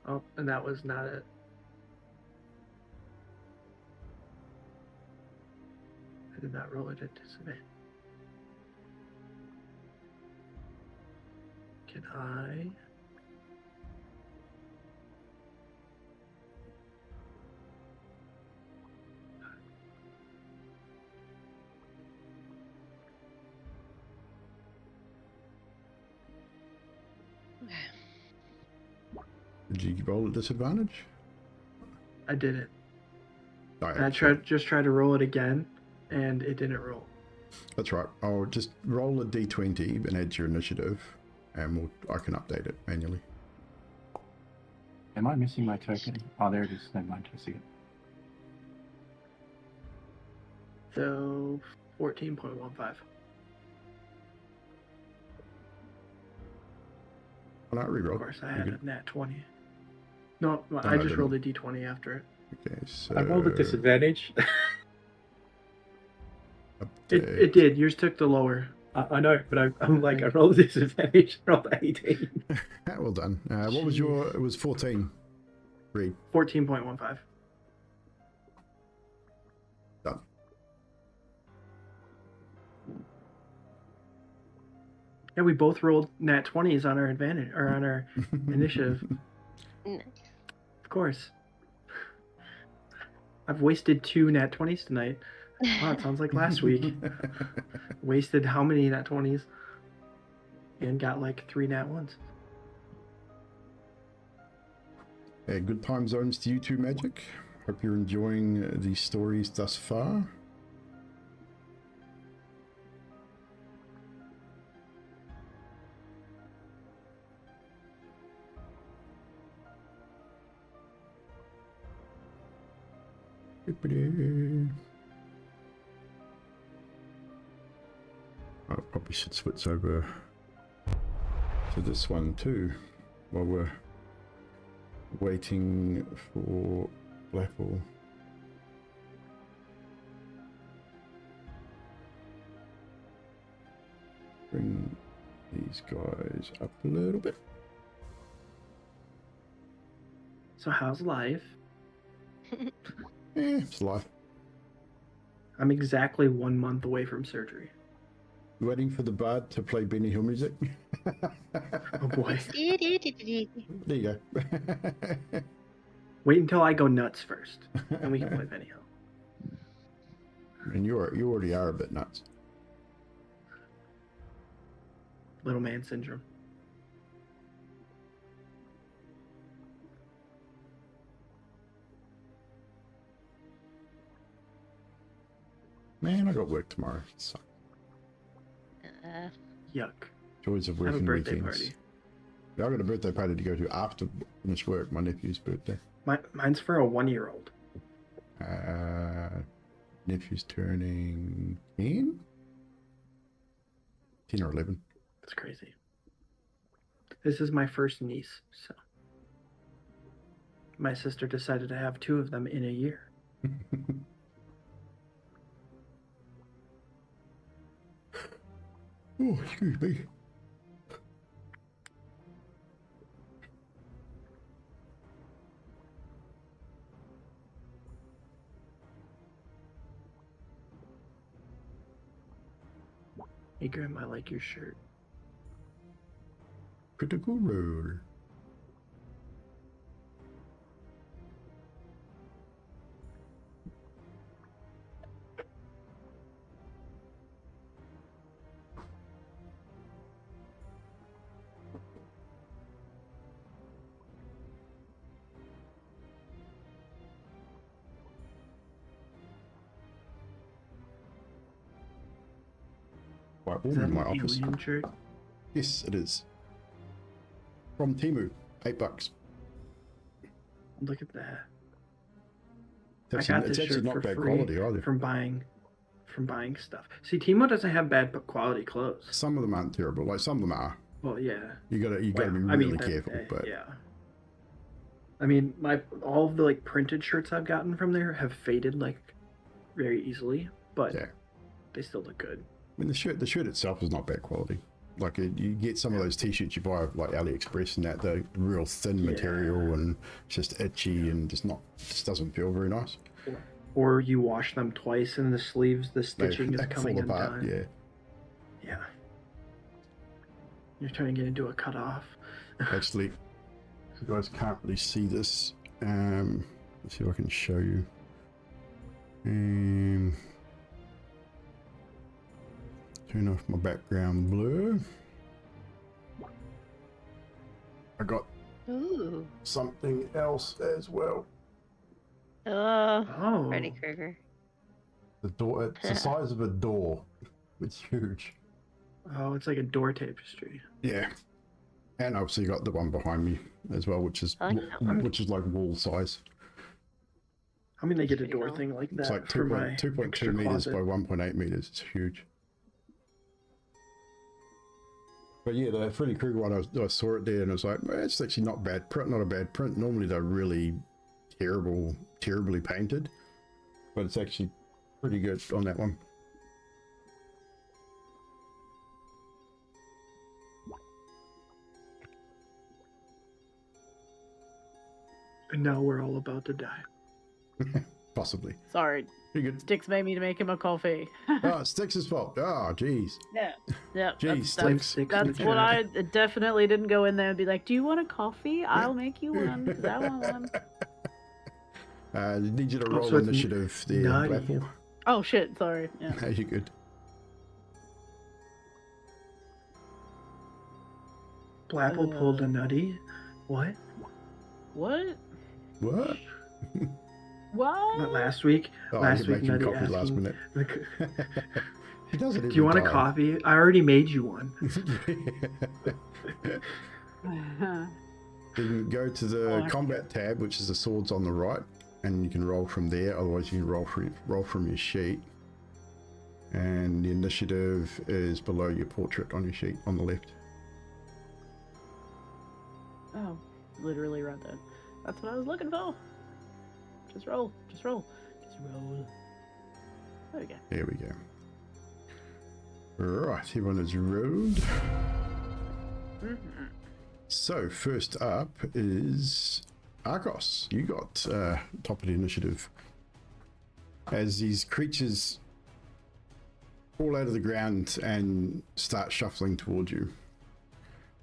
Oh, and that was not it. I did not roll it at disadvantage. Can I? Did you roll at disadvantage? I did it. Oh, And yeah, I sorry. tried to roll it again, and it didn't roll. That's right. I'll just roll a d20 and add your initiative, and I can update it manually. Am I missing my token? Oh, there it is. Never mind. I see it. So 14.15. Well, not reroll. Of course, I You had can- a nat 20. No, No, I I just didn't. rolled a d20 after it. Okay, so I rolled a disadvantage. It did. Yours took the lower. I know, but I'm like, I rolled a disadvantage, rolled 18. well done. What was your? It was 14. Reid. 14.15. Done. Yeah, we both rolled nat 20s on our advantage or on our initiative. Nice. Of course. I've wasted 2 nat 20s tonight. Wow, it sounds like last week. Wasted how many nat 20s? And got like 3 nat 1s. Yeah, good time zones to you two, Magic. Hope you're enjoying the stories thus far. I probably should switch over to this one too while we're waiting for Blackwall. Bring these guys up a little bit. So how's life? It's life. I'm exactly 1 month away from surgery. Waiting for the bard to play Benny Hill music. Oh boy. There you go. Wait until I go nuts first, and we can play Benny Hill. And you already are a bit nuts. Little man syndrome. Man, I got work tomorrow. It sucks. Yuck. Joys of I have a working birthday weekends. party. Yeah, I got a birthday party to go to after finish work. My nephew's birthday. Mine's for a 1-year-old. Nephew's turning 10? 10 or 11. That's crazy. This is my first niece, so my sister decided to have 2 of them in a year. Oh, excuse me. Hey, Graham, I like your shirt. Critical role. Whiteboard Is that in my an office. alien shirt? Yes, it is. From Temu, $8. Look at that. It's I got actually, this it's actually shirt not for bad free quality either. from buying stuff. See, Timo doesn't have bad quality clothes. Some of them aren't terrible. Like some of them are. Well, yeah. You gotta be Well, really I mean, careful. But yeah. I mean, all of the like printed shirts I've gotten from there have faded like very easily, but Yeah. they still look good. I mean, the shirt itself is not bad quality. Like you get some of those t-shirts you buy like AliExpress and that, the real thin material and just itchy and just doesn't feel very nice. Or you wash them twice and the sleeves, the stitching They is coming fall apart. undone. Yeah. Yeah. You're trying to get into a cutoff. Actually, you guys can't really see this. Let's see if I can show you. Turn off my background blur. I got Ooh. something else as well. Oh. Freddy Krueger. The door, it's the size of a door. It's huge. Oh, it's like a door tapestry. Yeah. And obviously you got the one behind me as well, which is I like that one. which is like wall size. I'm gonna get a Pretty door cool. thing like that It's like for my 2.2 extra meters closet. by 1.8 meters. It's huge. But yeah, the Freddy Krueger one, I saw it there and I was like, well, it's actually not bad print, not a bad print. Normally they're really terribly painted, but it's actually pretty good on that one. And now we're all about to die. Possibly. Sorry, Pretty good. Sticks made me to make him a coffee. Oh, it's Sticks' fault. Oh, jeez. Yeah. Yeah. Jeez, that's Sticks. that's what I definitely didn't go in there and be like, do you want a coffee? I'll make you one, because I want one. I need you to roll Also, it's initiative there, nutty. Blackpool. Oh, shit, sorry. Yeah. How you good? Blapple pulled a nutty. What? What? What? What? Not last week. Oh, Last I week, can make you Nutty coffee asked last me, minute. like, He does it do you want a coffee? I already made you one. You can go to the combat tab, which is the swords on the right, and you can roll from there. Otherwise, you can roll from your sheet. And the initiative is below your portrait on your sheet on the left. Oh, literally right there. That's what I was looking for. Just roll. Just roll. Just roll. There we go. There we go. Right, everyone is rolled. Mm-hmm. So first up is Argos. You got top of the initiative. As these creatures fall out of the ground and start shuffling towards you.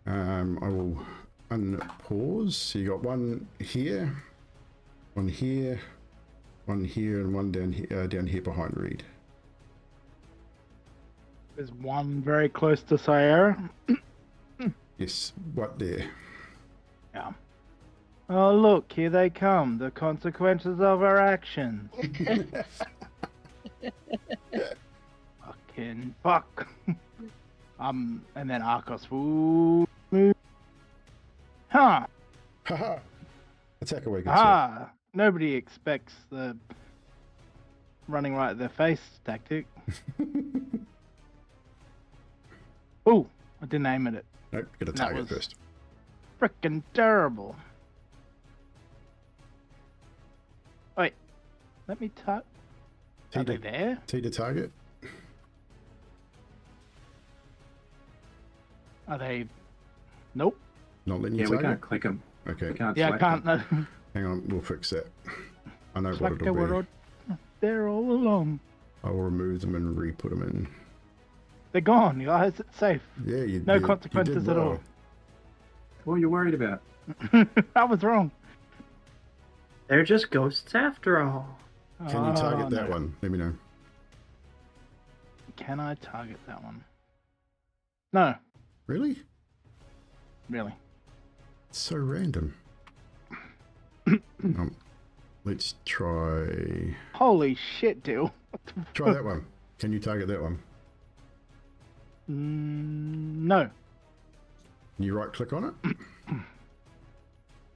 I will unpause. So you got one here, one here, one here, and one down here behind Reid. There's one very close to Sierra. Yes, right there. Yeah. Oh, look, here they come. The consequences of our actions. Fucking fuck. And then Arcos will move. Huh. Haha. Attack away, good Ah. Nobody expects the running right at their face tactic. Oh, I didn't aim at it. Nope, get a That target was- first. Frickin' terrible. Wait, let me touch. Are they there? T to target. Are they? Nope. Not letting you Yeah, we target. can't click them. Okay, We can't Yeah, I select can't. them. No. hang on, we'll fix that. I know It's what like they it'll were be. there all along. I will remove them and re-put them in. They're gone, guys. It's safe. Yeah, you No did- you consequences did at well. all. What are you worried about? I was wrong. They're just ghosts after all. Can you target Oh, that no. one? Let me know. Can I target that one? No, Really? really. It's so random. Let's try Holy shit, dude. that one. Can you target that one? No. Can you right click on it?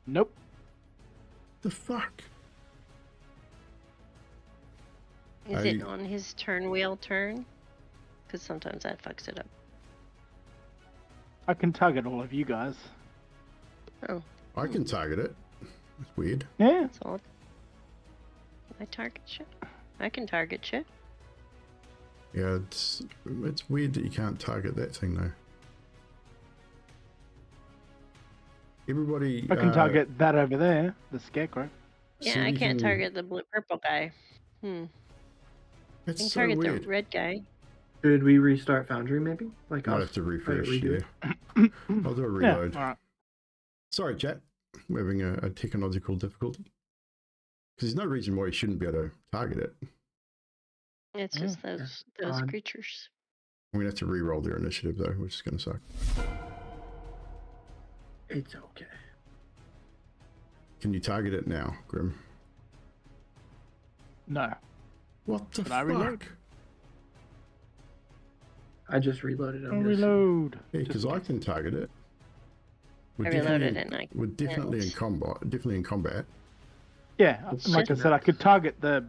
Nope. The fuck? Is it on his turn wheel turn? Because sometimes that fucks it up. I can target all of you guys. Oh, I can target it. It's weird. Yeah. That's odd. I target shit. I can target shit. Yeah, it's weird that you can't target that thing though. Everybody. I can target that over there, the scarecrow. Yeah, I can't target the purple guy. I It's can so target weird. the red guy. Should we restart Foundry maybe? Like Might I'll have to try refresh. redo Yeah, it. I'll do a reload. Yeah, all right. Sorry, chat. We're having a technological difficulty. Because there's no reason why you shouldn't be able to target it. It's just those odd. creatures. I'm going to have to re-roll their initiative, though, which is going to suck. It's okay. Can you target it now, Grim? No. What the Can I reload? fuck? I just reloaded. I'll reload. Yeah, because I can target it. I reloaded and I We're definitely in can't. combat. Definitely in combat. Yeah, It's like I just said, I nuts. could target the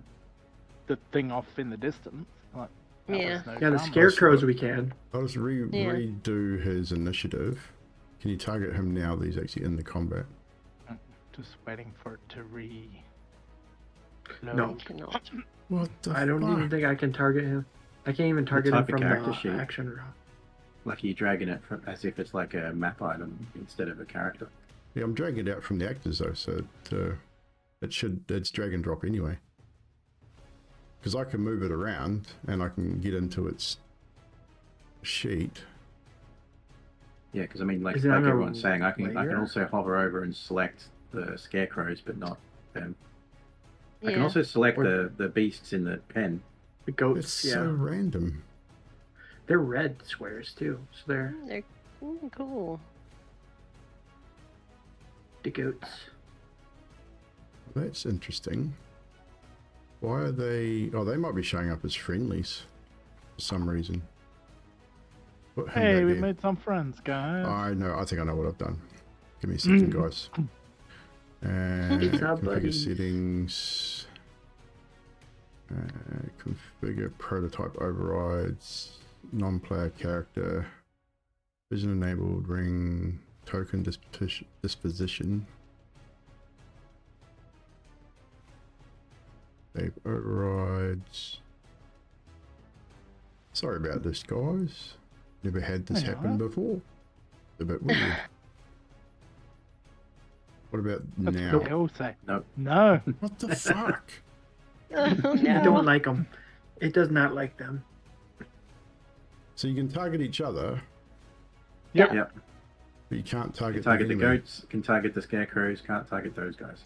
thing off in the distance. Like, that Yeah. was no Yeah, the drama. scarecrows we can. I'll just Yeah. redo his initiative. Can you target him now that he's actually in the combat? Just waiting for it to reload. No. Cannot. What the I don't fuck? even think I can target him. I can't even target him type of from character the sheet? action route. Like you're dragging it from, as if it's like a map item instead of a character. Yeah, I'm dragging it out from the actors though, so it's drag and drop anyway. Because I can move it around and I can get into its sheet. Yeah, because I mean, like Is it on a everyone's saying, I can layer? also hover over and select the scarecrows, but not them. I can Yeah. also select Or- the beasts in the pen. The goats, It's yeah. so random. They're red squares too. So they're They're cool. the goats. That's interesting. Why are they... Oh, they might be showing up as friendlies for some reason. Put him Hey, back we there. made some friends, guys. I know. I think I know what I've done. Give me a second, guys. And Pizza configure buddies. settings. Configure prototype overrides. Non-player character. Vision enabled ring. Token disposition. Save overrides. Sorry about this, guys. Never had this Hey, happen alright. before. It's a bit weird. What about That's now? what they all say. Nope. No. What the fuck? Oh I no. don't like them. It does not like them. So you can target each other, Yep. Yep. but you can't You target, can target the enemy. goats, can target the scarecrows, can't target those guys.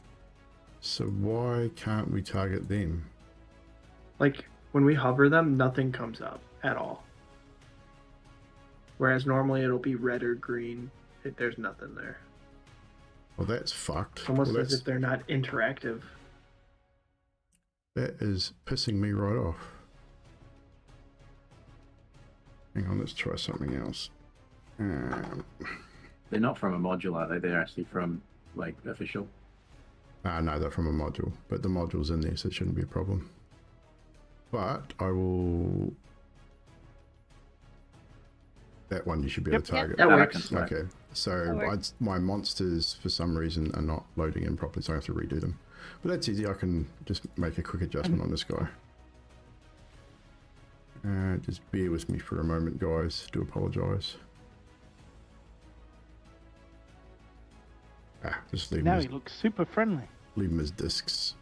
So why can't we target them? Like when we hover them, nothing comes up at all. Whereas normally it'll be red or green. There's nothing there. Well, that's fucked. It's almost Well, as if they're not interactive. that is pissing me right off. Hang on, let's try something else. They're not from a module, are they? They're actually from, like, official. No, they're from a module, but the module's in there, so it shouldn't be a problem. But I will... That one you should be able to Yep, target. That I works. can select. Okay, so That works. my monsters for some reason are not loading in properly, so I have to redo them. But that's easy. I can just make a quick adjustment on this guy. Just bear with me for a moment, guys. Do apologise. Just leave Now him, he looks super friendly. leave him as discs.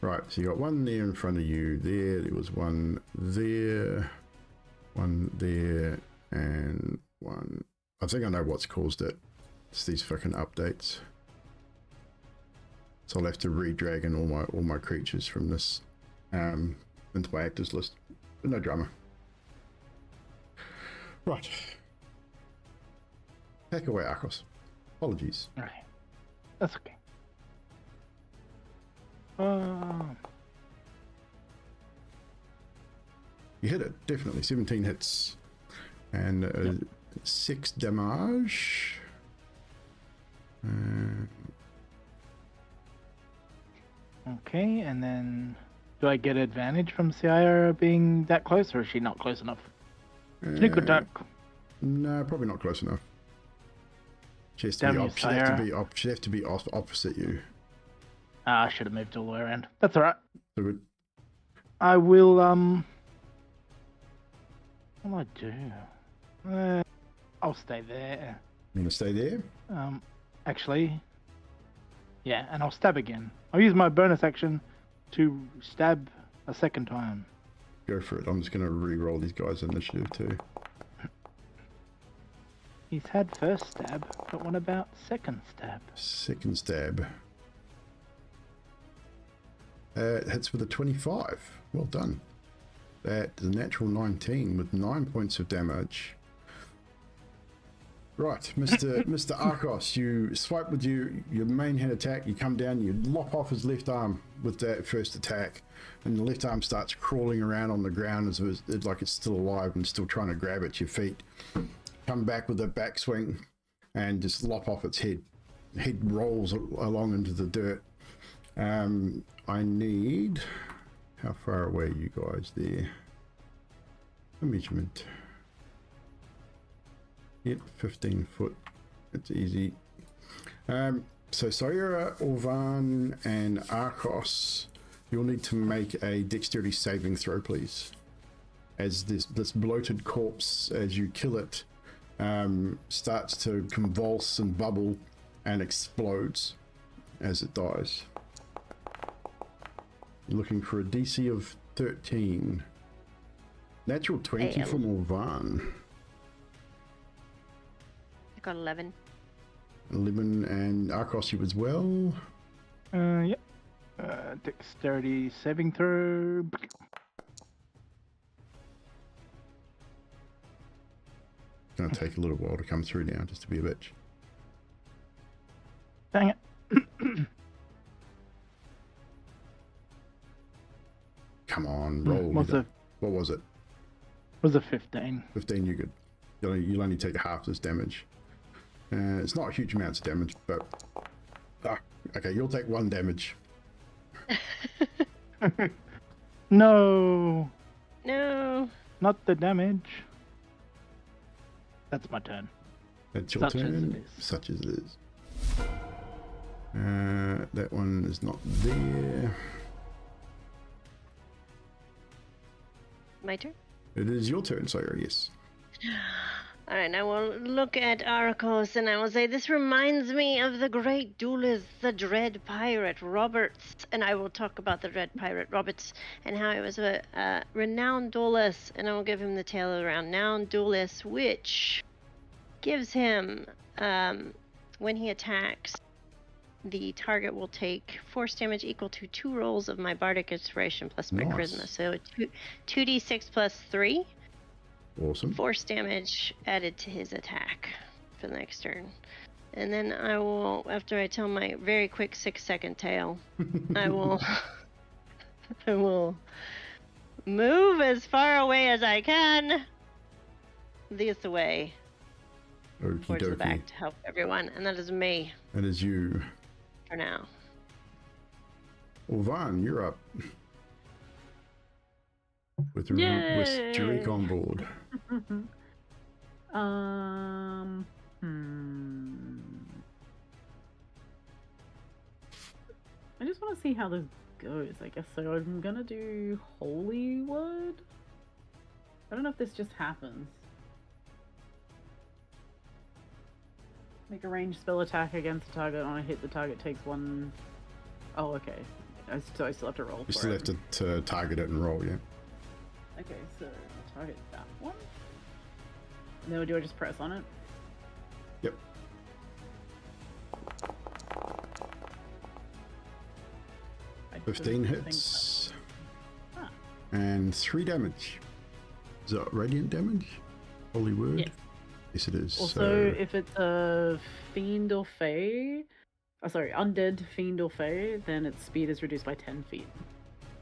Right, so you got one there in front of you. There was one there, and one. I think I know what's caused it. It's these fucking updates. So I'll have to re-drag in all my creatures from this into my actors list. But no drama. Right. Pack away, Arcos. Apologies. Right. That's okay. You hit it, definitely. 17 hits. And 6 damage. Okay, and then do I get advantage from Ciara being that close, or is she not close enough? Sneak attack. No, probably not close enough. She has to Damn be. you, She have to be opposite you. I should have moved all the way around. That's all right. So good. I will. What'll I do? I'll stay there. You gonna stay there? Actually, yeah, and I'll stab again. I'll use my bonus action to stab a second time. Go for it. I'm just gonna re-roll these guys' initiative too. He's had first stab, but what about second stab? Second stab. It hits with a 25. Well done. That is a natural 19 with 9 points of damage. Right, Mr. Arcos, you swipe with your main hand attack, you come down, you lop off his left arm with that first attack, and the left arm starts crawling around on the ground as like it's still alive and still trying to grab at your feet. Come back with a backswing and just lop off its head. Head rolls along into the dirt. I need... How far away are you guys there? A measurement. Yep, 15 foot. It's easy. So Sayura, Orvan, and Arcos, you'll need to make a dexterity saving throw, please. As this bloated corpse, as you kill it, starts to convulse and bubble and explodes as it dies. You're looking for a DC of 13. Natural 20 from Orvan. I got 11. 11, and Arcos, you as well. Yep. Dexterity saving throw. Gonna take a little while to come through now, just to be a bitch. Dang it. Come on, roll. What was it? Was a 15. 15, you're good. You'll only take half this damage. It's not huge amounts of damage, but... okay, you'll take 1 damage. No. No. Not the damage. That's my turn. That's your Such as turn. it is. Such as it is. That one is not there. My turn? It is your turn, Sawyer, yes. Alright, I will look at Arcos and I will say, this reminds me of the great duelist, the Dread Pirate Roberts. And I will talk about the Dread Pirate Roberts and how he was a renowned duelist. And I will give him the tale of the renowned duelist, which gives him, when he attacks, the target will take force damage equal to 2 rolls of my Bardic Inspiration plus my Charisma. So 2d6 plus 3. Awesome. Force damage added to his attack for the next turn. And then I will, after I tell my very quick 6-second tale, I will move as far away as I can this way Okie towards the dokie. back to help everyone. And that is me That is you. for now. Orvan, you're up. With Yay! Drake on board. I just want to see how this goes, I guess. So I'm gonna do Holy Word. I don't know if this just happens. Make a ranged spell attack against a target. On a hit, the target takes 1. Oh, okay. So I still have to roll. You for still it. have to target it and roll, yeah. Okay, so I'll target that one. And then do I just press on it? Yep. I 15 didn't think hits. that. Ah. And 3 damage. Is that radiant damage? Holy word? Yes. Yes, it is. Also, So, if it's a fiend or fae, undead fiend or fae, then its speed is reduced by 10 feet.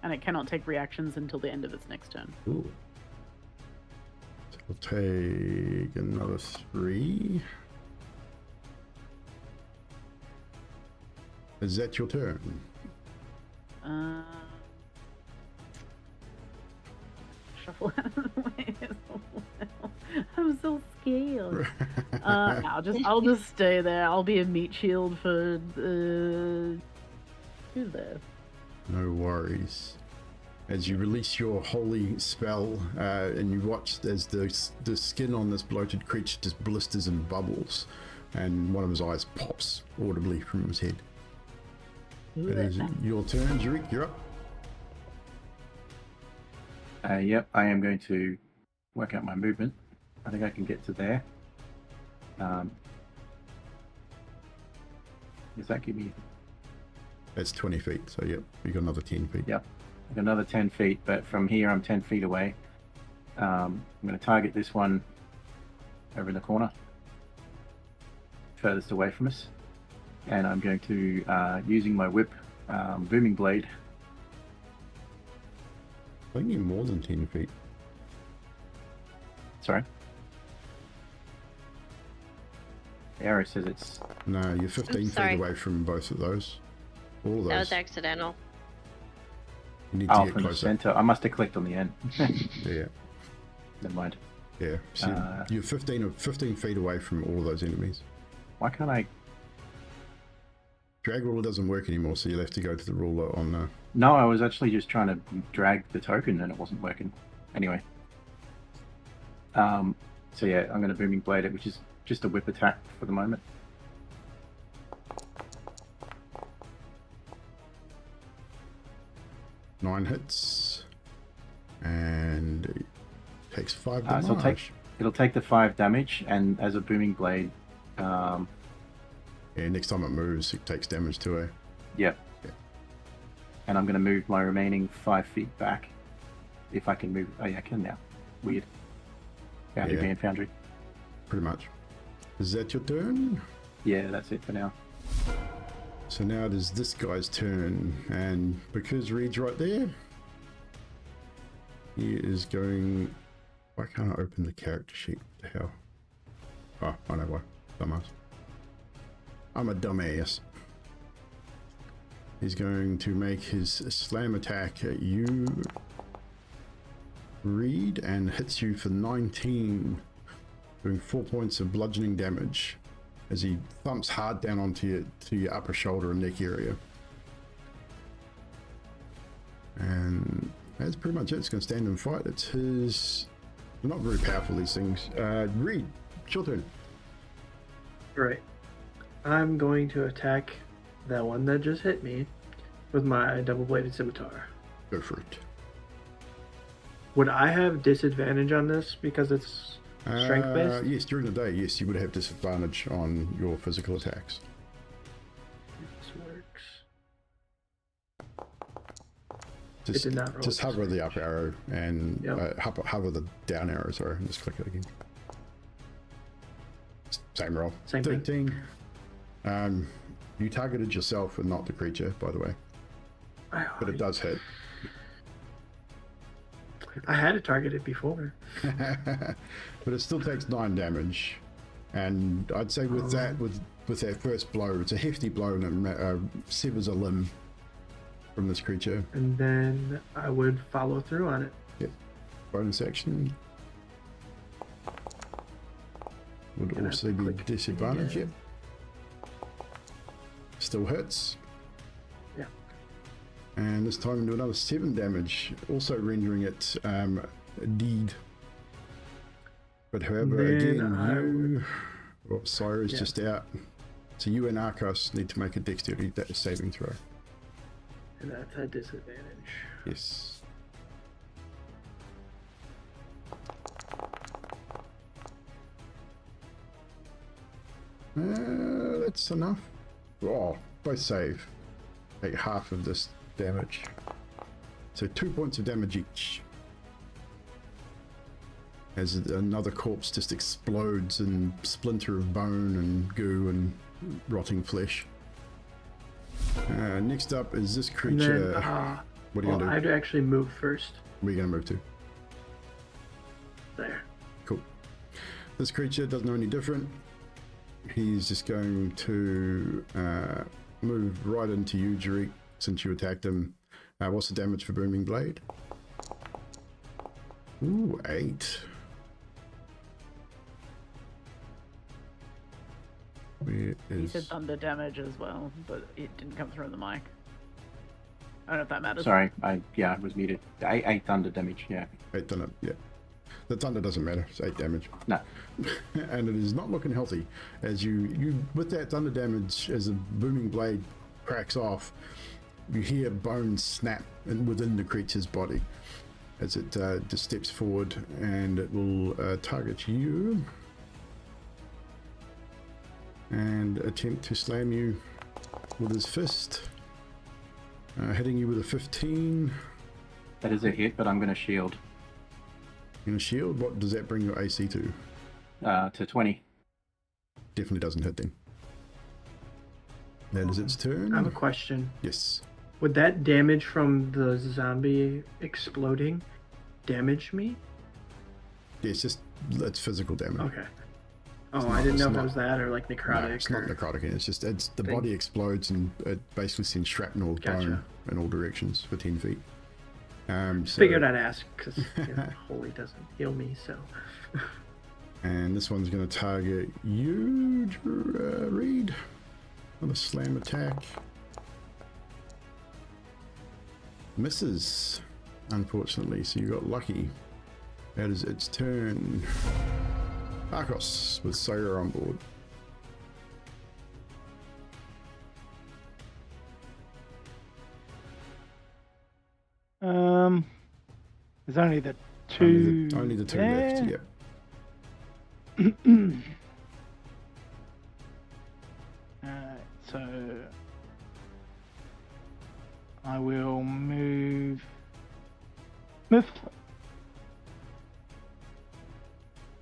And it cannot take reactions until the end of its next turn. ooh. So we'll take another 3. Is that your turn? shuffle out of the way as well. I'm so scared. I'll just stay there. I'll be a meat shield for who's there? No worries. As you release your holy spell, and you watch as the skin on this bloated creature just blisters and bubbles, and one of his eyes pops audibly from his head. It is your turn, Reid. You're up. Yep, I am going to work out my movement. I think I can get to there. Does that give me... That's 20 feet, so yep, you got another 10 feet. Yep, I've got another 10 feet, but from here I'm 10 feet away. I'm going to target this one over in the corner, furthest away from us. And I'm going to, using my whip, booming blade. I think you're more than 10 feet. Sorry? The arrow says it's... No, you're 15 feet away from both of those. All of those. That was accidental. You need to get from closer. the center. I must have clicked on the end. Yeah. Never mind. Yeah. So you're 15 feet away from all of those enemies. Why can't I... Drag ruler doesn't work anymore, so you'll have to go to the ruler on... No, I was actually just trying to drag the token and it wasn't working. Anyway. So yeah, I'm going to booming blade it, which is just a whip attack for the moment. Nine hits. And it takes 5 damage. So it'll take the 5 damage, and as a booming blade... Yeah, next time it moves, it takes damage too, eh? Yep. Yeah. And I'm going to move my remaining 5 feet back. If I can move... Oh yeah, I can now. Weird. Foundry being foundry. Pretty much. Is that your turn? Yeah, that's it for now. So now it is this guy's turn, and because Reid's right there, he is going... Why can't I open the character sheet? What the hell? Oh, I know why. Dumbass. I'm a dumbass. He's going to make his slam attack at you, Reid, and hits you for 19, doing 4 points of bludgeoning damage as he thumps hard down onto your upper shoulder and neck area. And that's pretty much it. It's going to stand and fight. It's his... They're not very powerful, these things. Reid, it's your turn. Right. I'm going to attack that one that just hit me with my double-bladed scimitar. Go for it. Would I have disadvantage on this because it's strength-based? Yes, during the day, yes, you would have disadvantage on your physical attacks. This works. Just, it did not roll. just hover the up arrow and Yep. hover the down arrow, sorry, and just click it again. Same roll. Same 13. You targeted yourself and not the creature, by the way. But it does hit. I had it targeted before. But it still takes 9 damage. And I'd say with that, with that first blow, it's a hefty blow and it severs a limb from this creature. And then I would follow through on it. Yep. Bonus action. Would Gonna also be click disadvantage, again. yep. Still hits. Yeah. And this time do another 7 damage, also rendering it a deed. But however, again, Syra's just out. So you and Arcos need to make a dexterity saving throw. And that's a disadvantage. Yes. That's enough. Oh, both save. Take half of this damage. So 2 points of damage each. As another corpse just explodes in splinter of bone and goo and rotting flesh. Next up is this creature. Then, what are you going to do? I'd actually move first. Where are you going to move to? There. Cool. This creature doesn't know any different. He's just going to move right into you, Reid, since you attacked him. What's the damage for Booming Blade? Ooh, 8. Where He is... said thunder damage as well, but it didn't come through on the mic. I don't know if that matters. Sorry, I was muted. 8 thunder damage. Yeah. 8 thunder, yeah. The thunder doesn't matter. It's 8 damage. No. And it is not looking healthy. As you with that thunder damage, as a booming blade cracks off, you hear bones snap within the creature's body as it just steps forward, and it will target you and attempt to slam you with his fist, hitting you with a 15. That is a hit, but I'm going to shield. In a shield, what does that bring your AC to? To 20. Definitely doesn't hit then. That is its turn. I have a question. Yes. Would that damage from the zombie exploding damage me? Yeah, it's physical damage. Okay. Oh, I didn't know if not- it was that or like necrotic. No, it's not or... necrotic. It's the body explodes and it basically sends shrapnel of Gotcha. bone in all directions for 10 feet. So, Figured I'd ask because holy doesn't heal me, so. and this one's going to target you, Reid. On a slam attack. Misses, unfortunately, so you got lucky. That is its turn. Arcos with Sawyer on board. There's only the two. Only the two there. left, yep. So I will move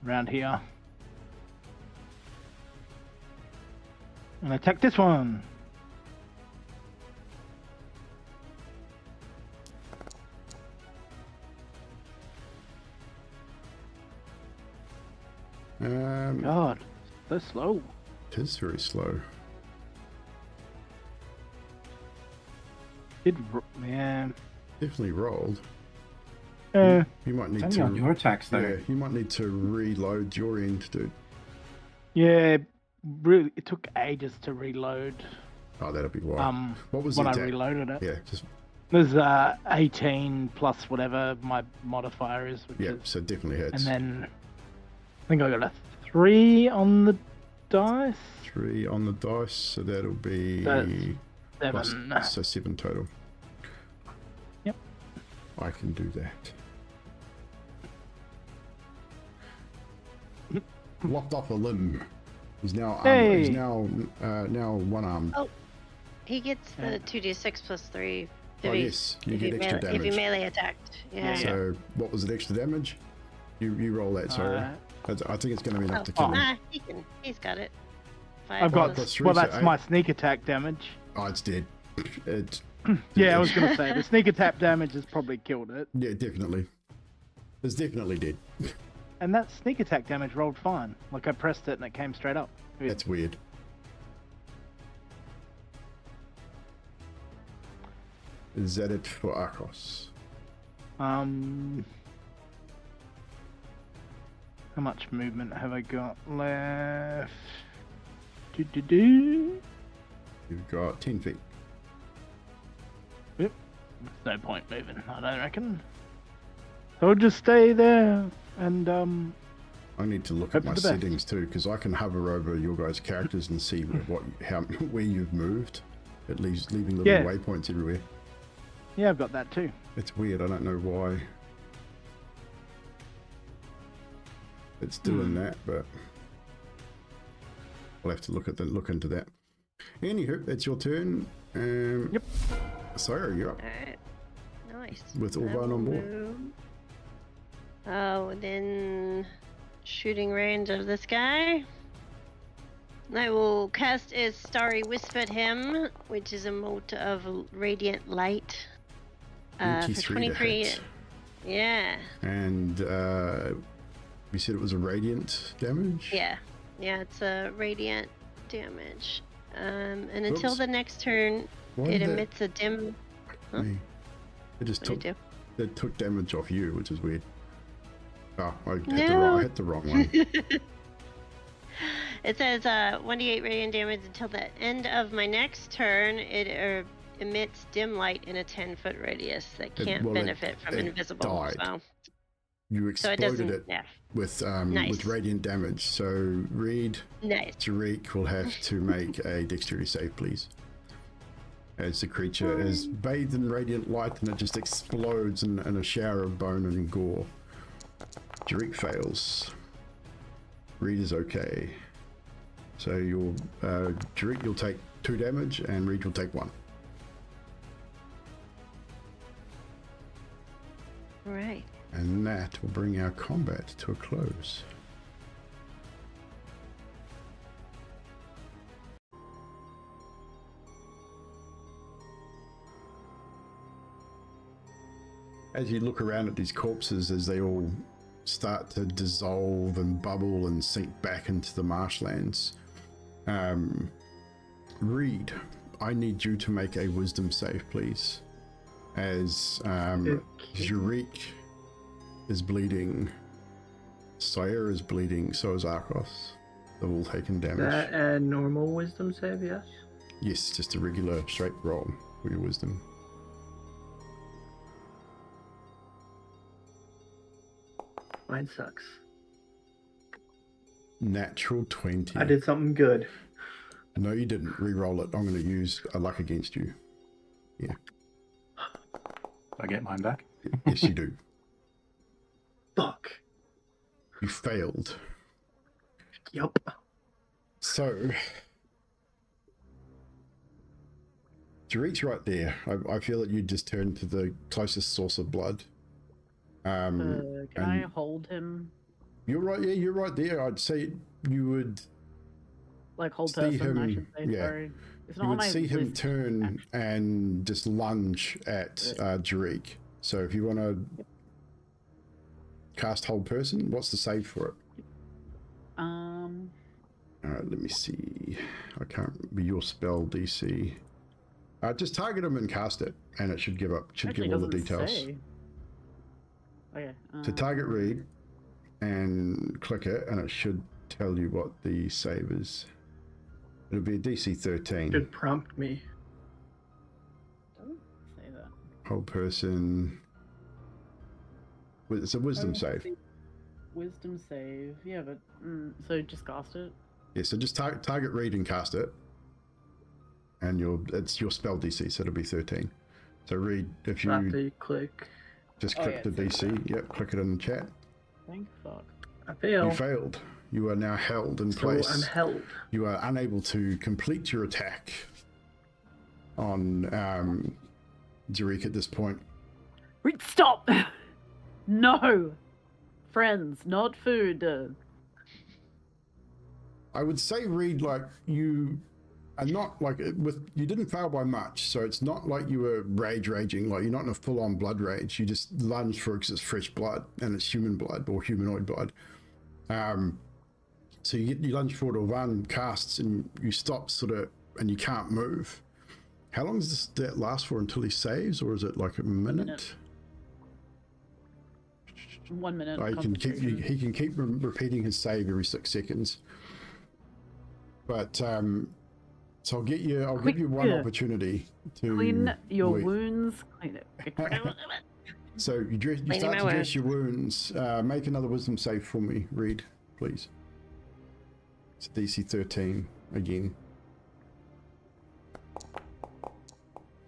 around here and attack this one. God, so slow. It is very slow. Yeah. Definitely rolled. Uh, You might need Only on your attacks, though. Yeah, you might need to reload your end, dude. yeah. Really, it took ages to reload. Oh, that'll be why. What was when the I attack? reloaded it? Yeah, just There's 18 plus whatever my modifier is, which yeah. is, So it definitely hits. and then I think I got a 3 on the dice. 3 on the dice, so that'll be That's plus, 7. so 7 total. Yep. I can do that. Lopped off a limb. He's now Hey. he's now one armed. Oh, he gets the 2d6 plus 3. Oh, yes, you get extra If he damage. melee attacked. Yeah. So what was it? Extra damage? You roll that. Sorry, I think it's going to be enough to kill him. He's got it. I've got plus 3, well, so that's 8. my sneak attack damage. Oh, it's dead. It. Yeah, I was gonna say the sneak attack damage has probably killed it, Yeah, definitely. It's definitely dead. and that sneak attack damage rolled fine. Like I pressed it and it came straight up. That's weird. Is that it for Arcos? How much movement have I got left? You've got 10 feet. Yep. There's no point moving, I don't reckon. So I'll just stay there and I need to look Hope at my for the best. settings too, because I can hover over your guys' characters and see where you've moved. It leaves leaving little Yeah. waypoints everywhere. yeah, I've got that too. It's weird. I don't know why it's doing that, but we'll have to look into that. Anywho, it's your turn. Yep. Sarah, you're up. Alright. Nice. With I Orvan on will board. move. Oh, within shooting range of this guy. I will cast a Starry Wisp at him, which is a mote of radiant light. For 23 to 23. hit. Yeah. And you said it was a radiant damage? Yeah. Yeah, it's a radiant damage. And until Oops. the next turn, Why it did that- emits a dim. Huh? Me. It just What do took you do? it took damage off you, which is weird. Oh, I No. hit the wrong one. It says 1d8 radiant damage until the end of my next turn. It emits dim light in a 10-foot radius that can't benefit from invisible. Died. So. You exploded it Yeah. with Nice. radiant damage. So Reid, Nice. Tariq will have to make a dexterity save, please. As the creature is bathed in radiant light and it just explodes in a shower of bone and gore. Tariq fails. Reid is okay. So Tariq, you'll take 2 damage and Reid will take 1. All right. And that will bring our combat to a close. As you look around at these corpses as they all start to dissolve and bubble and sink back into the marshlands, Reid, I need you to make a wisdom save, please. As Tariq is bleeding, Sire is bleeding, so is Arcos. They've all taken damage. That a normal wisdom save, yes? Yes, just a regular straight roll for your wisdom. Mine sucks. Natural 20. I did something good. No, you didn't. Re-roll it. I'm going to use a luck against you. Yeah. I get mine back. Yes, you do. Fuck. You failed. Yup. So, Tariq's right there. I feel that you just turned to the closest source of blood. Can I hold him? You're right. Yeah, you're right there. I'd say you would Like hold see person, I him. should say. Yeah, Sorry. It's not you on would my see him list. turn and just lunge at Tariq. So if you want to cast hold person, what's the save for it? All right, let me see. I can't remember your spell DC. Just target him and cast it, and it should give up. Should Actually give all the doesn't details. say. Okay. To target Reid, and click it, and it should tell you what the save is. It'll be a DC 13. Should prompt me. Don't say that. Hold person. It's a wisdom save. Wisdom save. Yeah, but so just cast it. Yeah, so just target Reid and cast it, and it's your spell DC, so it'll be 13. So Reid, if you After you click. just click the DC, yep, click it in the chat. Thank fuck. I fail. You failed. You are now held in So place. I'm held. You are unable to complete your attack on Tariq at this point. Reid, stop! No! Friends, not food. I would say, Reid, like you are not like you didn't fail by much, so it's not like you were raging. Like you're not in a full-on blood rage. You just lunged for it because it's fresh blood and it's human blood or humanoid blood. So you lunge forward, or one casts and you stop sort of, and you can't move. How long does that last for until he saves, or is it like a minute? 1 minute. He can keep repeating his save every 6 seconds. But so I'll give you one opportunity to clean your wounds. Clean it. So you start to dress your wounds. Make another wisdom save for me, Reid, please. It's DC 13 again.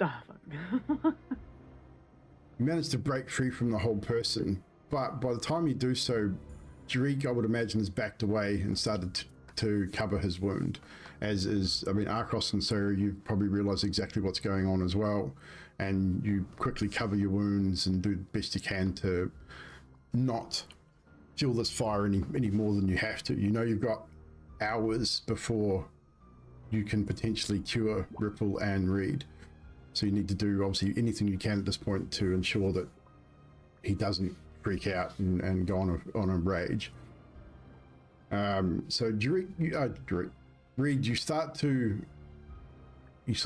Ah, fuck. You manage to break free from the whole person, but by the time you do so, Tariq, I would imagine, has backed away and started to cover his wound. Arcos and Sarah, you probably realise exactly what's going on as well, and you quickly cover your wounds and do the best you can to not fuel this fire any more than you have to. You know you've got hours before you can potentially cure Ripple and Reid. So you need to do obviously anything you can at this point to ensure that he doesn't freak out and go on a rage. So Reid, you sort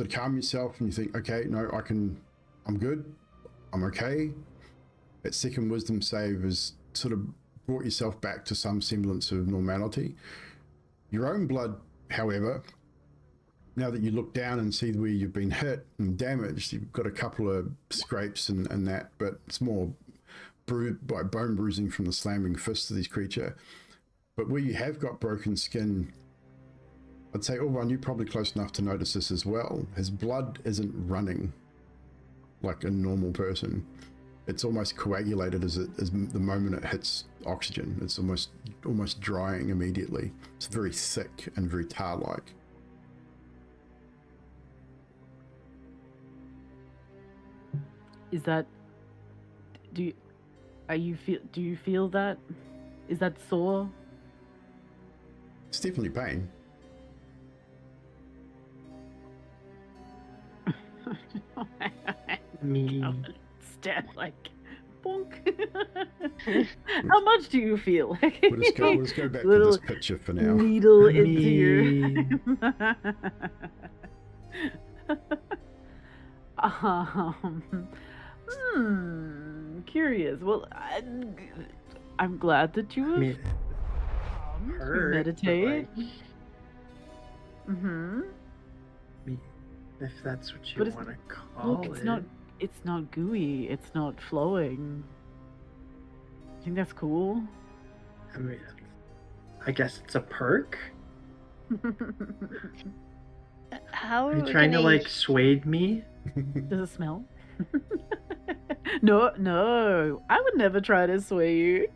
of calm yourself and you think, okay, no, I'm good, I'm okay. That second wisdom save is sort of brought yourself back to some semblance of normality. Your own blood, however, now that you look down and see where you've been hit and damaged, you've got a couple of scrapes and that, but it's more by bone bruising from the slamming fists of this creature. But where you have got broken skin, I'd say, Orvan, you're probably close enough to notice this as well. His blood isn't running like a normal person. It's almost coagulated as the moment it hits oxygen. It's almost drying immediately. It's very thick and very tar-like. Is that? Do you feel that? Is that sore? It's definitely pain. Me. Stab like bonk. How much do you feel? We'll just go back to this picture for now. Needle into your. Curious. Well, I'm glad that you have meditate. If that's what you want to call look, it. It's not gooey. It's not flowing. I think that's cool. I mean, I guess it's a perk. How Are are you we trying to gonna like sway me? Does it smell? No. I would never try to sway you.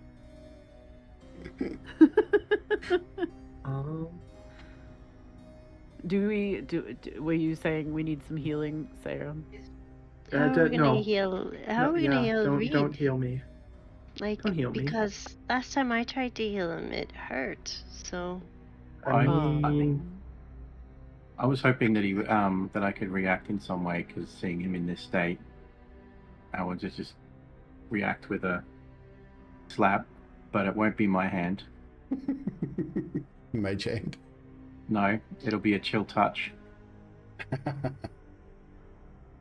Were you saying we need some healing, Sarah? How are we gonna no. heal? How are we gonna heal Reid? Don't heal me. Like, Don't heal me. because last time I tried to heal him, it hurt. So I mean, I was hoping that that I could react in some way, because seeing him in this state, I would just react with a slap, but it won't be my hand. Mage hand. No, it'll be a chill touch,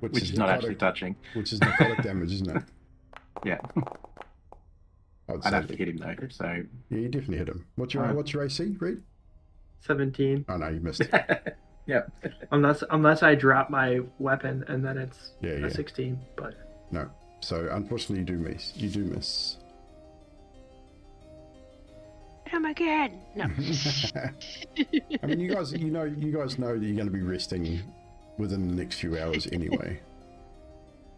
which is not actually touching. Which is necrotic damage, isn't it? Yeah. I'd have to hit him though. So yeah, you definitely hit him. What's your AC, Reid? 17. Oh no, you missed. Yeah. Unless I drop my weapon and then it's a 16. But no. So unfortunately, you do miss. him again. No. I mean, you guys know that you're going to be resting within the next few hours anyway.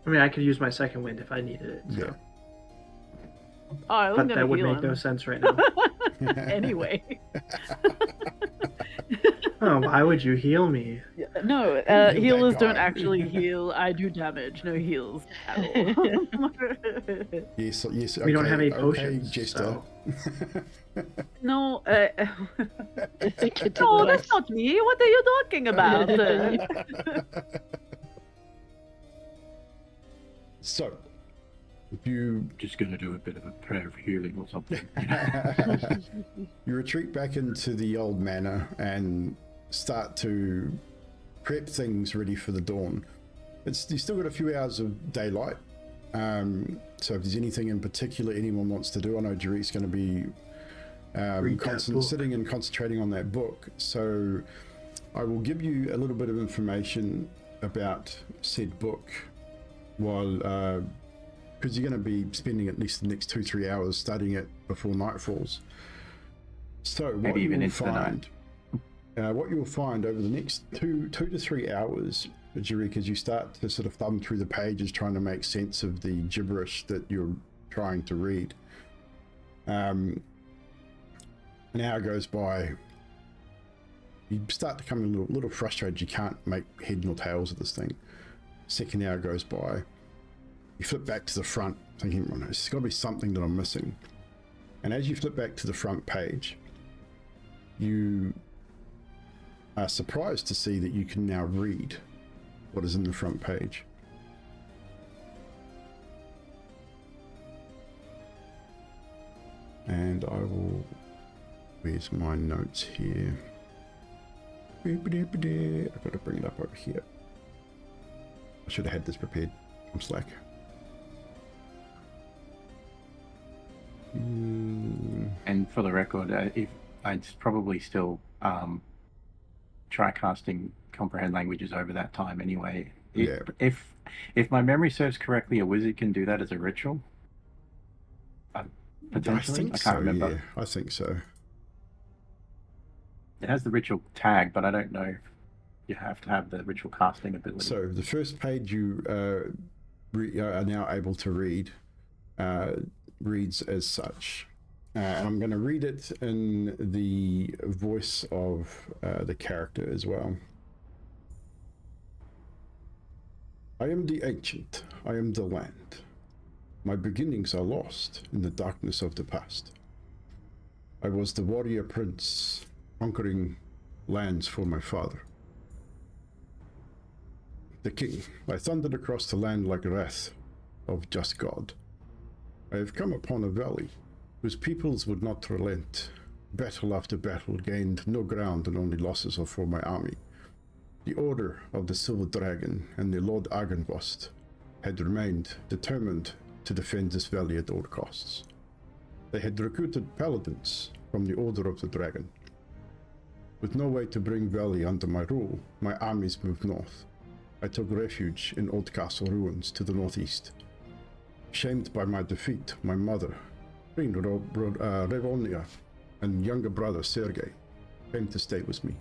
I mean, I could use my second wind if I needed it. So. Yeah. Oh, but that would make no sense right now. Anyway. Oh, why would you heal me? No, healers don't actually heal. I do damage. No heals at all. Yes. Okay, we don't have any potions. Okay, Jester. So. No, no, that's not me. What are you talking about? So, you just going to do a bit of a prayer of healing or something. You retreat back into the old manor and start to prep things ready for the dawn. You still got a few hours of daylight. So if there's anything in particular anyone wants to do, I know Jarek's going to be sitting and concentrating on that book. So I will give you a little bit of information about said book while because you're going to be spending at least the next 2-3 hours studying it before night falls. So maybe even into the night. What you'll find over the next 2 to 3 hours, Jarek, as you start to sort of thumb through the pages trying to make sense of the gibberish that you're trying to read. An hour goes by. You start to become a little frustrated. You can't make head nor tails of this thing. Second hour goes by. You flip back to the front, thinking, oh, no, there's got to be something that I'm missing. And as you flip back to the front page, you are surprised to see that you can now read what is in the front page. And I will... Where's my notes here? I've got to bring it up over here. I should have had this prepared. I'm slack. And for the record, if I'd probably still try casting comprehend languages over that time anyway. If my memory serves correctly, a wizard can do that as a ritual. Potentially, I can't remember. Yeah, I think so. It has the ritual tag, but I don't know if you have to have the ritual casting ability. So the first page you are now able to read reads as such. And I'm going to read it in the voice of the character as well. I am the ancient, I am the land. My beginnings are lost in the darkness of the past. I was the warrior prince, conquering lands for my father. The king, I thundered across the land like wrath of just God. I have come upon a valley whose peoples would not relent. Battle after battle gained no ground, and only losses are for my army. The order of the Silver Dragon and the Lord Argynvost had remained determined to defend this valley at all costs. They had recruited paladins from the Order of the Dragon. With no way to bring valley under my rule, my armies moved north. I took refuge in old castle ruins to the northeast. Shamed by my defeat, my mother, Queen Revonia, and younger brother Sergei came to stay with me.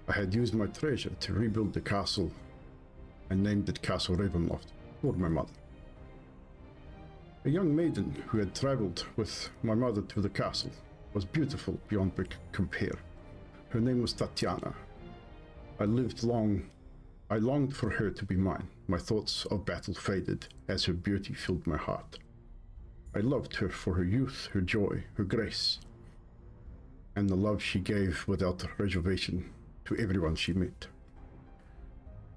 I had used my treasure to rebuild the castle and named it Castle Ravenloft for my mother. A young maiden who had traveled with my mother to the castle was beautiful beyond compare. Her name was Tatiana. I longed for her to be mine. My thoughts of battle faded as her beauty filled my heart. I loved her for her youth, her joy, her grace, and the love she gave without reservation to everyone she met.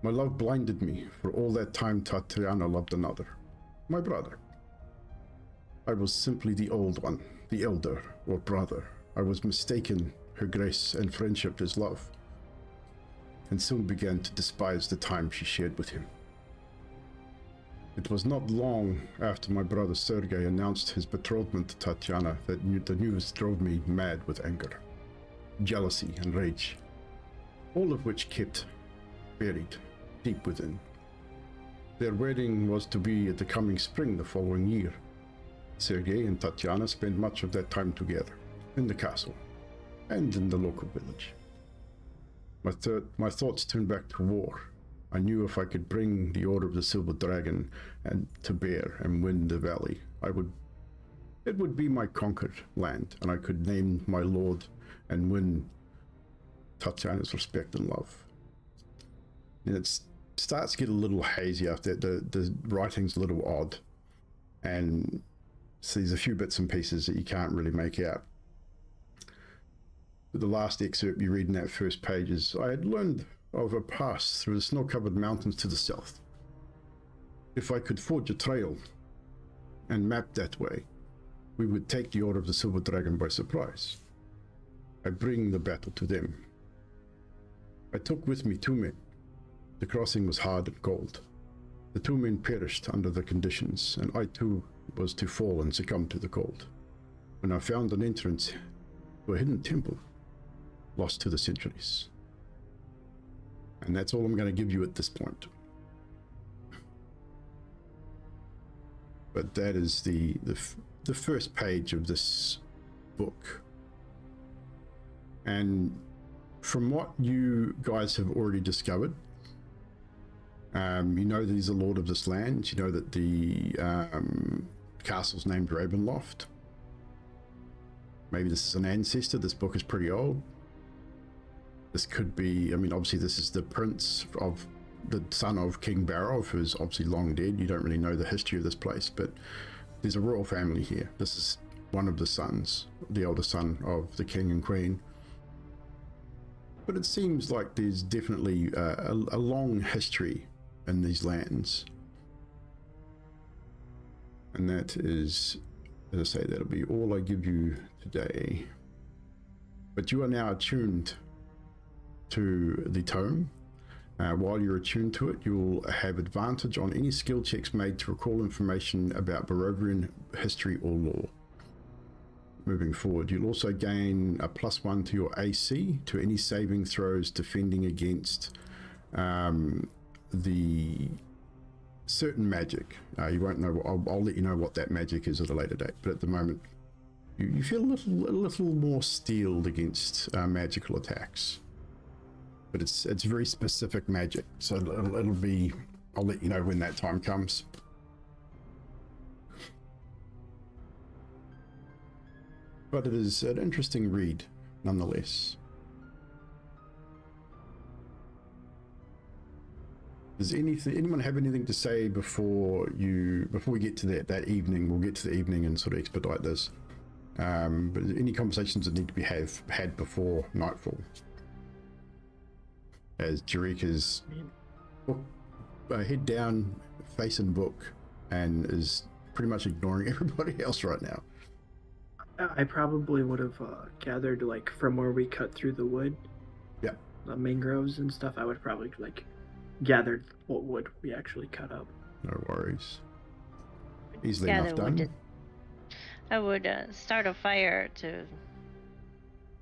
My love blinded me. For all that time, Tatiana loved another, my brother. I was simply the old one, the elder or brother. I was mistaken her grace and friendship as love, and soon began to despise the time she shared with him. It was not long after my brother Sergei announced his betrothment to Tatiana that the news drove me mad with anger, jealousy, and rage, all of which kept buried deep within. Their wedding was to be at the coming spring the following year. Sergei and Tatiana spent much of that time together, in the castle, and in the local village. My thoughts turned back to war. I knew if I could bring the Order of the Silver Dragon and to bear and win the valley, it would be my conquered land, and I could name my lord and win Tatiana's respect and love. And it starts to get a little hazy after that. The writing's a little odd, and so there's a few bits and pieces that you can't really make out. But the last excerpt you read in that first page is, I had learned of a pass through the snow-covered mountains to the south. If I could forge a trail and map that way, we would take the Order of the Silver Dragon by surprise. I bring the battle to them. I took with me 2 men. The crossing was hard and cold. The 2 men perished under the conditions, and I too was to fall and succumb to the cold. When I found an entrance to a hidden temple, lost to the centuries. And that's all I'm going to give you at this point. But that is the first page of this book. And from what you guys have already discovered, you know that he's the lord of this land. You know that the castle's named Ravenloft. Maybe this is an ancestor. This book is pretty old. This could be, I mean, obviously this is the prince of the son of King Barov, who's obviously long dead. You don't really know the history of this place, but there's a royal family here. This is one of the sons, the elder son of the king and queen. But it seems like there's definitely a long history in these lands. And that is, as I say, that'll be all I give you today. But you are now attuned to the tome. While you're attuned to it, you'll have advantage on any skill checks made to recall information about Barovian history or lore. moving forward. You'll also gain a +1 to your AC to any saving throws defending against the certain magic. You won't know. I'll let you know what that magic is at a later date. But at the moment, you feel a little more steeled against magical attacks. But it's very specific magic, so it'll be. I'll let you know when that time comes. But it is an interesting read, nonetheless. Does anyone have anything to say before we get to that evening? We'll get to the evening and sort of expedite this. But any conversations that need to be had before nightfall? As Jarek is head down, face in book, and is pretty much ignoring everybody else right now. I probably would have gathered like from where we cut through the wood. Yeah. The mangroves and stuff. I would probably like gathered what wood we actually cut up. No worries. Easily enough done. I would start a fire to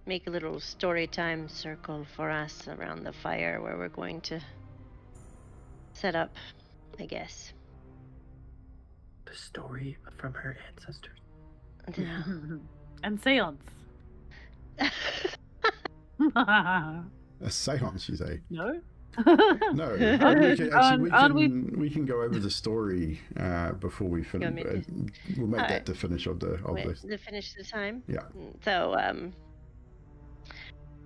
make a little story time circle for us around the fire where we're going to set up, I guess. The story from her ancestors. And seance. A seance, you say? No? No. We can go over the story before we finish. We'll make that the finish of the finish the time? Yeah. So,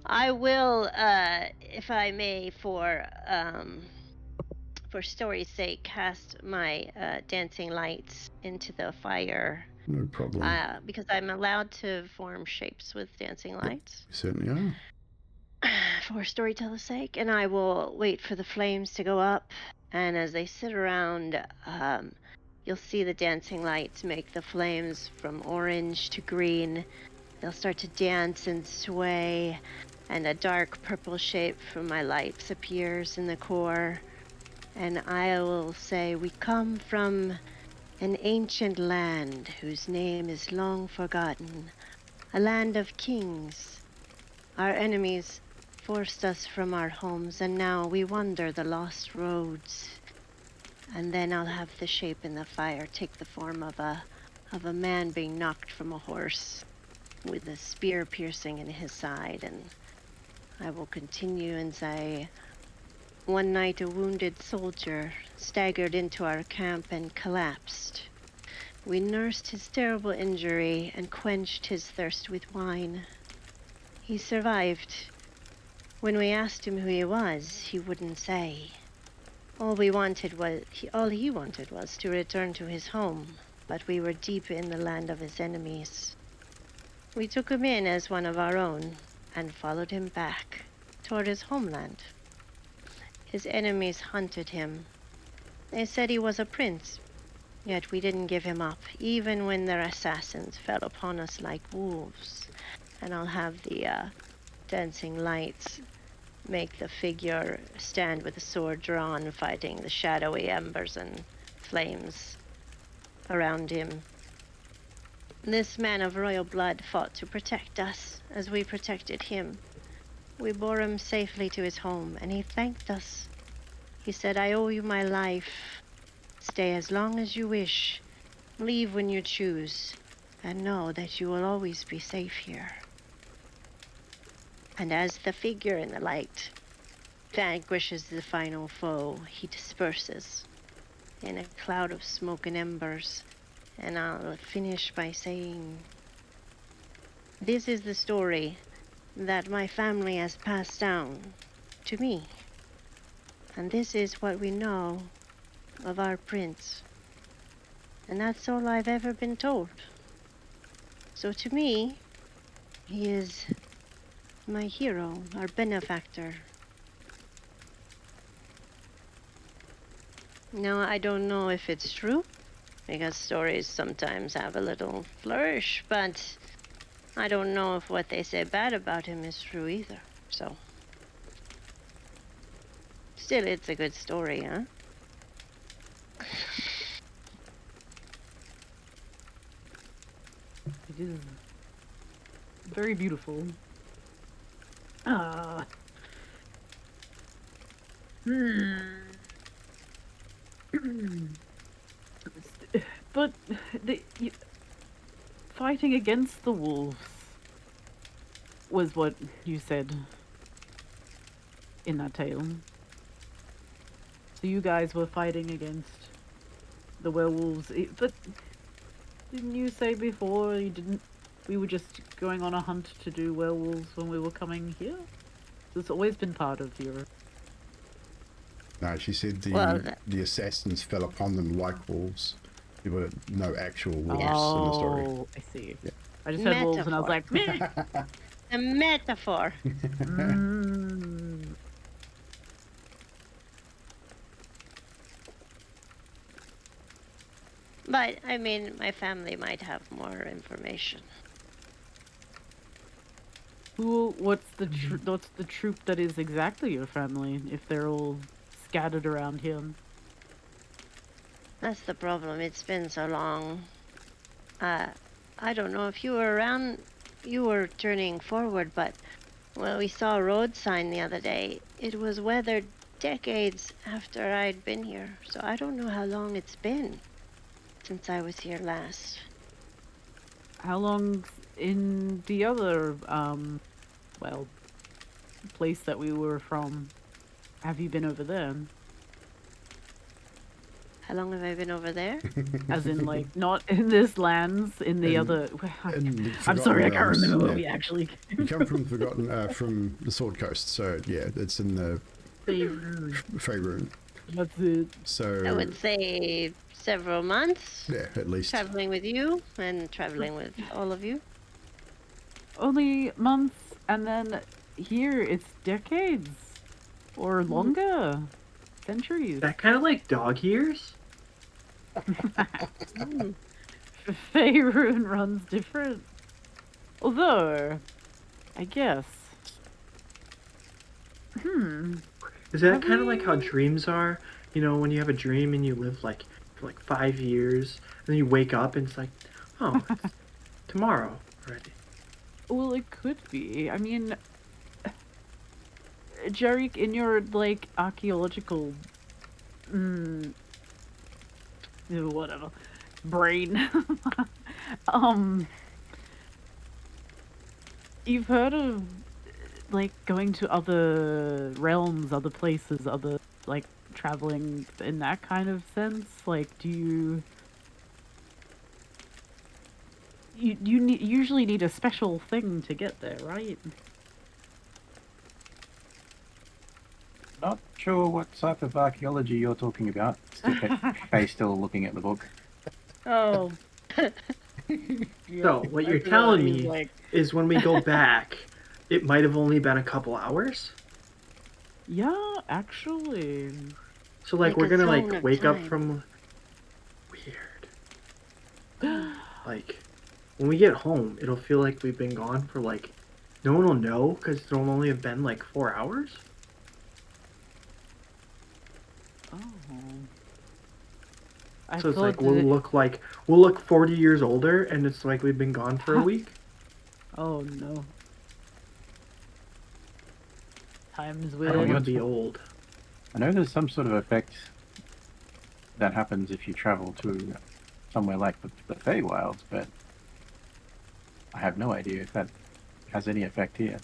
I will, if I may, for story's sake, cast my dancing lights into the fire. No problem. Because I'm allowed to form shapes with dancing lights. You certainly are. For storyteller's sake, and I will wait for the flames to go up, and as they sit around, you'll see the dancing lights make the flames from orange to green. They'll start to dance and sway, and a dark purple shape from my lights appears in the core, and I will say, we come from an ancient land whose name is long forgotten, a land of kings. Our enemies forced us from our homes, and now we wander the lost roads. And then I'll have the shape in the fire take the form of a man being knocked from a horse with a spear piercing in his side, and I will continue and say, one night a wounded soldier staggered into our camp and collapsed. We nursed his terrible injury and quenched his thirst with wine. He survived. When we asked him who he was, he wouldn't say. All he wanted was to return to his home, but we were deep in the land of his enemies. We took him in as one of our own and followed him back toward his homeland. His enemies hunted him. They said he was a prince, yet we didn't give him up, even when their assassins fell upon us like wolves. And I'll have the dancing lights make the figure stand with a sword drawn, fighting the shadowy embers and flames around him. This man of royal blood fought to protect us as we protected him. We bore him safely to his home, and he thanked us. He said, I owe you my life. Stay as long as you wish. Leave when you choose. And know that you will always be safe here. And as the figure in the light vanquishes the final foe, he disperses in a cloud of smoke and embers. And I'll finish by saying, this is the story that my family has passed down to me. And this is what we know of our prince. And that's all I've ever been told. So to me, he is my hero, our benefactor. Now, I don't know if it's true, because stories sometimes have a little flourish, but I don't know if what they say bad about him is true either, so. Still, it's a good story, huh? It is. very beautiful. But fighting against the wolves was what you said in that tale. So you guys were fighting against the werewolves, but didn't you say before you didn't? We were just going on a hunt to do werewolves when we were coming here? It's always been part of your... No, she said the assassins fell upon them like wolves. There were no actual wolves in the story. Oh, I see. Yeah. I just heard wolves and I was like, meh! A metaphor. But, I mean, my family might have more information. What's the troop that is exactly your family, if they're all scattered around here? That's the problem. It's been so long. I don't know if you were around. You were turning forward, but well, we saw a road sign the other day. It was weathered decades after I'd been here, so I don't know how long it's been since I was here last. How long in the other, well, place that we were from, have you been over there? How long have I been over there? As in, like, not in this lands, in the other... I'm sorry, I can't remember where we actually came. You come from Forgotten, from the Sword Coast, so yeah, it's in the Faerun. That's it. So I would say several months. yeah, at least. Traveling with you and traveling with all of you. Only months, and then here it's decades. Or longer. Centuries. That kind of like dog years? Faerun runs different. Although, I guess. Is that kind of like how dreams are? You know, when you have a dream and you live like for like 5 years, and then you wake up and it's like, oh, it's tomorrow already. Well, it could be. I mean, Jarek, in your like archaeological, whatever, brain, you've heard of like going to other realms, other places, other like traveling in that kind of sense. Like, do you usually need a special thing to get there, right? Not sure what type of archaeology you're talking about. Faye's still looking at the book. Oh. So, what you're telling me is when we go back, it might have only been a couple hours? Yeah, actually. So, like Like we're a gonna, zone like, of wake up time. from... Weird. Like, when we get home, it'll feel like we've been gone for, like... No one will know, because it'll only have been, like, 4 hours? Oh. So it's like, we'll look 40 years older, and it's like we've been gone for a week? Oh no. Time's I weird. don't want to be old. I know there's some sort of effect that happens if you travel to somewhere like the Feywilds, but I have no idea if that has any effect here.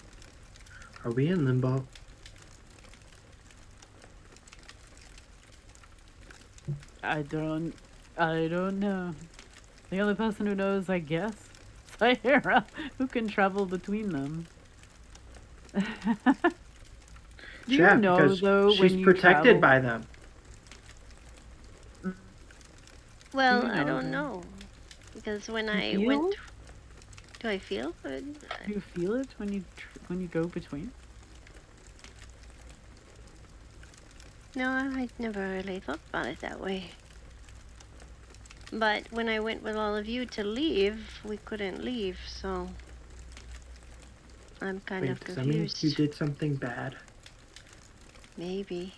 Are we in limbo? I don't know. The only person who knows, I guess, is Sahara, who can travel between them. Do Yeah, you know, because though, she's when you protected travel... by them. Well, you I know don't then? know. Because when I feel? went... Do I feel? Do you feel it when you go between? No, I never really thought about it that way. But when I went with all of you to leave, we couldn't leave, so... I'm kind Wait, of does that mean confused. you did something bad? Maybe.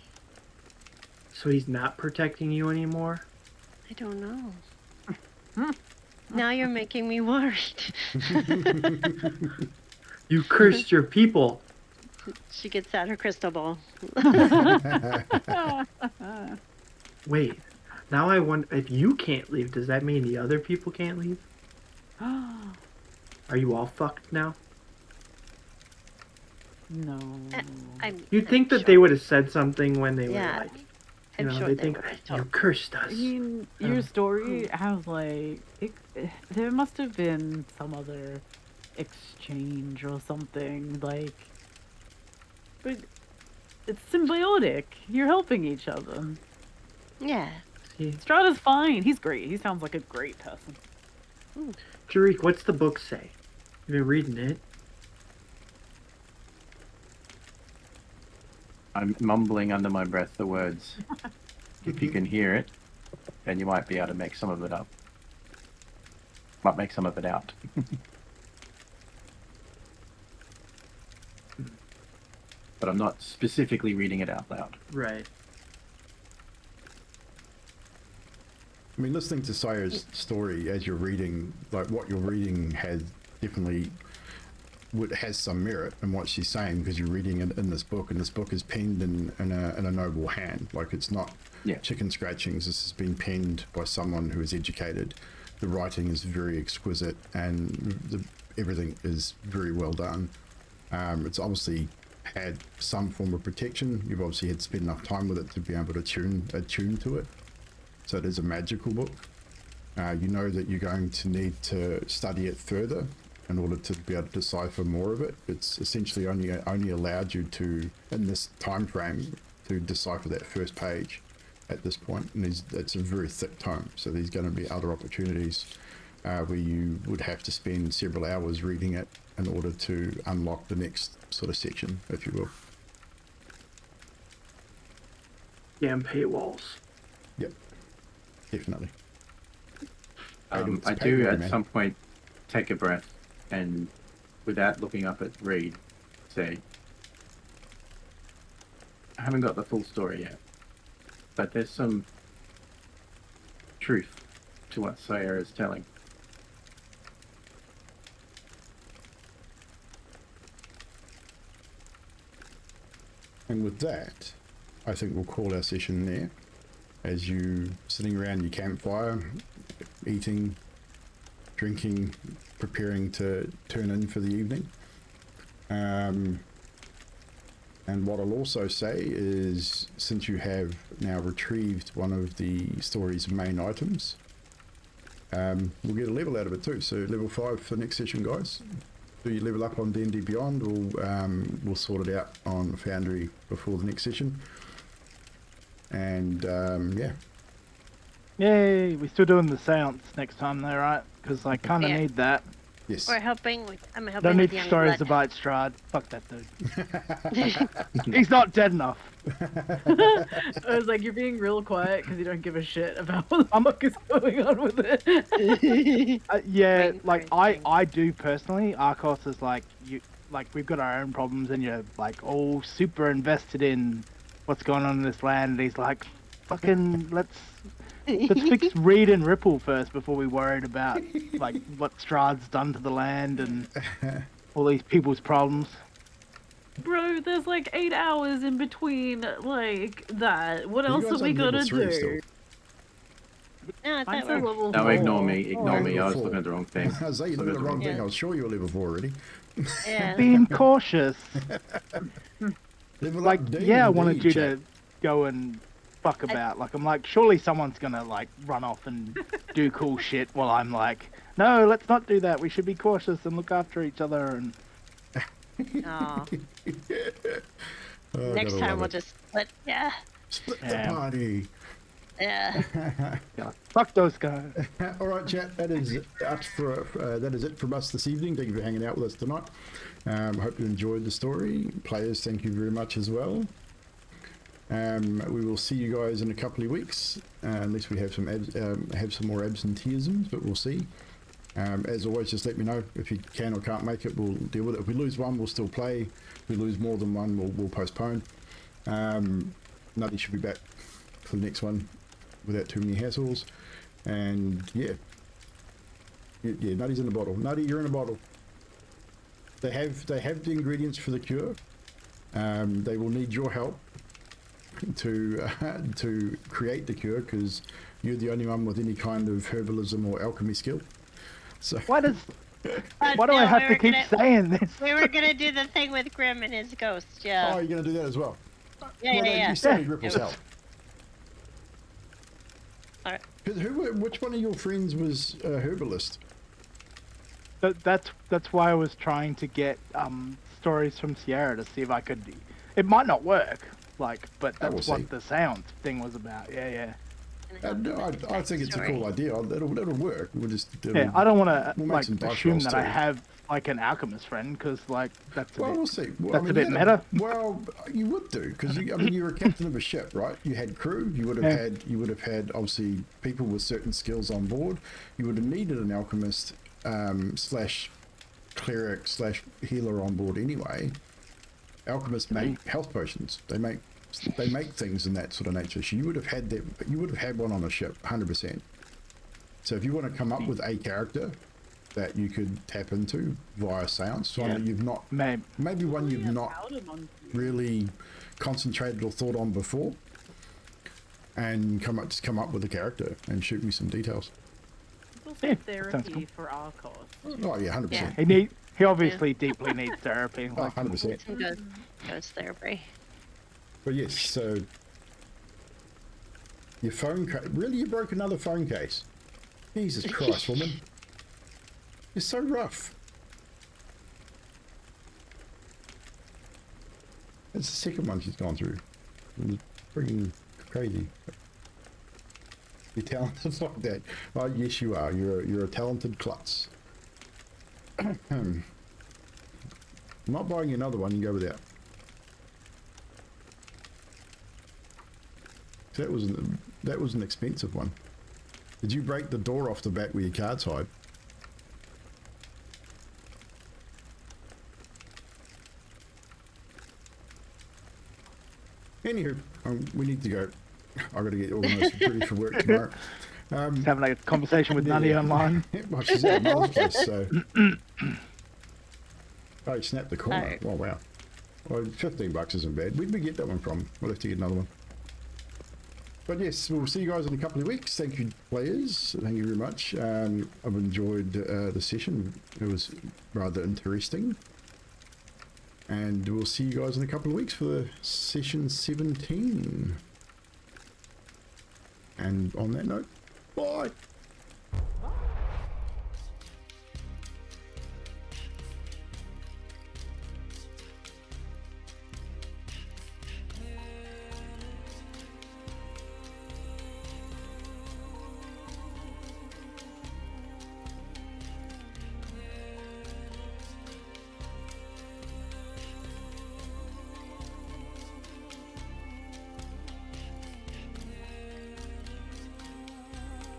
So he's not protecting you anymore? I don't know. Now you're making me worried. You cursed your people. She gets out her crystal ball. Wait, now I wonder if you can't leave. Does that mean the other people can't leave? Are you all fucked now? No. You'd think that sure. they would have said something when they Yeah, were like, I'm sure they they think would have you told. cursed us. I mean, your story has like there must have been some other exchange or something like, but it's symbiotic. You're helping each other. Yeah. See, Strada's fine. He's great. He sounds like a great person. Tariq, what's the book say? You've been reading it. I'm mumbling under my breath the words. If you can hear it, then you might be able to make some of it up. Might make some of it out. But I'm not specifically reading it out loud. Right. I mean, listening to Sire's story as you're reading, like what you're reading has definitely has some merit in what she's saying, because you're reading it in this book, and this book is penned in a noble hand. Like, it's not chicken scratchings. This has been penned by someone who is educated. The writing is very exquisite, and everything is very well done. It's obviously had some form of protection. You've obviously had to spend enough time with it to be able to attune to it. So it is a magical book. You know that you're going to need to study it further in order to be able to decipher more of it. It's essentially only allowed you to, in this time frame, to decipher that first page at this point. And it's a very thick tome, so there's going to be other opportunities where you would have to spend several hours reading it in order to unlock the next sort of section, if you will. Damn paywalls. Yep, definitely. I do at some point take a breath and, without looking up at Reid, say, I haven't got the full story yet, but there's some truth to what Sire is telling. And with that, I think we'll call our session there. As you sitting around your campfire, eating, drinking, preparing to turn in for the evening. And what I'll also say is, since you have now retrieved one of the story's main items, we'll get a level out of it too. So level 5 for next session, guys. Do you level up on D&D Beyond, or we'll sort it out on Foundry before the next session. And yeah. Yay, we're still doing the seance next time though, right? Because I kind of need that. Yes. We're helping. I'm helping Don't with need young stories blood. about Strahd. Fuck that dude. He's not dead enough. I was like, you're being real quiet because you don't give a shit about what the fuck is going on with it. Yeah, Waiting for like anything. I do personally. Arcos is like, you, like we've got our own problems, and you're like all super invested in what's going on in this land. And he's like, fucking let's fix Reid and Ripple first before we worried about like what Strahd's done to the land and all these people's problems. Bro, there's like 8 hours in between, like, that. What You else guys are we on level gonna 3 do? still? No, I I'm thought still we're... level No, 4. ignore me. Ignore me. I was Level looking at the wrong thing. I was saying, you Looking did at the wrong thing. Yeah. I was sure you were level 4 already. Yeah. Being cautious. Level Like, up, yeah, I D&D, wanted you chat. to go and fuck about. Like, I'm like, surely someone's gonna like run off and do cool shit while I'm like, no, let's not do that. We should be cautious and look after each other. And Aw. Oh, Next gotta time love we'll it. just split. Yeah. Split Yeah. the party. Yeah. fuck those guys. All right, chat. That is it from us this evening. Thank you for hanging out with us tonight. Hope you enjoyed the story. Players, thank you very much as well. We will see you guys in a couple of weeks, unless we have some more absenteeisms, but we'll see. As always, just let me know if you can or can't make it. We'll deal with it. If we lose one, we'll still play. If we lose more than one, we'll postpone. Nutty should be back for the next one without too many hassles. And yeah, Yeah, Nutty's in a bottle. Nutty, you're in a bottle. They have the ingredients for the cure. They will need your help to create the cure, because you're the only one with any kind of herbalism or alchemy skill. So Why do No, I have we to were keep saying this? We were gonna do the thing with Grim and his ghost, oh, yeah. you're going to do that as well? Yeah, Well, yeah. You still need Yeah. Ripple's It help. Alright. Which one of your friends was a herbalist? That's why I was trying to get stories from Sierra to see if I could. It might not work, like, but Oh, we'll that's see. what the sound thing was about. Yeah. I think it's a cool idea. It'll work. We'll just Yeah, I don't want to we'll make like some dice assume rolls that I too. have like an alchemist friend, because like that's a Well, bit, we'll see. Well, that's a bit meta. Well, you would do, because you're a captain of a ship, right? You had crew. You would have had obviously people with certain skills on board. You would have needed an alchemist slash cleric slash healer on board anyway. Alchemists make health potions. They make things in that sort of nature. So you would have had that. You would have had one on a ship, 100%. So if you want to come up with a character that you could tap into via seance, one that you've not, maybe one you've not really concentrated or thought on before, and just come up with a character and shoot me some details. It's also therapy for our cause. Oh yeah, 100%. He obviously deeply needs therapy. Oh, Like, 100%. Some ghost therapy. But yes, so your phone really, you broke another phone case? Jesus Christ, woman. You're so rough. That's the second one she's gone through. It's freaking crazy. You're talented like that. Oh, yes, you are. You're a talented klutz. I'm not buying you another one. You go without. That was an expensive one. Did you break the door off the back where your cards hide? Anywho, we need to go. I got to get organised ready for work tomorrow. having a conversation with Nutty online. Well, she's at mother's place, so. Oh, you snapped the corner. Oh, wow. Well, $15 isn't bad. Where'd we get that one from? We'll have to get another one. But yes, we'll see you guys in a couple of weeks. Thank you, players. Thank you very much. I've enjoyed the session. It was rather interesting. And we'll see you guys in a couple of weeks for session 17. And on that note, bye.